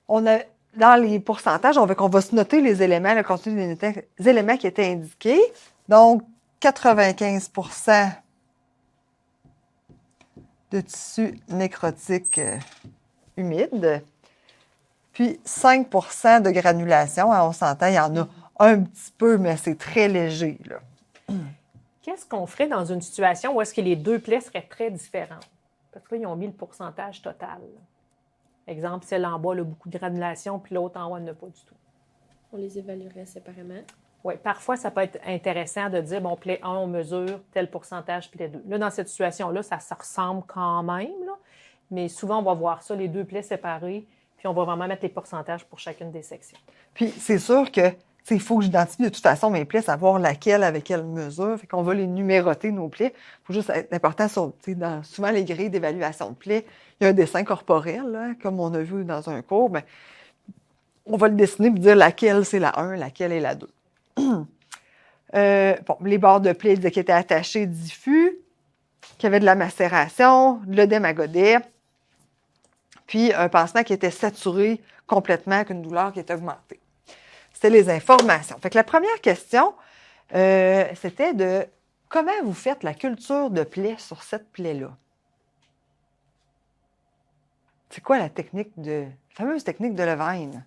On a, dans les pourcentages, on va se noter les éléments, le contenu des éléments qui étaient indiqués. Donc, 95 % de tissu nécrotique humide, puis 5 % de granulation. Hein, on s'entend, il y en a un petit peu, mais c'est très léger, là. Qu'est-ce qu'on ferait dans une situation où est-ce que les deux plaies seraient très différentes? Parce que là, ils ont mis le pourcentage total. Exemple, celle en bas a beaucoup de granulation, puis l'autre en haut n'a pas du tout. On les évaluerait séparément. Oui, parfois, ça peut être intéressant de dire, bon, plaie 1, on mesure tel pourcentage, plaie 2. Là, dans cette situation-là, ça se ressemble quand même, là, mais souvent, on va voir ça, les deux plaies séparées, puis on va vraiment mettre les pourcentages pour chacune des sections. Puis, c'est sûr que il faut que j'identifie de toute façon mes plaies, savoir laquelle avec quelle mesure. Fait qu'on va les numéroter, nos plaies. Il faut juste être important dans souvent les grilles d'évaluation de plaies, il y a un dessin corporel, là, comme on a vu dans un cours. Bien, on va le dessiner et dire laquelle c'est la 1, laquelle est la 2. Bon, les bords de plaie qui étaient attachés diffus, qu'il y avait de la macération, de l'œdème à godet, puis un pansement qui était saturé complètement avec une douleur qui était augmentée. C'était les informations. Fait que la première question, c'était de comment vous faites la culture de plaie sur cette plaie-là? C'est quoi la fameuse technique de Levine?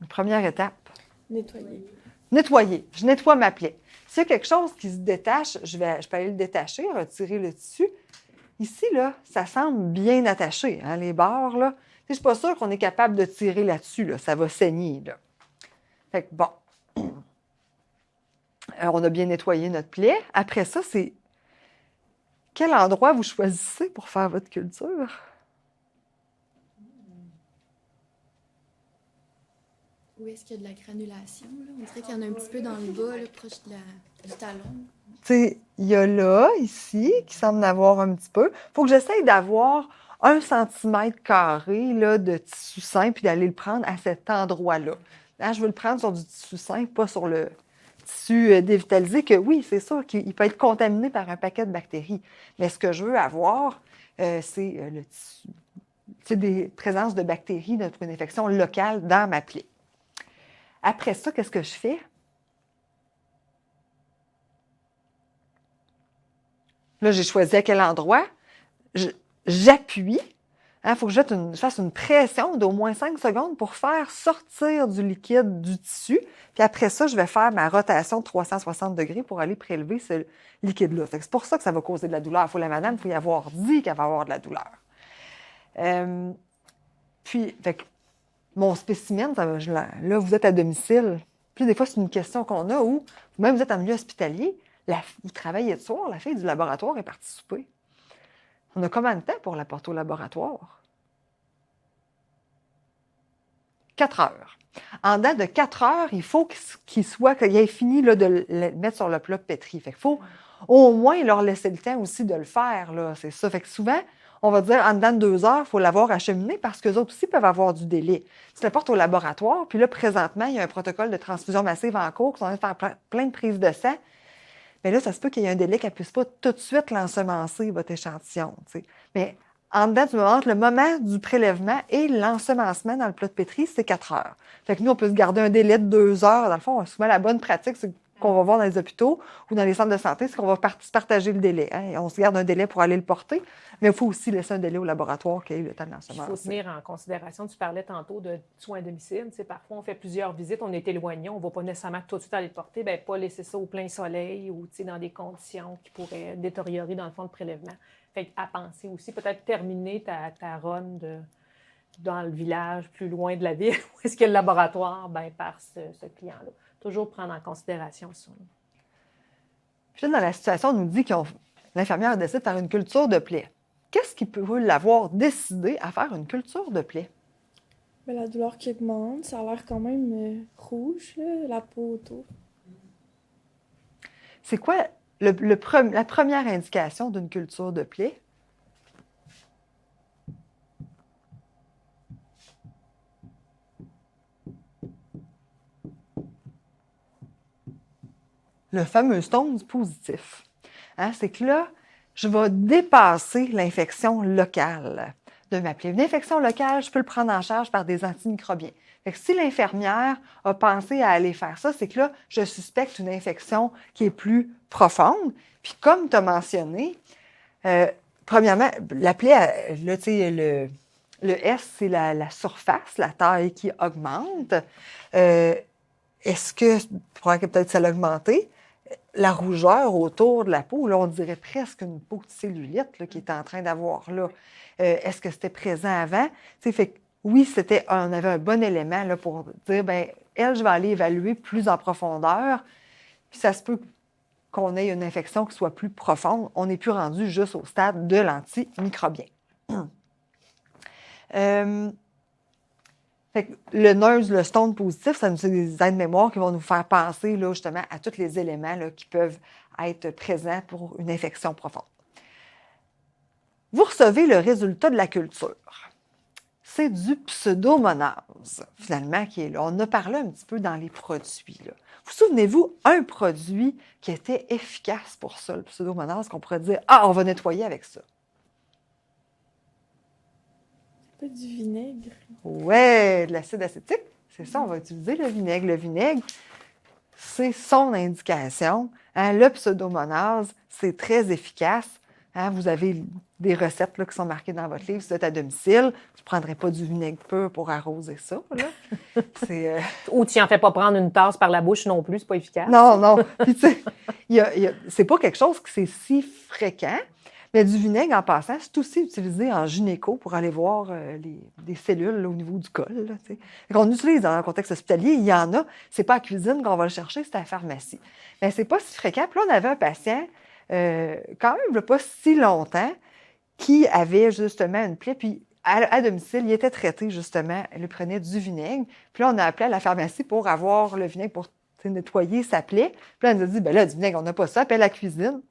Une première étape. Nettoyer. Nettoyer. Je nettoie ma plaie. S'il y a quelque chose qui se détache, je peux aller le détacher, retirer le tissu. Ici, là, ça semble bien attaché, hein, les bords, là. Je ne suis pas sûre qu'on est capable de tirer là-dessus, là. Ça va saigner, là. Fait que bon. On a bien nettoyé notre plaie. Après ça, c'est quel endroit vous choisissez pour faire votre culture? Où est-ce qu'il y a de la granulation? Là? On dirait qu'il y en a un petit peu dans le bas, là, proche du talon. Tu sais, il y a là, ici, qui semble en avoir un petit peu. Il faut que j'essaye d'avoir 1 cm² là, de tissu sain, puis d'aller le prendre à cet endroit-là. Là, je veux le prendre sur du tissu sain, pas sur le tissu dévitalisé, que oui, c'est sûr qu'il peut être contaminé par un paquet de bactéries. Mais ce que je veux avoir, c'est le tissu, des présences de bactéries, pour une infection locale dans ma plaie. Après ça, qu'est-ce que je fais? Là, j'ai choisi à quel endroit. J'appuie. Il faut que je fasse une pression d'au moins 5 secondes pour faire sortir du liquide du tissu. Puis après ça, je vais faire ma rotation de 360 degrés pour aller prélever ce liquide-là. C'est pour ça que ça va causer de la douleur. La madame, il faut y avoir dit qu'elle va avoir de la douleur. Puis, mon spécimen, là, vous êtes à domicile. Puis des fois, c'est une question qu'on a où, même vous êtes en milieu hospitalier, vous travaillez de soir, la fille du laboratoire est partie souper. On a combien de temps pour la porter au laboratoire? 4 heures. En dedans de 4 heures, il faut qu'il ait fini là, de le mettre sur le plat pétri. Fait qu'il faut au moins leur laisser le temps aussi de le faire. Là, c'est ça. Fait que souvent, on va dire en dedans de 2 heures, il faut l'avoir acheminé parce qu'eux autres aussi peuvent avoir du délai. Tu le portes au laboratoire, puis là, présentement, il y a un protocole de transfusion massive en cours qui sont en train de faire plein de prises de sang. Mais là, ça se peut qu'il y ait un délai qu'elle ne puisse pas tout de suite l'ensemencer, votre échantillon. T'sais. Mais en dedans le moment du prélèvement et l'ensemencement dans le plat de pétri, c'est 4 heures. Fait que nous, on peut se garder un délai de 2 heures. Dans le fond, souvent, la bonne pratique, c'est qu'on va voir dans les hôpitaux ou dans les centres de santé, c'est qu'on va partager le délai. Hein? On se garde un délai pour aller le porter, mais il faut aussi laisser un délai au laboratoire qui ait eu le temps de l'ensemencer. Il faut tenir en considération, tu parlais tantôt de soins à domicile. Parfois, on fait plusieurs visites, on est éloigné, on ne va pas nécessairement tout de suite aller le porter, bien, pas laisser ça au plein soleil ou dans des conditions qui pourraient détériorer, dans le fond, le prélèvement. Fait à penser aussi, peut-être terminer ta run dans le village, plus loin de la ville, où est-ce qu'il y a le laboratoire, bien, par ce client-là. Toujours prendre en considération ça. Puis là, dans la situation, on nous dit que l'infirmière décide de faire une culture de plaie. Qu'est-ce qui peut l'avoir décidé à faire une culture de plaie? Mais la douleur qui augmente, ça a l'air quand même rouge, là, la peau autour. c'est quoi la première indication d'une culture de plaie? Le fameux Stones positif. Hein, c'est que là, je vais dépasser l'infection locale de ma plaie. Une infection locale, je peux le prendre en charge par des antimicrobiens. Fait que si l'infirmière a pensé à aller faire ça, c'est que là, je suspecte une infection qui est plus profonde. Puis comme tu as mentionné, premièrement, la plaie, là, tu sais, le S, c'est la surface, la taille qui augmente. Est-ce que, peut-être ça l'a augmenté? La rougeur autour de la peau, là, on dirait presque une peau de cellulite là, qui est en train d'avoir là. Est-ce que c'était présent avant? Fait que, oui, on avait un bon élément là, pour dire, ben elle, je vais aller évaluer plus en profondeur. Puis ça se peut qu'on ait une infection qui soit plus profonde. On n'est plus rendu juste au stade de l'antimicrobien. Fait que le NERS, le stone positif, c'est des aides-mémoires qui vont nous faire penser là, justement à tous les éléments là, qui peuvent être présents pour une infection profonde. Vous recevez le résultat de la culture. C'est du pseudomonase, finalement, qui est là. On a parlé un petit peu dans les produits. Là. Vous souvenez-vous, un produit qui était efficace pour ça, le pseudomonase, qu'on pourrait dire, on va nettoyer avec ça. Pas du vinaigre. Ouais, de l'acide acétique. C'est ça, on va utiliser le vinaigre. Le vinaigre, c'est son indication. Hein, le pseudomonase, c'est très efficace. Hein, vous avez des recettes là, qui sont marquées dans votre livre. Si vous êtes à domicile, tu ne prendrais pas du vinaigre pur pour arroser ça. Là. Ou tu n'en fais pas prendre une tasse par la bouche non plus, c'est pas efficace. Non. Puis tu sais, c'est pas quelque chose qui c'est si fréquent. Mais du vinaigre, en passant, c'est aussi utilisé en gynéco pour aller voir des cellules là, au niveau du col. Là, on utilise dans un contexte hospitalier, il y en a. C'est pas à la cuisine qu'on va le chercher, c'est à la pharmacie. Mais c'est pas si fréquent. Puis là, on avait un patient, quand même, il n'y a pas si longtemps, qui avait justement une plaie. Puis à domicile, il était traité justement, il prenait du vinaigre. Puis là, on a appelé à la pharmacie pour avoir le vinaigre pour nettoyer sa plaie. Puis là, on nous a dit, ben là, du vinaigre, on n'a pas ça, appelle la cuisine.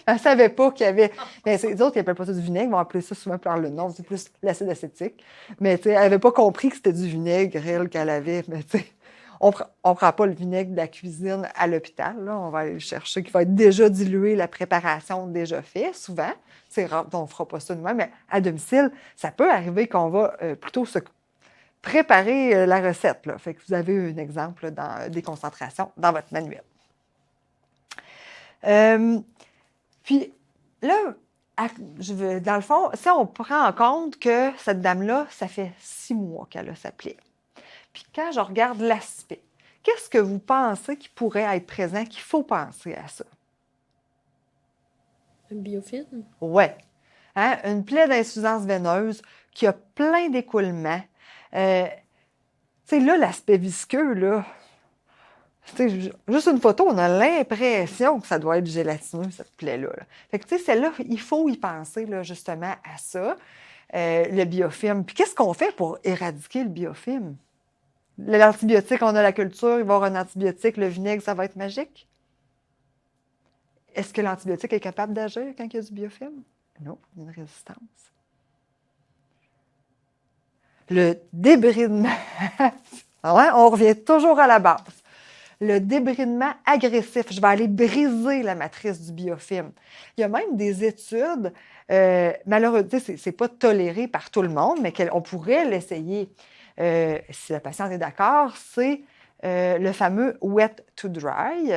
Elle ne savait pas qu'il y avait. Mais les autres, ils n'appellent pas ça du vinaigre, ils vont appeler ça souvent par le nom, c'est plus l'acide acétique. Mais elle n'avait pas compris que c'était du vinaigre, elle, qu'elle avait. Mais on ne prend pas le vinaigre de la cuisine à l'hôpital. Là. On va aller le chercher, qui va être déjà dilué, la préparation déjà faite, souvent. C'est rare, on ne fera pas ça nous-mêmes, mais à domicile, ça peut arriver qu'on va plutôt se préparer la recette. Là. Fait que vous avez un exemple dans des concentrations dans votre manuel. Puis là, dans le fond, si on prend en compte que cette dame-là, ça fait 6 mois qu'elle a sa plaie. Puis quand je regarde l'aspect, qu'est-ce que vous pensez qui pourrait être présent, qu'il faut penser à ça? Un biofilm? Oui. Hein? Une plaie d'insuffisance veineuse qui a plein d'écoulements. Tu sais, là, l'aspect visqueux, là, juste une photo, on a l'impression que ça doit être gélatineux, cette plaie-là. Là. Fait que, tu sais, celle-là, il faut y penser, là, justement, à ça, le biofilm. Puis, qu'est-ce qu'on fait pour éradiquer le biofilm? L'antibiotique, on a la culture, il va y avoir un antibiotique, le vinaigre, ça va être magique? Est-ce que l'antibiotique est capable d'agir quand il y a du biofilm? Non, il y a une résistance. Le débridement. Ouais, on revient toujours à la base. Le débridement agressif. Je vais aller briser la matrice du biofilm. Il y a même des études, malheureusement, ce n'est pas toléré par tout le monde, mais on pourrait l'essayer. Si la patiente est d'accord, c'est le fameux wet to dry.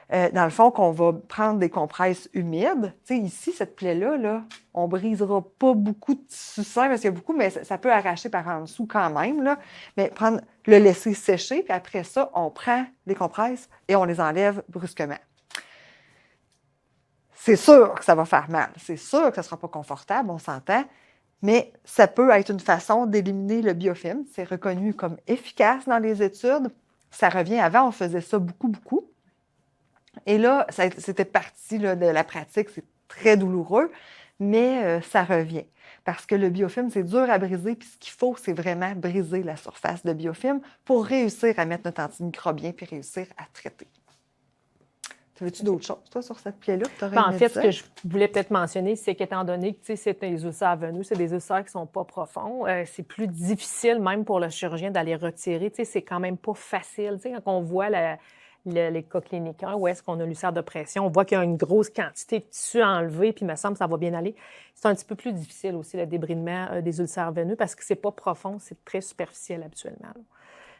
Dans le fond, qu'on va prendre des compresses humides. Tu sais, ici, cette plaie-là, là, on ne brisera pas beaucoup de tissu sain parce qu'il y a beaucoup, mais ça peut arracher par en dessous quand même. Là. Mais le laisser sécher, puis après ça, on prend les compresses et on les enlève brusquement. C'est sûr que ça va faire mal. C'est sûr que ça ne sera pas confortable, on s'entend. Mais ça peut être une façon d'éliminer le biofilm. C'est reconnu comme efficace dans les études. Ça revient avant, on faisait ça beaucoup. Et là, c'était parti là, de la pratique, c'est très douloureux, mais ça revient. Parce que le biofilm, c'est dur à briser, puis ce qu'il faut, c'est vraiment briser la surface de biofilm pour réussir à mettre notre antimicrobien puis réussir à traiter. Avais-tu d'autres choses, toi, sur cette plaie-là, que tu aurais En aimé fait, ce dire? que je voulais peut-être mentionner, c'est qu'étant donné que c'est des ulcères veneux, c'est des ulcères qui ne sont pas profonds, c'est plus difficile même pour le chirurgien d'aller retirer. C'est quand même pas facile. Quand on voit les cas cliniques, où est-ce qu'on a l'ulcère de pression, on voit qu'il y a une grosse quantité de tissu à enlever, puis il me semble que ça va bien aller. C'est un petit peu plus difficile aussi, le débridement des ulcères veneux, parce que c'est pas profond, c'est très superficiel habituellement. Là.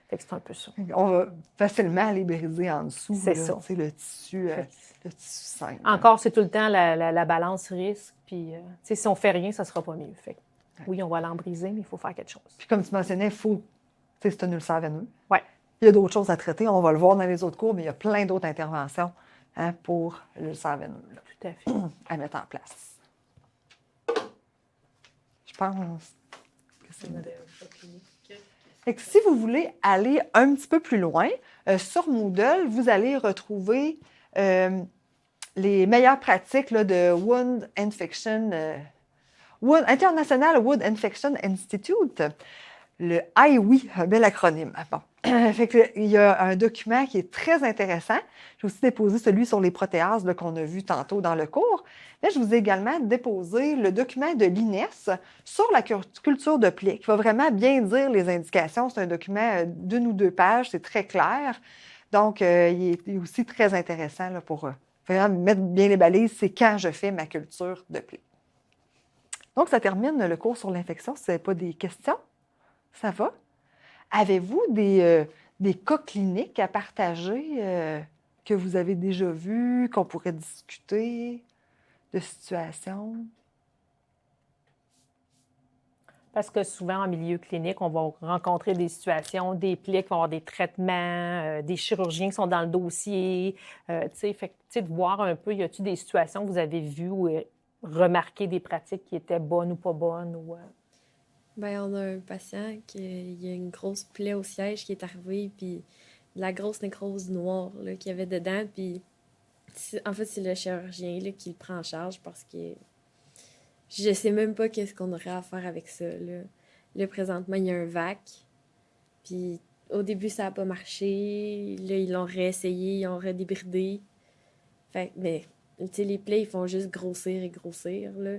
Fait que c'est un peu ça. On va facilement aller briser en dessous, C'est là, ça. tu sais, le tissu simple. Encore, c'est tout le temps la balance risque. Puis, si on fait rien, ça sera pas mieux. Fait que, oui, on va l'en briser, mais il faut faire quelque chose. Puis comme tu mentionnais, c'est un ulcère veineux. Oui. Il y a d'autres choses à traiter. On va le voir dans les autres cours, mais il y a plein d'autres interventions pour l'ulcère veineux là, Tout à fait. à mettre en place. Je pense que c'est Fait que si vous voulez aller un petit peu plus loin, sur Moodle, vous allez retrouver les meilleures pratiques là, de Wound Infection, International Wound Infection Institute, le IWI, un bel acronyme. Bon. Fait que, il y a un document qui est très intéressant. J'ai aussi déposé celui sur les protéases là, qu'on a vu tantôt dans le cours. Mais je vous ai également déposé le document de l'INES sur la culture de plaie, qui va vraiment bien dire les indications. C'est un document d'1 ou 2 pages, c'est très clair. Donc, il est aussi très intéressant là, pour vraiment mettre bien les balises. C'est quand je fais ma culture de plaie. Donc, ça termine le cours sur l'infection. Si vous n'avez pas des questions, ça va? Avez-vous des cas cliniques à partager que vous avez déjà vus, qu'on pourrait discuter de situations? Parce que souvent, en milieu clinique, on va rencontrer des situations, des plaies qui vont avoir des traitements, des chirurgiens qui sont dans le dossier. Fait que, de voir un peu, y a-t-il des situations que vous avez vues ou remarqué des pratiques qui étaient bonnes ou pas bonnes? Ou, Ben, on a un patient qui a une grosse plaie au siège qui est arrivée, puis de la grosse nécrose noire là, qu'il y avait dedans. Puis, en fait, c'est le chirurgien là, qui le prend en charge parce que je sais même pas qu'est-ce qu'on aurait à faire avec ça. Là, présentement, il y a un vac. Puis, au début, ça n'a pas marché. Là, ils l'ont réessayé, ils ont redébridé. Fait mais, tu sais, les plaies, ils font juste grossir et grossir, là.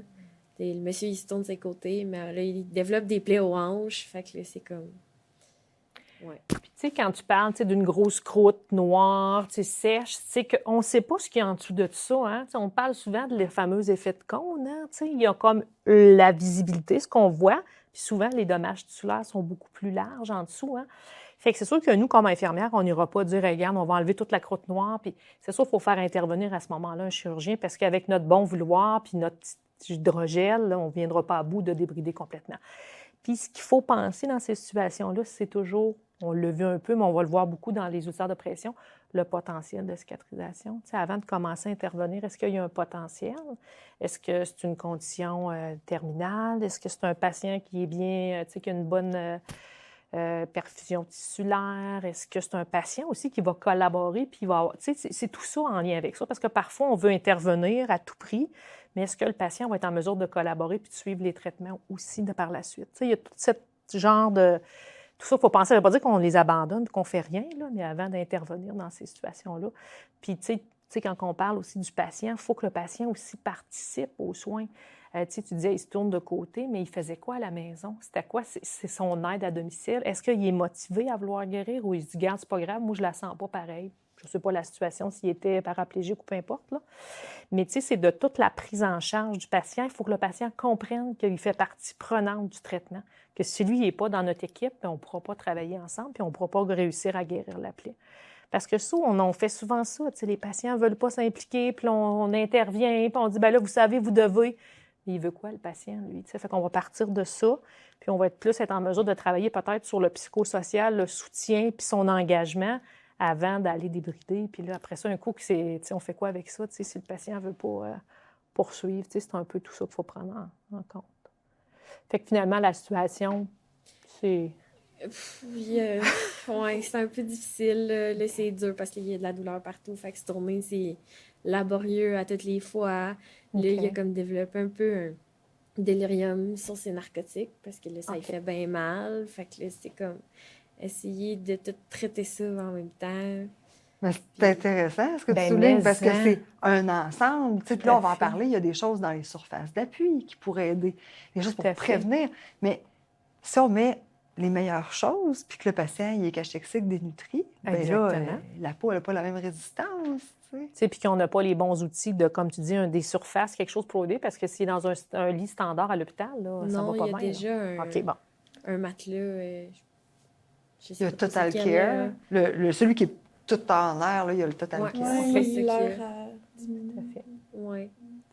Et le monsieur, il se tourne de ses côtés, mais là, il développe des plaies aux hanches. Fait que là, c'est comme... Ouais. Puis, tu sais, quand tu parles d'une grosse croûte noire, sèche, c'est qu'on ne sait pas ce qu'il y a en dessous de tout ça. Hein? On parle souvent de les fameux effets de cône. Hein? Il y a comme la visibilité, ce qu'on voit. Puis souvent, les dommages tissulaires sont beaucoup plus larges en dessous. Hein? Fait que c'est sûr que nous, comme infirmières, on n'ira pas dire, regarde, on va enlever toute la croûte noire. Puis c'est sûr qu'il faut faire intervenir à ce moment-là un chirurgien parce qu'avec notre bon vouloir puis notre hydrogel, là, on ne viendra pas à bout de débrider complètement. Puis ce qu'il faut penser dans ces situations-là, c'est toujours, on l'a vu un peu, mais on va le voir beaucoup dans les ulcères de pression, le potentiel de cicatrisation. Avant de commencer à intervenir, est-ce qu'il y a un potentiel? Est-ce que c'est une condition terminale? Est-ce que c'est un patient qui est bien, qui a une bonne perfusion tissulaire? Est-ce que c'est un patient aussi qui va collaborer? Puis il va avoir, c'est tout ça en lien avec ça, parce que parfois, on veut intervenir à tout prix, mais est-ce que le patient va être en mesure de collaborer puis de suivre les traitements aussi par la suite? Il y a tout ce genre de... Tout ça, il faut penser, ça ne veut pas dire qu'on les abandonne, qu'on ne fait rien, là, mais avant d'intervenir dans ces situations-là. Puis, tu sais, quand on parle aussi du patient, il faut que le patient aussi participe aux soins. Tu disais, il se tourne de côté, mais il faisait quoi à la maison? C'était quoi? C'est son aide à domicile. Est-ce qu'il est motivé à vouloir guérir ou il se dit, garde, c'est pas grave, moi, je la sens pas pareil. Je ne sais pas la situation, s'il était paraplégique ou peu importe, là. Mais tu sais, c'est de toute la prise en charge du patient. Il faut que le patient comprenne qu'il fait partie prenante du traitement, que si lui n'est pas dans notre équipe, on ne pourra pas travailler ensemble puis on ne pourra pas réussir à guérir la plaie. Parce que ça, on fait souvent ça. Les patients ne veulent pas s'impliquer, puis on intervient, puis on dit, ben là, vous savez, vous devez. Il veut quoi, le patient, lui? Fait qu'on va partir de ça, puis on va être en mesure de travailler peut-être sur le psychosocial, le soutien, puis son engagement, avant d'aller débrider. Puis là, après ça, un coup, on fait quoi avec ça? Si le patient ne veut pas poursuivre, c'est un peu tout ça qu'il faut prendre en compte. Fait que finalement, la situation, c'est... Oui, ouais, c'est un peu difficile. Là, c'est dur parce qu'il y a de la douleur partout. Fait que se tourner, c'est laborieux à toutes les fois. Là, il a comme développé un peu un délirium sur ses narcotiques parce que là, ça lui fait bien mal. Fait que là, c'est comme... essayer de tout traiter ça en même temps. Mais c'est intéressant ce que tu Ben, soulignes mais parce que hein. c'est un ensemble. Tu sais, puis là, Tout on à va en fait. parler. Il y a des choses dans les surfaces d'appui qui pourraient aider, des choses Tout pour à fait. prévenir. Mais si on met les meilleures choses, puis que le patient il est cachexique, dénutri, bien là, Exactement. la peau n'a pas la même résistance. Tu sais. Tu sais, puis qu'on n'a pas les bons outils de, comme tu dis, des surfaces, quelque chose pour aider, parce que s'il est dans un lit standard à l'hôpital, là, ça va Non, pas il y a bien. là. déjà OK, bon. un matelas. Je Il y sais a pas trop Total c'est lequel, Care. là. Celui qui est tout en air, là, il y a le Total Ouais. Care. Ouais, Oui, c'est ça l'heure qui- à 10 minutes. Tout à fait. Ouais.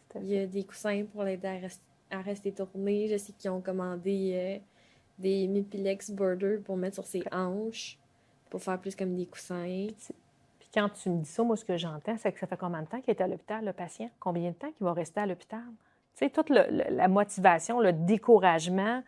Tout à Il fait. y a des coussins pour l'aider à rester tourné. Je sais qu'ils ont commandé des Mipilex Border pour mettre sur ses hanches, pour faire plus comme des coussins. Puis quand tu me dis ça, moi, ce que j'entends, c'est que ça fait combien de temps qu'il est à l'hôpital, le patient? Combien de temps qu'il va rester à l'hôpital? Tu sais, toute la motivation, le découragement,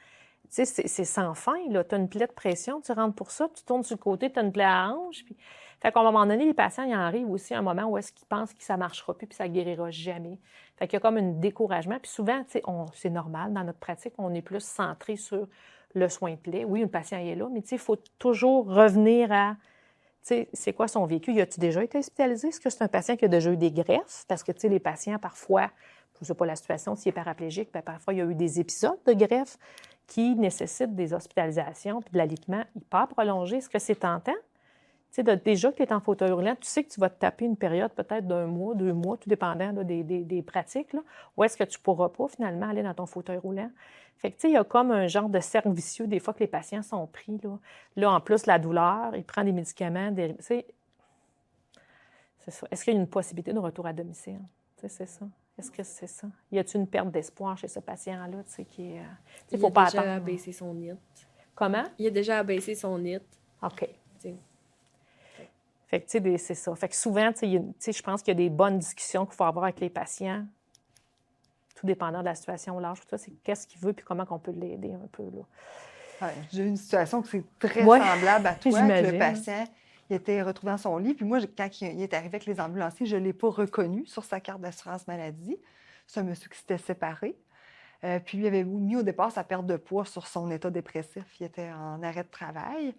tu sais, c'est sans fin, là. Tu as une plaie de pression, tu rentres pour ça, tu tournes sur le côté, tu as une plaie à hanche. Puis... Fait qu'à un moment donné, les patients, il en arrive aussi un moment où est-ce qu'ils pensent que ça ne marchera plus puis ça ne guérira jamais. Fait qu'il y a comme un découragement. Puis souvent, tu sais, c'est normal, dans notre pratique, on est plus centré sur le soin de plaie. Oui, le patient est là, mais tu sais, il faut toujours revenir à, tu sais, c'est quoi son vécu? Y a-tu déjà été hospitalisé? Est-ce que c'est un patient qui a déjà eu des greffes? Parce que, tu sais, les patients, parfois, je ne sais pas la situation, s'il est paraplégique, bien, parfois, il y a eu des épisodes de greffe qui nécessitent des hospitalisations puis de l'alitement hyper prolongé. Est-ce que c'est tentant? Tu sais, déjà que tu es en fauteuil roulant, tu sais que tu vas te taper une période peut-être d'1 mois, 2 mois, tout dépendant là, des pratiques, là, ou est-ce que tu ne pourras pas finalement aller dans ton fauteuil roulant? Fait que, tu sais, il y a comme un genre de cercle vicieux des fois que les patients sont pris. Là en plus, la douleur, il prend des médicaments, tu sais, c'est ça. Est-ce qu'il y a une possibilité de retour à domicile? Tu sais, c'est ça. Est-ce que c'est ça? Y a-t-il une perte d'espoir chez ce patient-là, tu sais, qui est... Il Il faut a pas déjà attendre. abaissé son NIT. Comment? Il a déjà abaissé son NIT. OK. T'sais. Fait que, tu sais, c'est ça. Fait que souvent, tu sais, je pense qu'il y a des bonnes discussions qu'il faut avoir avec les patients, tout dépendant de la situation, l'âge, tout ça, c'est qu'est-ce qu'il veut puis comment on peut l'aider un peu, là. Ouais, j'ai eu une situation que c'est très Ouais, semblable à toi, que j'imagine. le patient il était retrouvé dans son lit. Puis moi, quand il est arrivé avec les ambulanciers, je ne l'ai pas reconnu sur sa carte d'assurance maladie. C'est un monsieur qui s'était séparé. Puis il avait mis au départ sa perte de poids sur son état dépressif. Il était en arrêt de travail.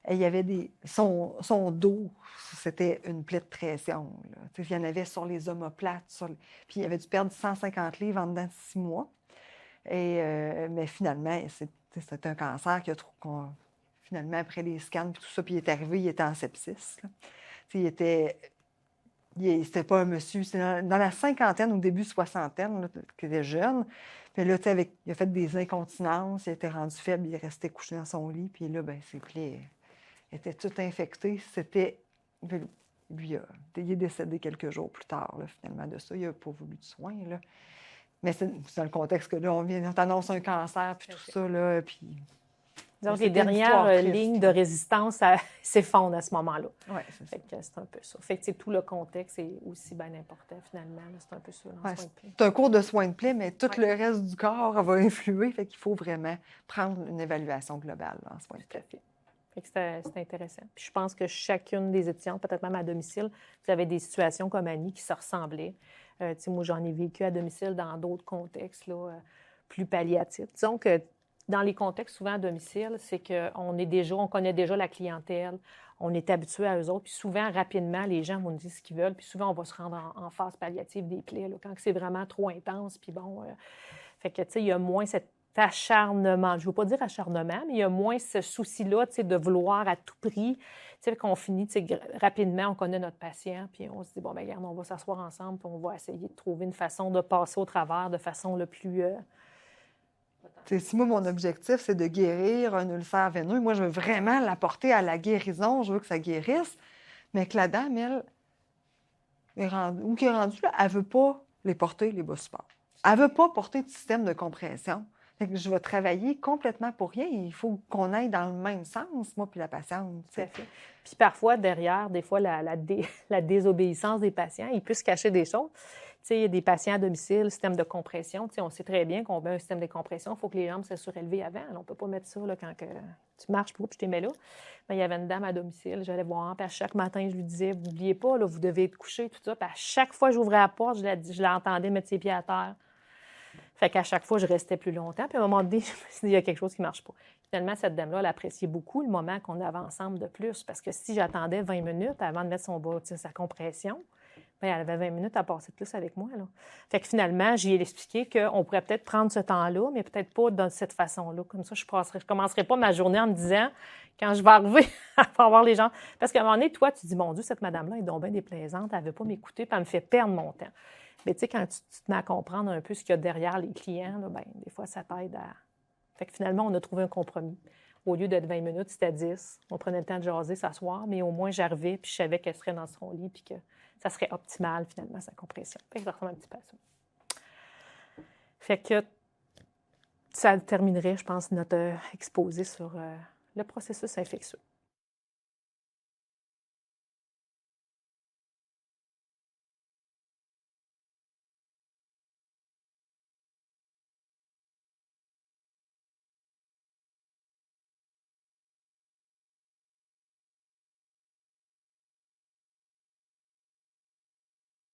Et il y avait son dos, c'était une plaie de pression. Là. Tu sais, il y en avait sur les omoplates. Puis il avait dû perdre 150 livres en dedans de 6 mois. Mais finalement, c'était un cancer finalement, après les scans et tout ça, puis il est arrivé, il était en sepsis. Là. C'était pas un monsieur, c'est dans la cinquantaine ou début soixantaine, là, qu'il était jeune. Puis là, il a fait des incontinences, il était rendu faible, il restait couché dans son lit, puis là, ses plaies étaient toutes infectées. Il est décédé quelques jours plus tard, là, finalement, de ça. Il n'a pas voulu de soins, là. Mais c'est dans le contexte que là, on t'annonce un cancer, puis tout ça, là, puis... Donc, c'était les une histoire dernières triste, lignes de là. résistance s'effondrent à ce moment-là. Oui, c'est ça. Fait que c'est un peu ça. Fait que tout le contexte est aussi bien important, finalement. là. C'est un peu ça, dans Ouais, le soin de plaie. c'est un cours de soins de plaie, mais tout Ouais. le reste du corps va influer. Fait qu'il faut vraiment prendre une évaluation globale là, en soins de Tout à plaie. fait. Fait que c'est intéressant. Puis je pense que chacune des étudiantes, peut-être même à domicile, vous avez des situations comme Annie qui se ressemblaient. Tu sais, moi, j'en ai vécu à domicile dans d'autres contextes là, plus palliatifs. Disons que dans les contextes souvent à domicile, c'est on connaît déjà la clientèle, on est habitué à eux autres, puis souvent, rapidement, les gens vont nous dire ce qu'ils veulent, puis souvent, on va se rendre en phase palliative des plaies, là, quand c'est vraiment trop intense, puis bon... fait que, tu sais, il y a moins cet acharnement, je ne veux pas dire acharnement, mais il y a moins ce souci-là, tu sais, de vouloir à tout prix, tu sais, qu'on finit, tu sais, rapidement, on connaît notre patient, puis on se dit, bon, bien, regarde, on va s'asseoir ensemble, puis on va essayer de trouver une façon de passer au travers de façon le plus... Si moi, mon objectif, c'est de guérir un ulcère veineux, moi, je veux vraiment l'apporter à la guérison, je veux que ça guérisse, mais que la dame, elle, est rendue, où qu'elle est rendue, là, elle ne veut pas les porter, les bas supports. Elle ne veut pas porter de système de compression. Fait que je vais travailler complètement pour rien. Il faut qu'on aille dans le même sens, moi puis la patiente. Tout à fait. Puis parfois, derrière, des fois, la désobéissance des patients, il peut se cacher des choses. Tu sais, il y a des patients à domicile, système de compression. Tu sais, on sait très bien qu'on met un système de compression. Il faut que les jambes soient surélevées avant. On ne peut pas mettre ça là, quand tu marches, puis je t'ai mets là. Mais il y avait une dame à domicile, j'allais voir, puis à chaque matin, je lui disais, vous n'oubliez pas, là, vous devez être couché, tout ça. Puis à chaque fois que j'ouvrais la porte, je l'entendais mettre ses pieds à terre. Fait qu'à chaque fois, je restais plus longtemps. Puis à un moment donné, je me suis dit, il y a quelque chose qui ne marche pas. finalement, cette dame-là, elle appréciait beaucoup le moment qu'on avait ensemble de plus. Parce que si j'attendais 20 minutes avant de mettre sa compression, bien, elle avait 20 minutes à passer de plus avec moi, là. Fait que finalement, j'y ai expliqué qu'on pourrait peut-être prendre ce temps-là, mais peut-être pas de cette façon-là. Comme ça, je ne commencerai pas ma journée en me disant, quand je vais arriver à voir les gens. Parce qu'à un moment donné, toi, tu dis, mon Dieu, cette madame-là est donc bien déplaisante, elle ne veut pas m'écouter, puis elle me fait perdre mon temps. Mais tu sais, quand tu te mets à comprendre un peu ce qu'il y a derrière les clients, là, bien, des fois, ça t'aide à. Fait que finalement, on a trouvé un compromis. Au lieu d'être 20 minutes, c'était 10. On prenait le temps de jaser, s'asseoir, mais au moins, j'arrivais, puis je savais qu'elle serait dans son lit, puis que ça serait optimal, finalement, sa compression. Fait que ça ressemble un petit peu à ça. Fait que ça terminerait, je pense, notre exposé sur le processus infectieux.